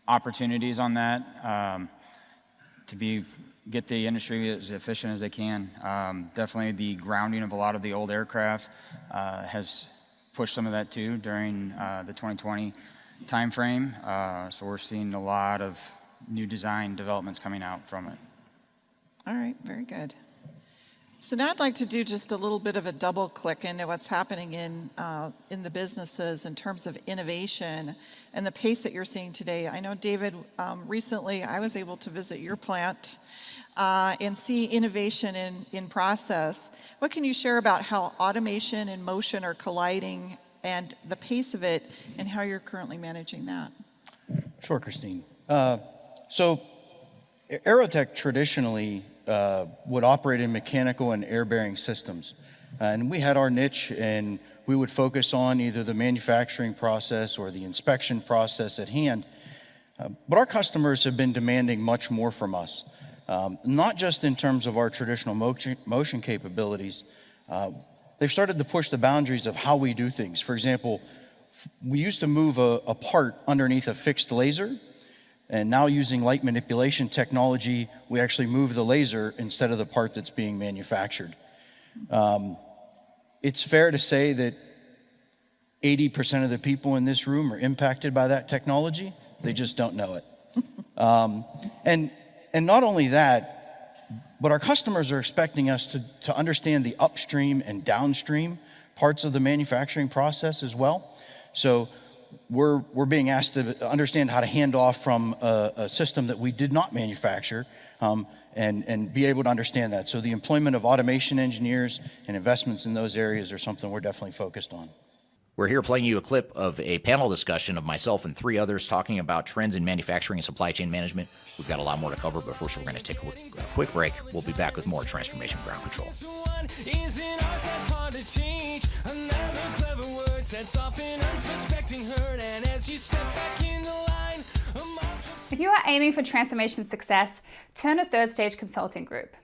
opportunities on that to get the industry as efficient as they can. Definitely the grounding of a lot of the old aircraft has pushed some of that too during the 2020 timeframe. So we're seeing a lot of new design developments coming out from it. All right, very good. So now I'd like to do just a little bit of a double click into what's happening in the businesses in terms of innovation and the pace that you're seeing today. I know, David, recently I was able to visit your plant and see innovation in process. What can you share about how automation and motion are colliding and the pace of it and how you're currently managing that? Sure, Christine. So Aerotech traditionally would operate in mechanical and air-bearing systems. And we had our niche, and we would focus on either the manufacturing process or the inspection process at hand. But our customers have been demanding much more from us, not just in terms of our traditional motion capabilities. They've started to push the boundaries of how we do things. For example, we used to move a part underneath a fixed laser, and now using light manipulation technology, we actually move the laser instead of the part that's being manufactured. It's fair to say that 80% of the people in this room are impacted by that technology. They just don't know it. And not only that, but our customers are expecting us to understand the upstream and downstream parts of the manufacturing process as well. So we're being asked to understand how to hand off from a system that we did not manufacture and be able to understand that. So the employment of automation engineers and investments in those areas are something we're definitely focused on. We're here playing you a clip of a panel discussion of myself and 3 others talking about trends in manufacturing and supply chain management. We've got a lot more to cover, but first we're going to take a quick break. We'll be back with more Transformation Ground Control. If you are aiming for transformation success, turn to Third Stage Consulting Group.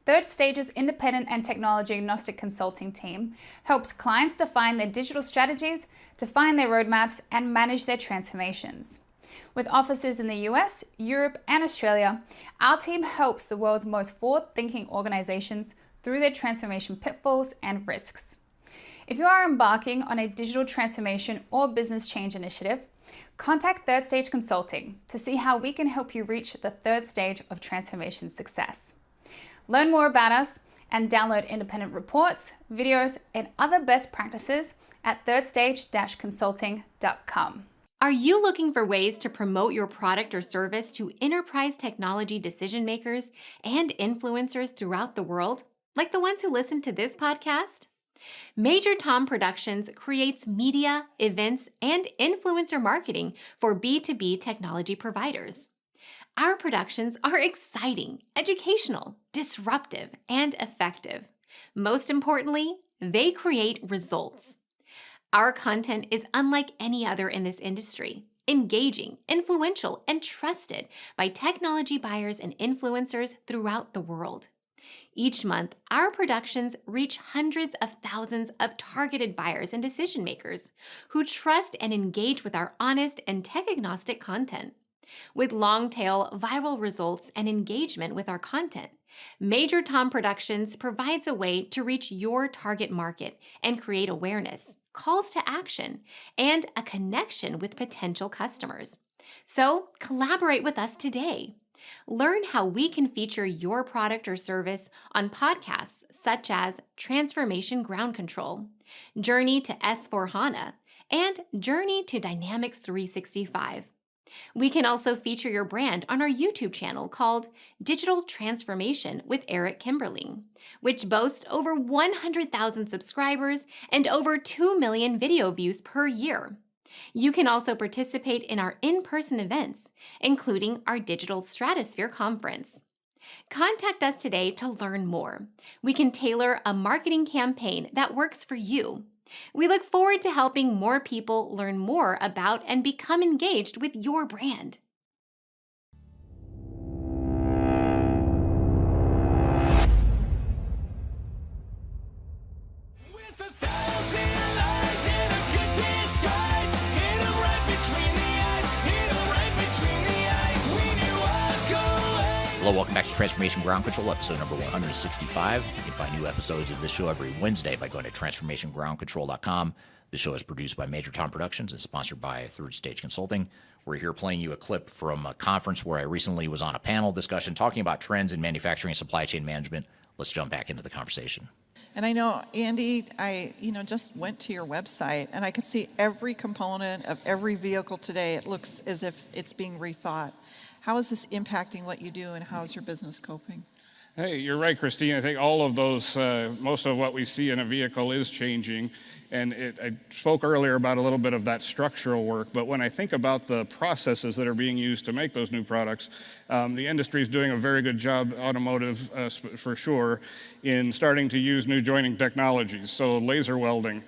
Third Stage's independent and technology agnostic consulting team helps clients define their digital strategies, define their roadmaps, and manage their transformations. With offices in the US, Europe, and Australia, our team helps the world's most forward-thinking organizations through their transformation pitfalls and risks. If you are embarking on a digital transformation or business change initiative, contact Third Stage Consulting to see how we can help you reach the third stage of transformation success. Learn more about us and download independent reports, videos, and other best practices at thirdstage-consulting.com. Are you looking for ways to promote your product or service to enterprise technology decision makers and influencers throughout the world, like the ones who listen to this podcast? Major Tom Productions creates media, events, and influencer marketing for B2B technology providers. Our productions are exciting, educational, disruptive, and effective. Most importantly, they create results. Our content is unlike any other in this industry, engaging, influential, and trusted by technology buyers and influencers throughout the world. Each month, our productions reach hundreds of thousands of targeted buyers and decision makers who trust and engage with our honest and tech-agnostic content. With long-tail viral results and engagement with our content, Major Tom Productions provides a way to reach your target market and create awareness, calls to action, and a connection with potential customers. So collaborate with us today. Learn how we can feature your product or service on podcasts such as Transformation Ground Control, Journey to S4HANA, and Journey to Dynamics 365. We can also feature your brand on our YouTube channel called Digital Transformation with Kimberling, which boasts over 100,000 subscribers and over 2 million video views per year. You can also participate in our in-person events, including our Digital Stratosphere Conference. Contact us today to learn more. We can tailor a marketing campaign that works for you. We look forward to helping more people learn more about and become engaged with your brand. Hello, welcome back to Transformation Ground Control, episode number 165. You can find new episodes of this show every Wednesday by going to transformationgroundcontrol.com. The show is produced by Major Tom Productions and sponsored by Third Stage Consulting. We're here playing you a clip from a conference where I recently was on a panel discussion talking about trends in manufacturing and supply chain management. Let's jump back into the conversation. And I know, Andy, I just went to your website and I could see every component of every vehicle today. It looks as if it's being rethought. How is this impacting what you do and how is your business coping? Hey, you're right, Christine. I think all of those, most of what we see in a vehicle is changing. And I spoke earlier about a little bit of that structural work, but when I think about the processes that are being used to make those new products, the industry is doing a very good job, automotive for sure, in starting to use new joining technologies. So laser welding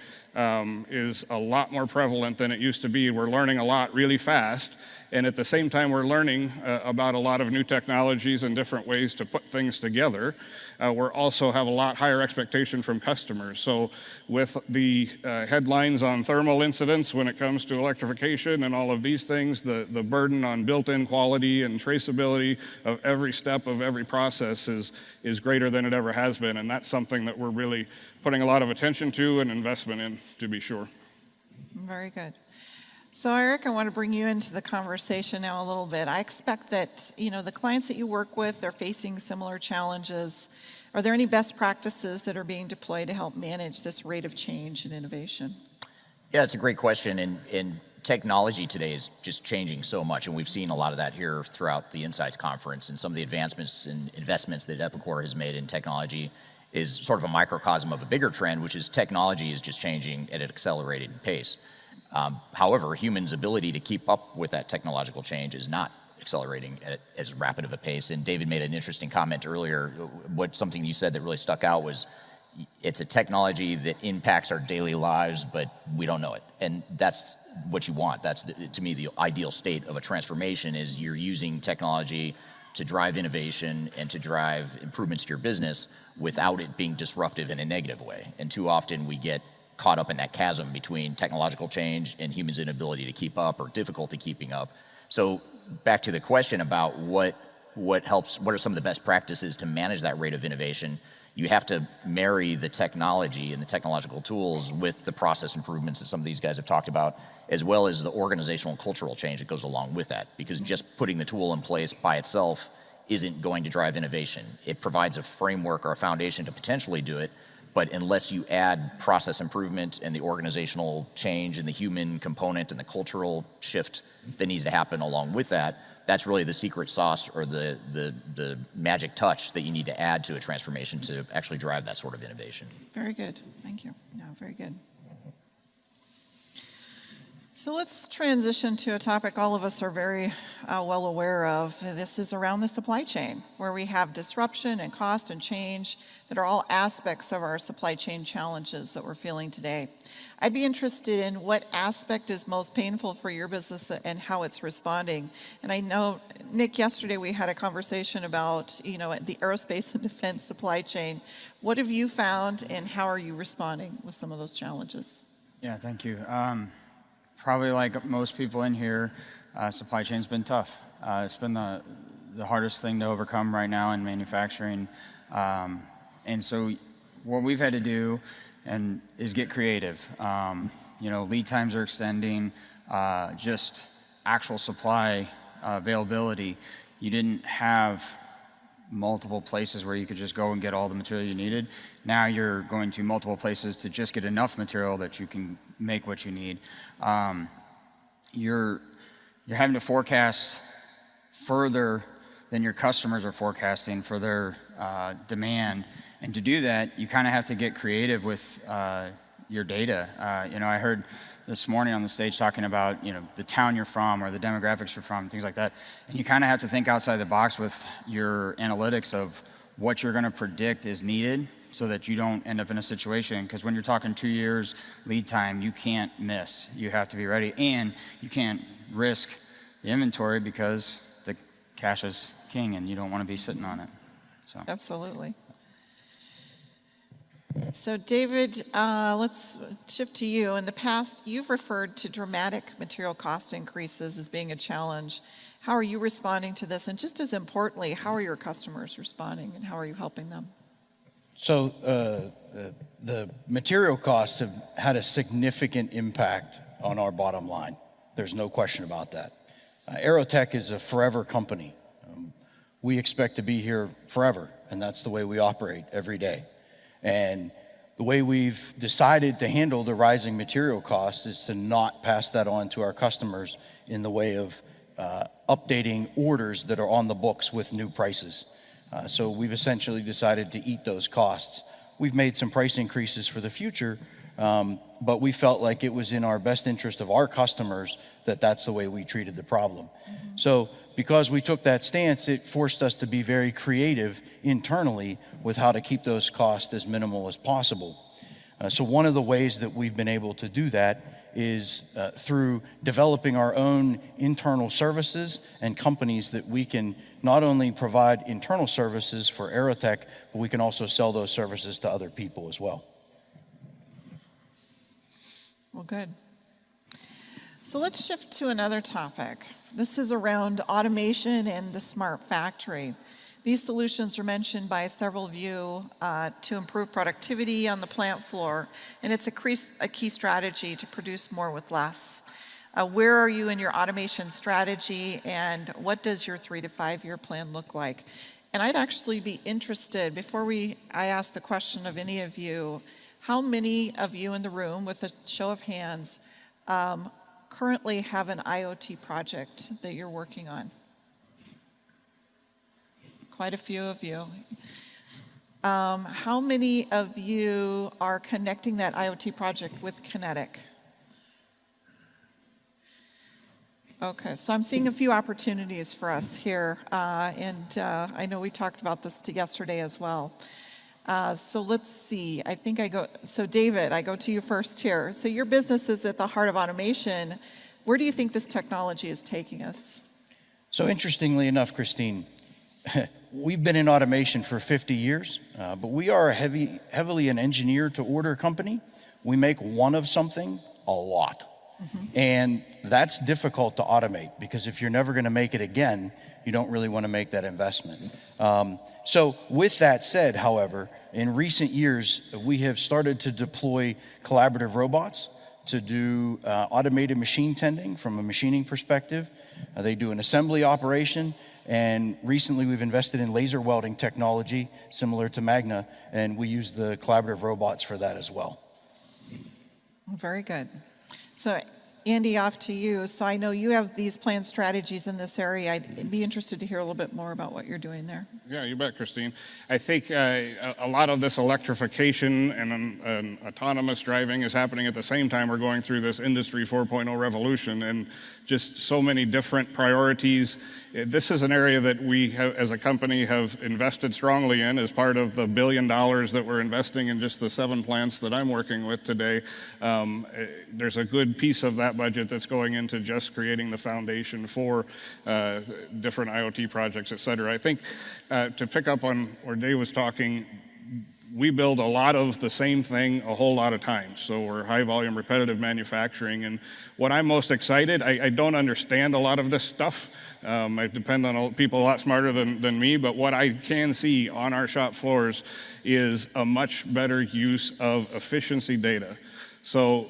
is a lot more prevalent than it used to be. We're learning a lot really fast. And at the same time, we're learning about a lot of new technologies and different ways to put things together. We also have a lot higher expectation from customers. So with the headlines on thermal incidents when it comes to electrification and all of these things, the burden on built-in quality and traceability of every step of every process is greater than it ever has been. And that's something that we're really putting a lot of attention to and investment in, to be sure. Very good. So Eric, I want to bring you into the conversation now a little bit. I expect that, the clients that you work with, they're facing similar challenges. Are there any best practices that are being deployed to help manage this rate of change and innovation? Yeah, it's a great question. And technology today is just changing so much. And we've seen a lot of that here throughout the Insights Conference. And some of the advancements and investments that Epicor has made in technology is sort of a microcosm of a bigger trend, which is technology is just changing at an accelerated pace. However, humans' ability to keep up with that technological change is not accelerating at as rapid of a pace. And David made an interesting comment earlier. Something you said that really stuck out was it's a technology that impacts our daily lives, but we don't know it. And that's what you want. That's, to me, the ideal state of a transformation is you're using technology to drive innovation and to drive improvements to your business without it being disruptive in a negative way. And too often we get caught up in that chasm between technological change and humans' inability to keep up or difficulty keeping up. So back to the question about what are some of the best practices to manage that rate of innovation, you have to marry the technology and the technological tools with the process improvements that some of these guys have talked about, as well as the organizational and cultural change that goes along with that. Because just putting the tool in place by itself isn't going to drive innovation. It provides a framework or a foundation to potentially do it, but unless you add process improvement and the organizational change and the human component and the cultural shift that needs to happen along with that, that's really the secret sauce or the magic touch that you need to add to a transformation to actually drive that sort of innovation. Very good. Thank you. No, very good. So let's transition to a topic all of us are very well aware of. This is around the supply chain, where we have disruption and cost and change that are all aspects of our supply chain challenges that we're feeling today. I'd be interested in what aspect is most painful for your business and how it's responding. And I know, Nick, yesterday we had a conversation about, the aerospace and defense supply chain. What have you found and how are you responding with some of those challenges? Yeah, thank you. Probably like most people in here, supply chain's been tough. It's been the hardest thing to overcome right now in manufacturing. And so what we've had to do is get creative. Lead times are extending, just actual supply availability. You didn't have multiple places where you could just go and get all the material you needed. Now you're going to multiple places to just get enough material that you can make what you need. You're having to forecast further than your customers are forecasting for their demand. And to do that, you kind of have to get creative with your data. I heard this morning on the stage talking about, the town you're from or the demographics you're from, things like that. And you kind of have to think outside the box with your analytics of what you're going to predict is needed so that you don't end up in a situation. Because when you're talking 2 years lead time, you can't miss. You have to be ready. And you can't risk the inventory because the cash is king and you don't want to be sitting on it. So. Absolutely. So David, let's shift to you. In the past, you've referred to dramatic material cost increases as being a challenge. How are you responding to this? And just as importantly, how are your customers responding and how are you helping them? So the material costs have had a significant impact on our bottom line. There's no question about that. Aerotech is a forever company. We expect to be here forever, and that's the way we operate every day. And the way we've decided to handle the rising material costs is to not pass that on to our customers in the way of updating orders that are on the books with new prices. So we've essentially decided to eat those costs. We've made some price increases for the future, but we felt like it was in our best interest of our customers that that's the way we treated the problem. Mm-hmm. So because we took that stance, it forced us to be very creative internally with how to keep those costs as minimal as possible. So one of the ways that we've been able to do that is through developing our own internal services and companies that we can not only provide internal services for Aerotech, but we can also sell those services to other people as well. Well, good. So let's shift to another topic. This is around automation and the smart factory. These solutions are mentioned by several of you to improve productivity on the plant floor, and it's a key strategy to produce more with less. Where are you in your automation strategy, and what does your 3 to 5 year plan look like? And I'd actually be interested, before I ask the question of any of you, how many of you in the room, with a show of hands, currently have an IoT project that you're working on? Quite a few of you. How many of you are connecting that IoT project with Kinetic? Okay, so I'm seeing a few opportunities for us here, and I know we talked about this yesterday as well. So let's see, so David, I go to you first here. So your business is at the heart of automation. Where do you think this technology is taking us? So interestingly enough, Christine, we've been in automation for 50 years, but we are heavily an engineer-to-order company. We make one of something a lot. Mm-hmm. And that's difficult to automate because if you're never going to make it again, you don't really want to make that investment. So with that said, however, in recent years, we have started to deploy collaborative robots to do automated machine tending from a machining perspective. They do an assembly operation. And recently we've invested in laser welding technology similar to Magna, and we use the collaborative robots for that as well. Very good. So Andy, off to you. So I know you have these planned strategies in this area. I'd be interested to hear a little bit more about what you're doing there. Yeah, you bet, Christine. I think a lot of this electrification and autonomous driving is happening at the same time we're going through this Industry 4.0 revolution, and just so many different priorities. This is an area that we have, as a company, have invested strongly in as part of the $1 billion that we're investing in just the 7 plants that I'm working with today. There's a good piece of that budget that's going into just creating the foundation for different IoT projects, et cetera. I think to pick up on where Dave was talking, we build a lot of the same thing a whole lot of times. So we're high volume repetitive manufacturing. And what I'm most excited, I don't understand a lot of this stuff. I depend on people a lot smarter than me, but what I can see on our shop floors is a much better use of efficiency data. So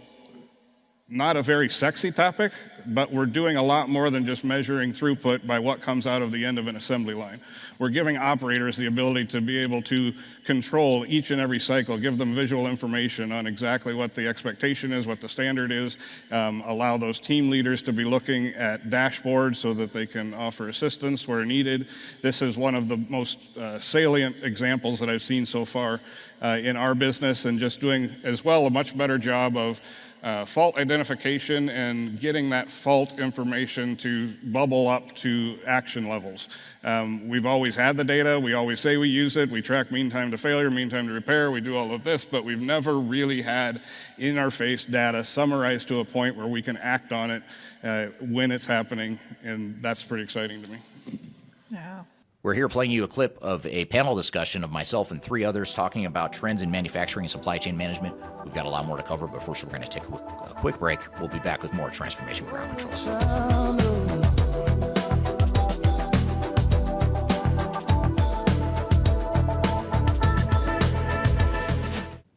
not a very sexy topic, but we're doing a lot more than just measuring throughput by what comes out of the end of an assembly line. We're giving operators the ability to be able to control each and every cycle, give them visual information on exactly what the expectation is, what the standard is, allow those team leaders to be looking at dashboards so that they can offer assistance where needed. This is one of the most salient examples that I've seen so far in our business, and just doing as well a much better job of fault identification and getting that fault information to bubble up to action levels. We've always had the data, we always say we use it, we track mean time to failure, mean time to repair, we do all of this, but we've never really had in-our-face data summarized to a point where we can act on it when it's happening, and that's pretty exciting to me. Yeah. We're here playing you a clip of a panel discussion of myself and 3 others talking about trends in manufacturing and supply chain management. We've got a lot more to cover, but first we're going to take a quick break. We'll be back with more Transformation Ground Control.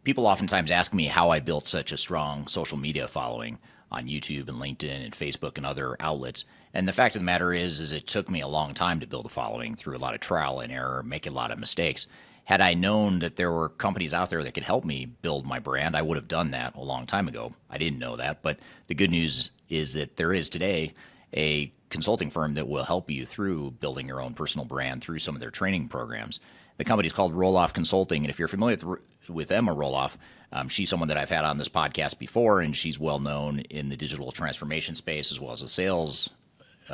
People oftentimes ask me how I built such a strong social media following on YouTube and LinkedIn and Facebook and other outlets. And the fact of the matter is it took me a long time to build a following through a lot of trial and error, making a lot of mistakes. Had I known that there were companies out there that could help me build my brand, I would have done that a long time ago. I didn't know that, but the good news is that there is today a consulting firm that will help you through building your own personal brand through some of their training programs. The company is called Roloff Consulting, and if you're familiar with Emma Roloff, she's someone that I've had on this podcast before, and she's well known in the digital transformation space as well as the sales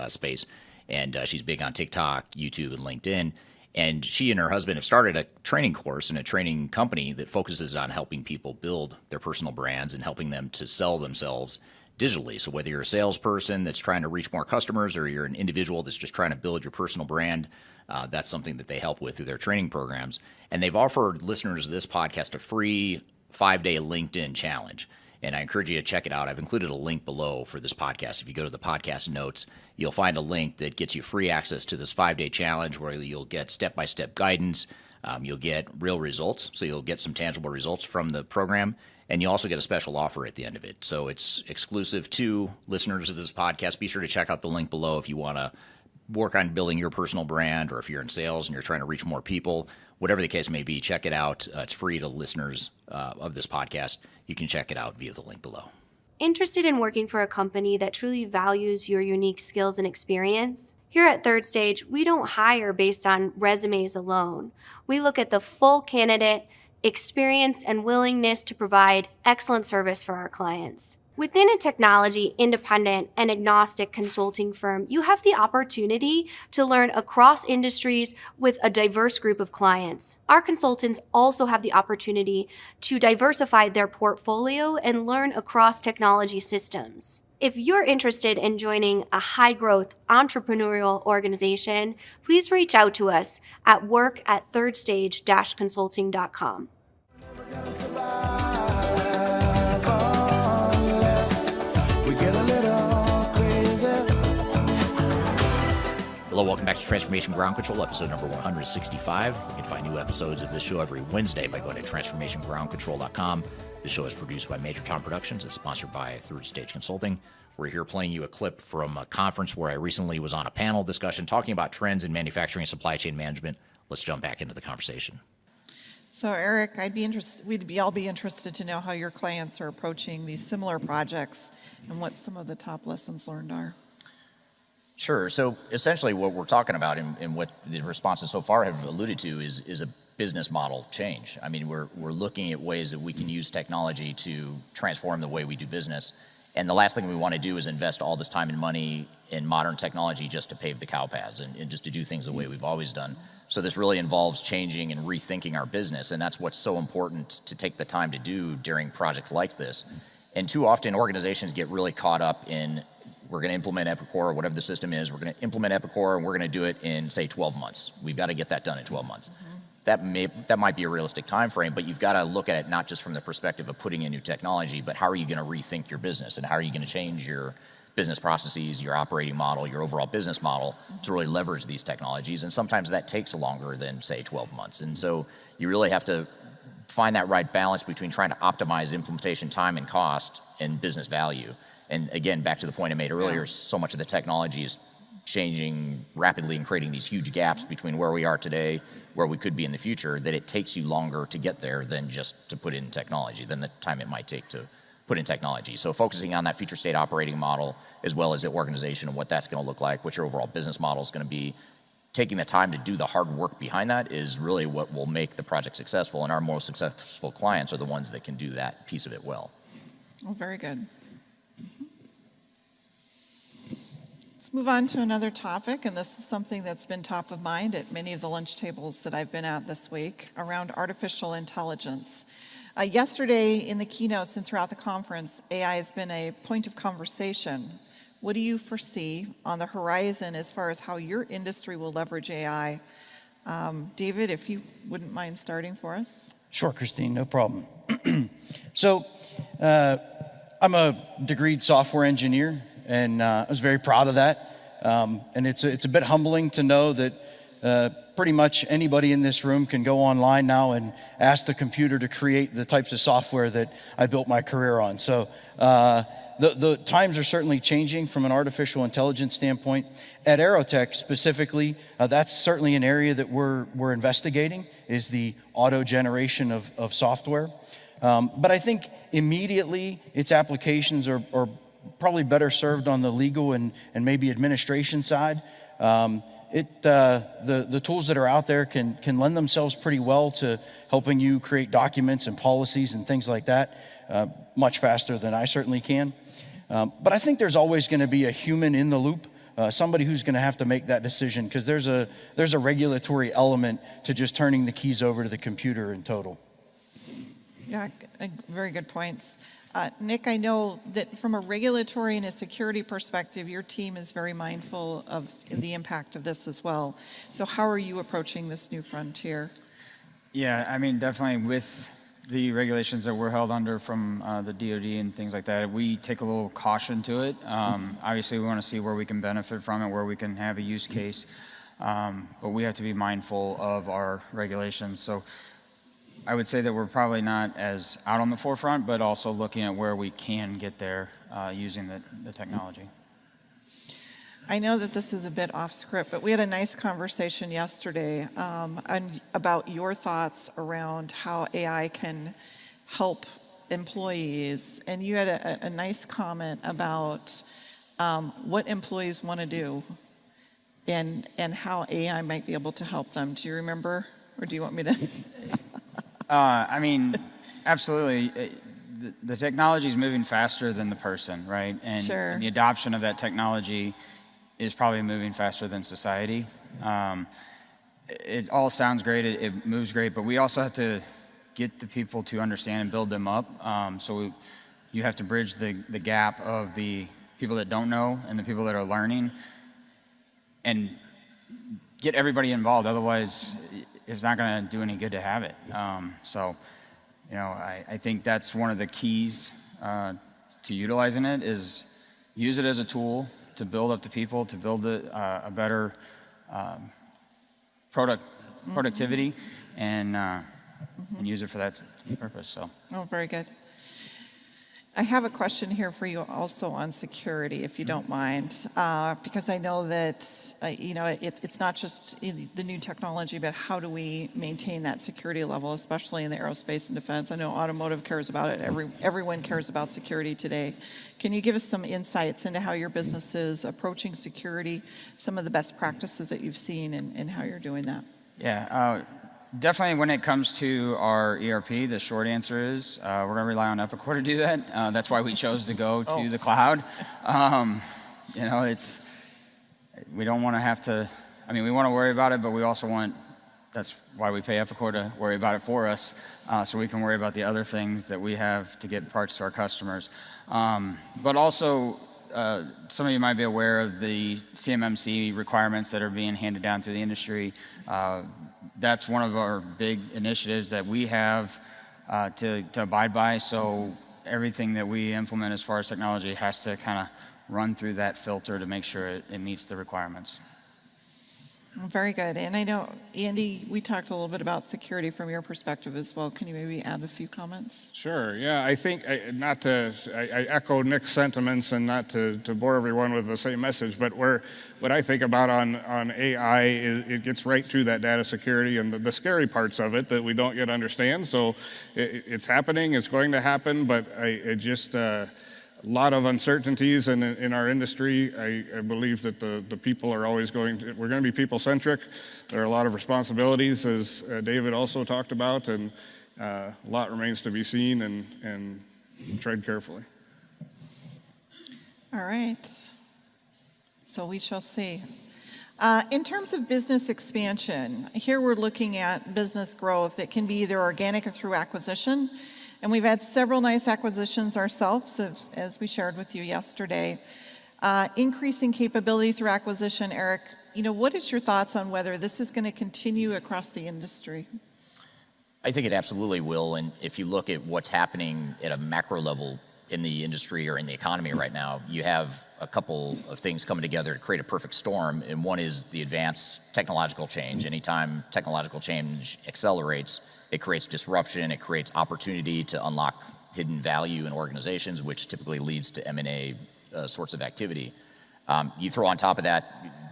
space. And she's big on TikTok, YouTube, and LinkedIn. And she and her husband have started a training course and a training company that focuses on helping people build their personal brands and helping them to sell themselves digitally. So whether you're a salesperson that's trying to reach more customers or you're an individual that's just trying to build your personal brand, that's something that they help with through their training programs. And they've offered listeners of this podcast a free 5-day LinkedIn challenge. And I encourage you to check it out. I've included a link below for this podcast. If you go to the podcast notes, you'll find a link that gets you free access to this 5-day challenge where you'll get step-by-step guidance. You'll get real results. So you'll get some tangible results from the program. And you also get a special offer at the end of it. So it's exclusive to listeners of this podcast. Be sure to check out the link below if you want to work on building your personal brand, or if you're in sales and you're trying to reach more people. Whatever the case may be, check it out. It's free to listeners of this podcast. You can check it out via the link below. Interested in working for a company that truly values your unique skills and experience? Here at Third Stage, we don't hire based on resumes alone. We look at the full candidate, experience, and willingness to provide excellent service for our clients. Within a technology, independent, and agnostic consulting firm, you have the opportunity to learn across industries with a diverse group of clients. Our consultants also have the opportunity to diversify their portfolio and learn across technology systems. If you're interested in joining a high-growth entrepreneurial organization, please reach out to us at work@thirdstage-consulting.com. Hello, welcome back to Transformation Ground Control, episode number 165. You can find new episodes of this show every Wednesday by going to transformationgroundcontrol.com. This show is produced by Major Tom Productions. It's sponsored by Third Stage Consulting. We're here playing you a clip from a conference where I recently was on a panel discussion talking about trends in manufacturing and supply chain management. Let's jump back into the conversation. So Eric, we'd all be interested to know how your clients are approaching these similar projects and what some of the top lessons learned are. Sure. So essentially what we're talking about and what the responses so far have alluded to is a business model change. I mean, we're looking at ways that we can use technology to transform the way we do business. And the last thing we want to do is invest all this time and money in modern technology just to pave the cow paths and just to do things the way we've always done. So this really involves changing and rethinking our business. And that's what's so important to take the time to do during projects like this. And too often organizations get really caught up in, we're going to implement Epicor or whatever the system is. We're going to implement Epicor and we're going to do it in, say, 12 months. We've got to get that done in 12 months. That might be a realistic time frame, but you've got to look at it not just from the perspective of putting in new technology, but how are you going to rethink your business and how are you going to change your business processes, your operating model, your overall business model to really leverage these technologies. And sometimes that takes longer than, say, 12 months. And so you really have to find that right balance between trying to optimize implementation time and cost and business value. And again, back to the point I made earlier, so much of the technology is changing rapidly and creating these huge gaps between where we are today, where we could be in the future, that it takes you longer to get there than just to put in technology, than the time it might take to put in technology. So focusing on that future state operating model, as well as the organization and what that's going to look like, what your overall business model is going to be, taking the time to do the hard work behind that is really what will make the project successful. And our most successful clients are the ones that can do that piece of it well. Oh, very good. Let's move on to another topic, and this is something that's been top of mind at many of the lunch tables that I've been at this week around artificial intelligence. Yesterday in the keynotes and throughout the conference, AI has been a point of conversation. What do you foresee on the horizon as far as how your industry will leverage AI David, if you wouldn't mind starting for us. Sure, Christine, no problem. So, I'm a degreed software engineer, and I was very proud of that. And it's a bit humbling to know that pretty much anybody in this room can go online now and ask the computer to create the types of software that I built my career on. So the times are certainly changing from an artificial intelligence standpoint. At Aerotech specifically, that's certainly an area that we're investigating, is the auto generation of software. But I think immediately its applications are probably better served on the legal and maybe administration side. The tools that are out there can lend themselves pretty well to helping you create documents and policies and things like that much faster than I certainly can. But I think there's always going to be a human in the loop, somebody who's going to have to make that decision, because there's a regulatory element to just turning the keys over to the computer in total. Yeah, very good points. Nick, I know that from a regulatory and a security perspective, your team is very mindful of the impact of this as well. So how are you approaching this new frontier? Yeah, I mean, definitely with the regulations that we're held under from the DoD and things like that, we take a little caution to it. Obviously, we want to see where we can benefit from it, where we can have a use case, but we have to be mindful of our regulations. So I would say that we're probably not as out on the forefront, but also looking at where we can get there using the technology. I know that this is a bit off script, but we had a nice conversation yesterday about your thoughts around how AI can help employees. And you had a nice comment about what employees want to do and how AI might be able to help them. Do you remember, or do you want me to? I mean, absolutely. The technology is moving faster than the person, right? And, sure. And the adoption of that technology is probably moving faster than society. It all sounds great, it moves great, but we also have to get the people to understand and build them up. You have to bridge the gap of the people that don't know and the people that are learning, and get everybody involved. Otherwise, it's not going to do any good to have it. I think that's one of the keys to utilizing it, is use it as a tool to build up the people, to build a better productivity, and use it for that purpose. So. Oh, very good. I have a question here for you also on security, if you don't mind, because I know that it's not just the new technology, but how do we maintain that security level, especially in the aerospace and defense? I know automotive cares about it. Everyone cares about security today. Can you give us some insights into how your business is approaching security, some of the best practices that you've seen, and how you're doing that? Yeah. Definitely when it comes to our ERP, the short answer is we're going to rely on Epicor to do that. That's why we chose to go to the cloud. We don't want to have to, we want to worry about it, but we also that's why we pay Epicor to worry about it for us, so we can worry about the other things that we have to get parts to our customers. But also, some of you might be aware of the CMMC requirements that are being handed down through the industry. That's one of our big initiatives that we have to abide by. So everything that we implement as far as technology has to kind of run through that filter to make sure it meets the requirements. Very good. And I know, Andy, we talked a little bit about security from your perspective as well. Can you maybe add a few comments? Sure. Yeah, I think I echo Nick's sentiments, and not to bore everyone with the same message, but what I think about on AI is it gets right to that data security and the scary parts of it that we don't yet understand. So it's happening, it's going to happen, but a lot of uncertainties in our industry. I believe that the people are always we're going to be people-centric. There are a lot of responsibilities, as David also talked about, and a lot remains to be seen, and tread carefully. All right. So we shall see. In terms of business expansion, here we're looking at business growth. It can be either organic or through acquisition. And we've had several nice acquisitions ourselves, as we shared with you yesterday. Increasing capability through acquisition, Eric what is your thoughts on whether this is going to continue across the industry? I think it absolutely will. And if you look at what's happening at a macro level in the industry or in the economy right now, you have a couple of things coming together to create a perfect storm. And one is the advanced technological change. Anytime technological change accelerates, it creates disruption, it creates opportunity to unlock hidden value in organizations, which typically leads to M&A sorts of activity. You throw on top of that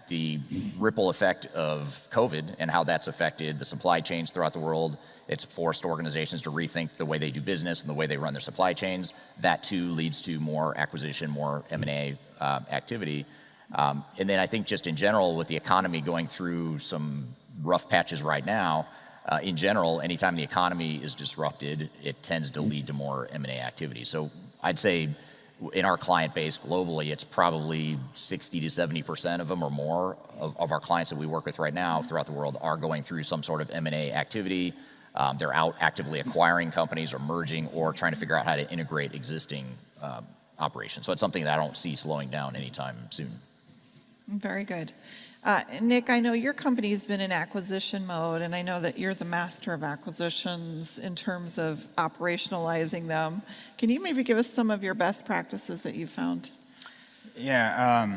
the ripple effect of COVID and how that's affected the supply chains throughout the world. It's forced organizations to rethink the way they do business and the way they run their supply chains. That too leads to more acquisition, more M&A activity. And then I think just in general, with the economy going through some rough patches right now, in general, anytime the economy is disrupted, it tends to lead to more M&A activity. So I'd say in our client base globally, it's probably 60 to 70% of them or more of our clients that we work with right now throughout the world are going through some sort of M&A activity. They're out actively acquiring companies or merging or trying to figure out how to integrate existing operations. So it's something that I don't see slowing down anytime soon. Very good. Nick, I know your company's been in acquisition mode, and I know that you're the master of acquisitions in terms of operationalizing them. Can you maybe give us some of your best practices that you've found? Yeah,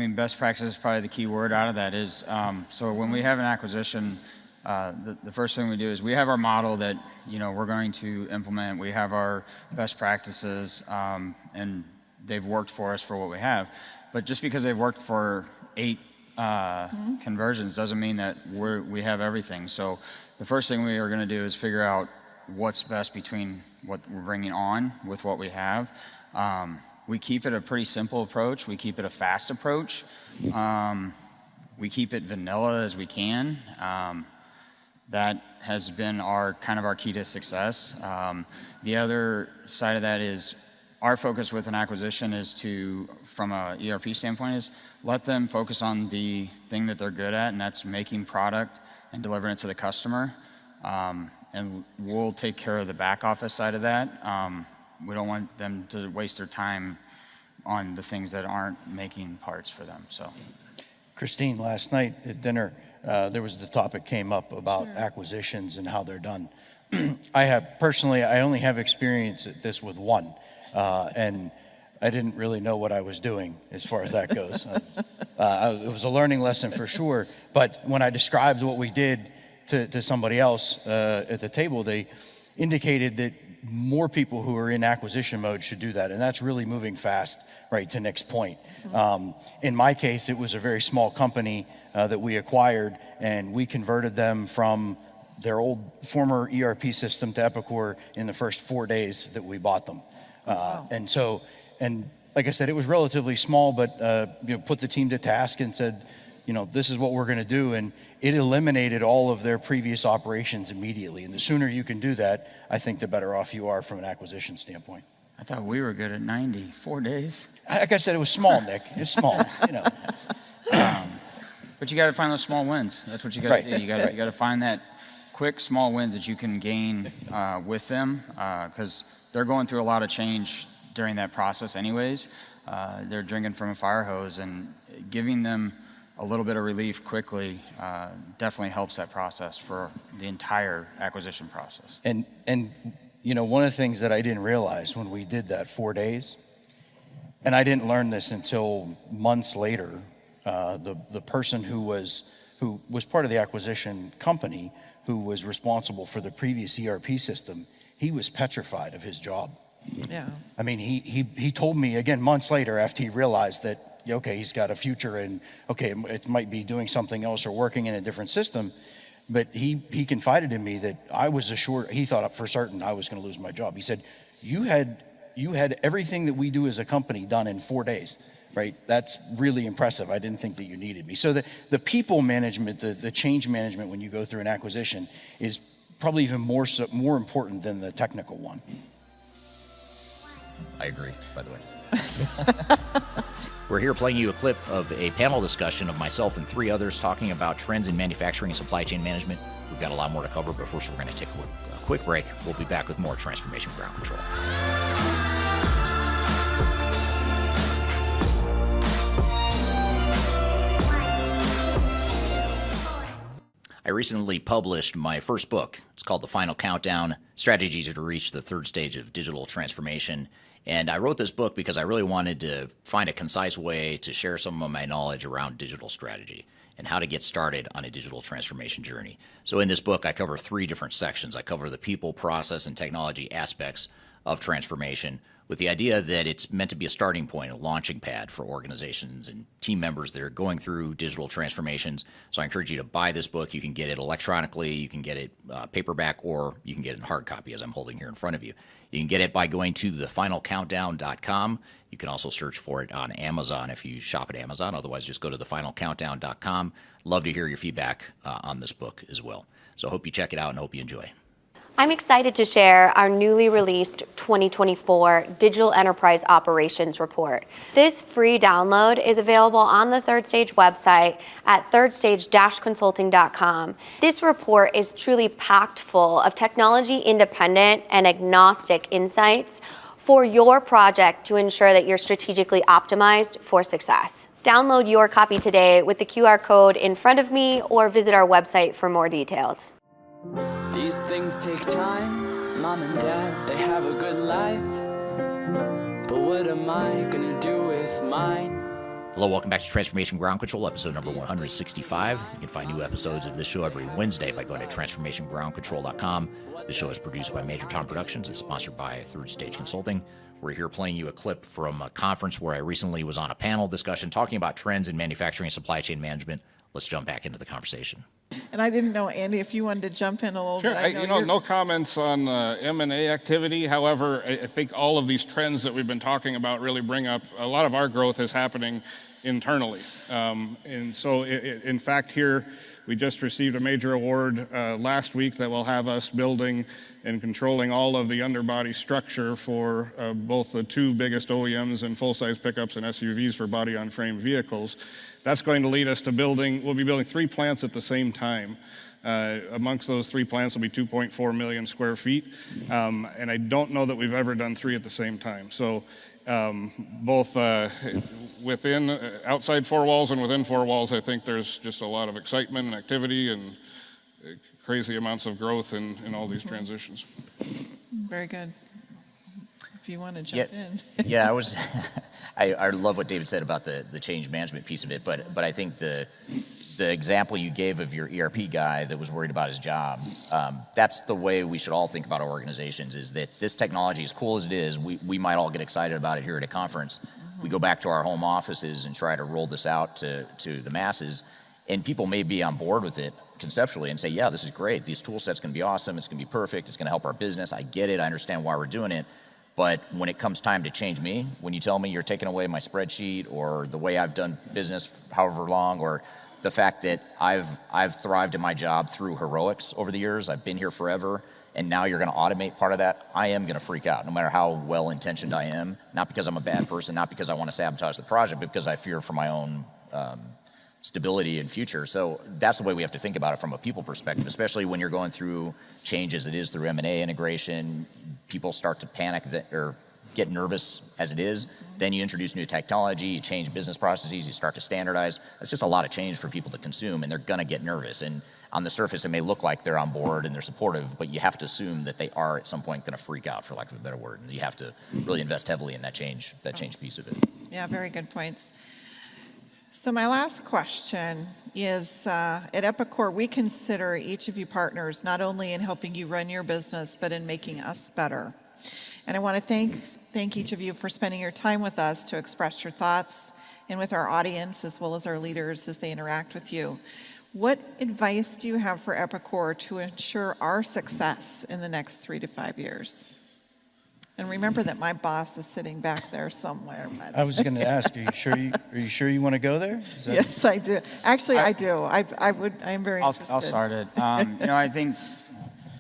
best practice is probably the key word out of that is, so when we have an acquisition, the first thing we do is we have our model that, we're going to implement. We have our best practices, and they've worked for us for what we have. But just because they've worked for 8 conversions doesn't mean that we have everything. So the first thing we are going to do is figure out what's best between what we're bringing on with what we have. We keep it a pretty simple approach. We keep it a fast approach. We keep it vanilla as we can. That has been our key to success. The other side of that is our focus with an acquisition is to, from a ERP standpoint, is let them focus on the thing that they're good at, and that's making product and delivering it to the customer. And we'll take care of the back office side of that. We don't want them to waste their time on the things that aren't making parts for them. So, Christine, last night at dinner, there was the topic came up about acquisitions and how they're done. I only have experience at this with one. And I didn't really know what I was doing as far as that goes. It was a learning lesson for sure. But when I described what we did to somebody else at the table, they indicated that more people who are in acquisition mode should do that. And that's really moving fast, right, to Nick's point. In my case, it was a very small company that we acquired, and we converted them from their old former ERP system to Epicor in the first 4 days that we bought them. And like I said, it was relatively small, but put the team to task and said, this is what we're going to do. And it eliminated all of their previous operations immediately. And the sooner you can do that, I think the better off you are from an acquisition standpoint. I thought we were good at 94 days. Like I said, it was small, Nick. It's small, But you got to find those small wins. That's what you got to do. You got to find that quick, small wins that you can gain with them, because they're going through a lot of change during that process anyways. They're drinking from a fire hose, and giving them a little bit of relief quickly definitely helps that process for the entire acquisition process. And one of the things that I didn't realize when we did that 4 days, and I didn't learn this until months later, the person who was part of the acquisition company, who was responsible for the previous ERP system, he was petrified of his job. Yeah. I mean, he told me again months later after he realized that, he's got a future and, it might be doing something else or working in a different system. But he confided in me that I was assured, he thought for certain I was going to lose my job. He said, you had everything that we do as a company done in 4 days, right? That's really impressive. I didn't think that you needed me. So the people management, the change management when you go through an acquisition is probably even more important than the technical one. I agree, by the way. We're here playing you a clip of a panel discussion of myself and 3 others talking about trends in manufacturing and supply chain management. We've got a lot more to cover, but first we're going to take a quick break. We'll be back with more Transformation Ground Control. I recently published my first book. It's called The Final Countdown, Strategies to Reach the Third Stage of Digital Transformation. And I wrote this book because I really wanted to find a concise way to share some of my knowledge around digital strategy and how to get started on a digital transformation journey. So in this book, I cover 3 different sections. I cover the people, process, and technology aspects of transformation, with the idea that it's meant to be a starting point, a launching pad for organizations and team members that are going through digital transformations. So I encourage you to buy this book. You can get it electronically, you can get it paperback, or you can get it in hard copy as I'm holding here in front of you. You can get it by going to thefinalcountdown.com. You can also search for it on Amazon if you shop at Amazon. Otherwise, just go to thefinalcountdown.com. Love to hear your feedback on this book as well. So I hope you check it out and hope you enjoy. I'm excited to share our newly released 2024 Digital Enterprise Operations Report. This free download is available on the Third Stage website at thirdstage-consulting.com. This report is truly packed full of technology-independent and agnostic insights for your project to ensure that you're strategically optimized for success. Download your copy today with the QR code in front of me or visit our website for more details. These things take time, Mom and Dad, they have a good life. But what am I gonna do with mine? Hello, welcome back to Transformation Ground Control, episode number 165. You can find new episodes of this show every Wednesday by going to transformationgroundcontrol.com. The show is produced by Major Tom Productions and sponsored by Third Stage Consulting. We're here playing you a clip from a conference where I recently was on a panel discussion talking about trends in manufacturing and supply chain management. Let's jump back into the conversation. And I didn't know, Andy, if you wanted to jump in a little bit. Sure. No comments on M&A activity. However, I think all of these trends that we've been talking about really bring up a lot of our growth is happening internally. And so, in fact, here we just received a major award last week that will have us building and controlling all of the underbody structure for both the 2 biggest OEMs in full-size pickups and SUVs for body-on-frame vehicles. That's going to lead us to we'll be building 3 plants at the same time. Amongst those 3 plants will be 2.4 million square feet. And I don't know that we've ever done 3 at the same time. So both within, outside 4 walls and within 4 walls, I think there's just a lot of excitement and activity and crazy amounts of growth in all these transitions. Very good. If you want to jump in. Yeah, I love what David said about the change management piece of it, but I think the example you gave of your ERP guy that was worried about his job, that's the way we should all think about our organizations, is that this technology, as cool as it is, we might all get excited about it here at a conference. We go back to our home offices and try to roll this out to the masses, and people may be on board with it conceptually and say, yeah, this is great. These tool sets can be awesome. It's going to be perfect. It's going to help our business. I get it. I understand why we're doing it. But when it comes time to change me, when you tell me you're taking away my spreadsheet or the way I've done business however long, or the fact that I've thrived in my job through heroics over the years, I've been here forever, and now you're going to automate part of that, I am going to freak out, no matter how well-intentioned I am. Not because I'm a bad person, not because I want to sabotage the project, but because I fear for my own stability and future. So that's the way we have to think about it from a people perspective, especially when you're going through change as it is through M&A integration. People start to panic or get nervous as it is. Then you introduce new technology, you change business processes, you start to standardize. That's just a lot of change for people to consume, and they're going to get nervous. And on the surface, it may look like they're on board and they're supportive, but you have to assume that they are at some point going to freak out, for lack of a better word. And you have to really invest heavily in that change piece of it. Yeah, very good points. So my last question is, at Epicor, we consider each of you partners, not only in helping you run your business, but in making us better. And I want to thank each of you for spending your time with us to express your thoughts and with our audience, as well as our leaders as they interact with you. What advice do you have for Epicor to ensure our success in the next 3 to 5 years? And remember that my boss is sitting back there somewhere. I was going to ask, are you sure you want to go there? Yes, I do. Actually, I do. I am very interested. I'll start it. I think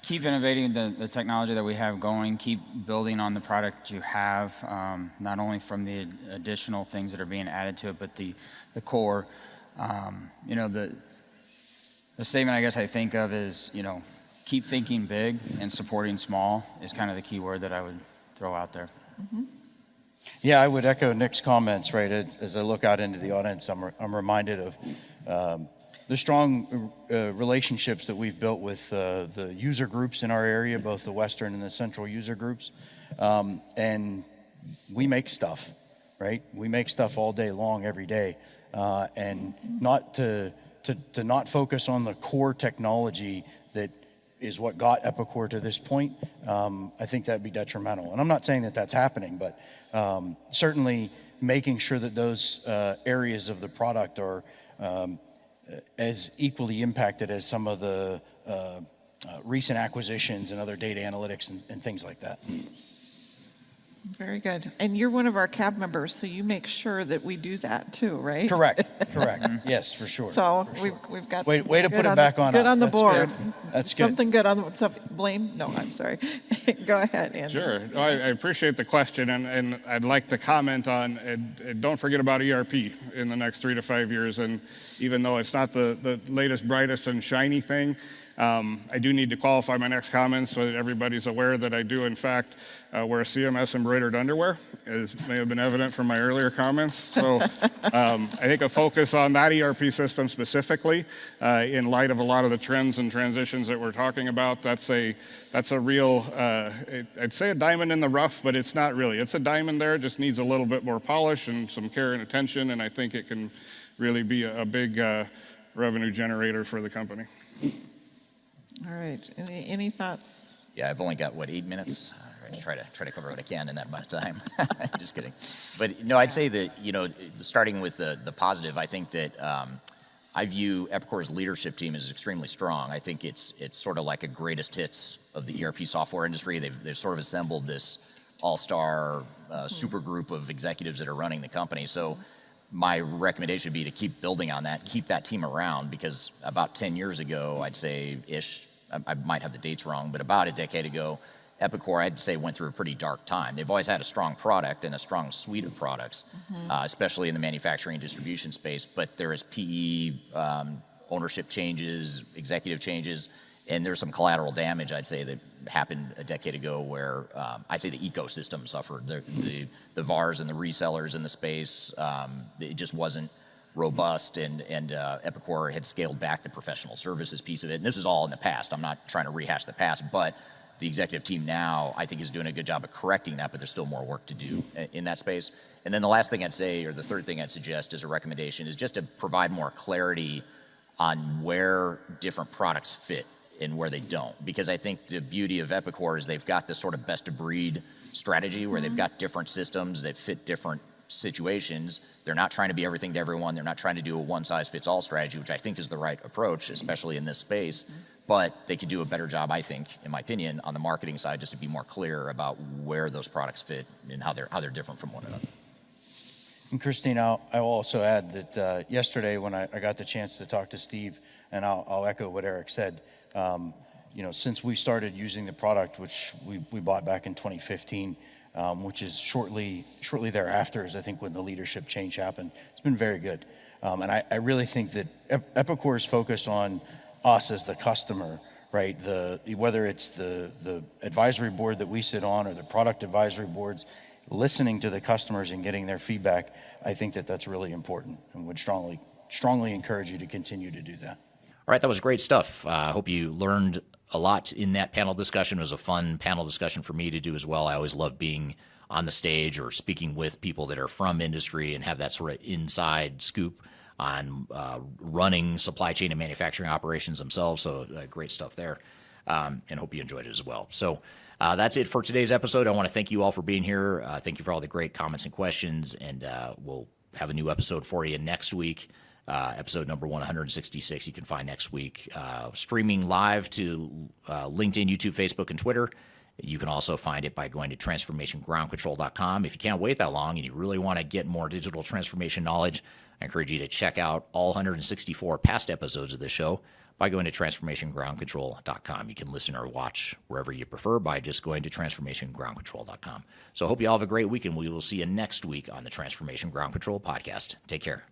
keep innovating the technology that we have going, keep building on the product you have, not only from the additional things that are being added to it, but the core. The statement I guess I think of is, keep thinking big and supporting small is kind of the key word that I would throw out there. Mm-hmm. Yeah, I would echo Nick's comments, right? As I look out into the audience, I'm reminded of the strong relationships that we've built with the user groups in our area, both the Western and the Central user groups. And we make stuff, right? We make stuff all day long, every day. And not to not focus on the core technology that is what got Epicor to this point, I think that'd be detrimental. And I'm not saying that that's happening, but certainly making sure that those areas of the product are as equally impacted as some of the recent acquisitions and other data analytics and things like that. Very good. And you're one of our cab members, so you make sure that we do that too, right? Correct. Yes, for sure. So for sure. we've got way to put it back on us. Good on the That's board. good. That's good. Something good on the stuff. Blame? No, I'm sorry. Go ahead, Andy. Sure. I appreciate the question, and I'd like to comment on, and don't forget about ERP in the next 3 to 5 years. And even though it's not the latest, brightest, and shiny thing, I do need to qualify my next comments so that everybody's aware that I do, in fact, wear CMS embroidered underwear, as may have been evident from my earlier comments. So I think a focus on that ERP system specifically, in light of a lot of the trends and transitions that we're talking about, that's a real, I'd say a diamond in the rough, but it's not really. It's a diamond there, it just needs a little bit more polish and some care and attention, and I think it can really be a big revenue generator for the company. All right. Any thoughts? Yeah, I've only got, 8 minutes? Try to cover what I can in that amount of time. Just kidding. But no, I'd say that, starting with the positive, I think that I view Epicor's leadership team as extremely strong. I think it's sort of like a greatest hits of the ERP software industry. They've sort of assembled this all-star super group of executives that are running the company. So my recommendation would be to keep building on that, keep that team around, because about 10 years ago, I'd say-ish, I might have the dates wrong, but about a decade ago, Epicor, I'd say, went through a pretty dark time. They've always had a strong product and a strong suite of products, especially in the manufacturing and distribution space, but there is PE, ownership changes, executive changes, and there's some collateral damage, I'd say, that happened a decade ago where I'd say the ecosystem suffered. The VARs and the resellers in the space, it just wasn't robust, and Epicor had scaled back the professional services piece of it. And this is all in the past. I'm not trying to rehash the past, but the executive team now, I think, is doing a good job of correcting that, but there's still more work to do in that space. And then the last thing I'd say, or the third thing I'd suggest as a recommendation, is just to provide more clarity on where different products fit and where they don't. Because I think the beauty of Epicor is they've got this sort of best-of-breed strategy where they've got different systems that fit different situations. They're not trying to be everything to everyone. They're not trying to do a one-size-fits-all strategy, which I think is the right approach, especially in this space. But they could do a better job, I think, in my opinion, on the marketing side, just to be more clear about where those products fit and how they're different from one another. And Christine, I will also add that yesterday when I got the chance to talk to Steve, and I'll echo what Eric said, since we started using the product, which we bought back in 2015, which is shortly thereafter is I think when the leadership change happened, it's been very good. And I really think that Epicor's focus on us as the customer, right? Whether it's the advisory board that we sit on or the product advisory boards, listening to the customers and getting their feedback, I think that that's really important, and would strongly encourage you to continue to do that. All right, that was great stuff. I hope you learned a lot in that panel discussion. It was a fun panel discussion for me to do as well. I always love being on the stage or speaking with people that are from industry and have that sort of inside scoop on running supply chain and manufacturing operations themselves. So great stuff there, and hope you enjoyed it as well. So that's it for today's episode. I want to thank you all for being here. Thank you for all the great comments and questions, and we'll have a new episode for you next week. Episode number 166 you can find next week, streaming live to LinkedIn, YouTube, Facebook, and Twitter. You can also find it by going to transformationgroundcontrol.com. If you can't wait that long and you really want to get more digital transformation knowledge, I encourage you to check out all 164 past episodes of the show by going to transformationgroundcontrol.com. You can listen or watch wherever you prefer by just going to transformationgroundcontrol.com. So I hope you all have a great week, and we will see you next week on the Transformation Ground Control podcast. Take care.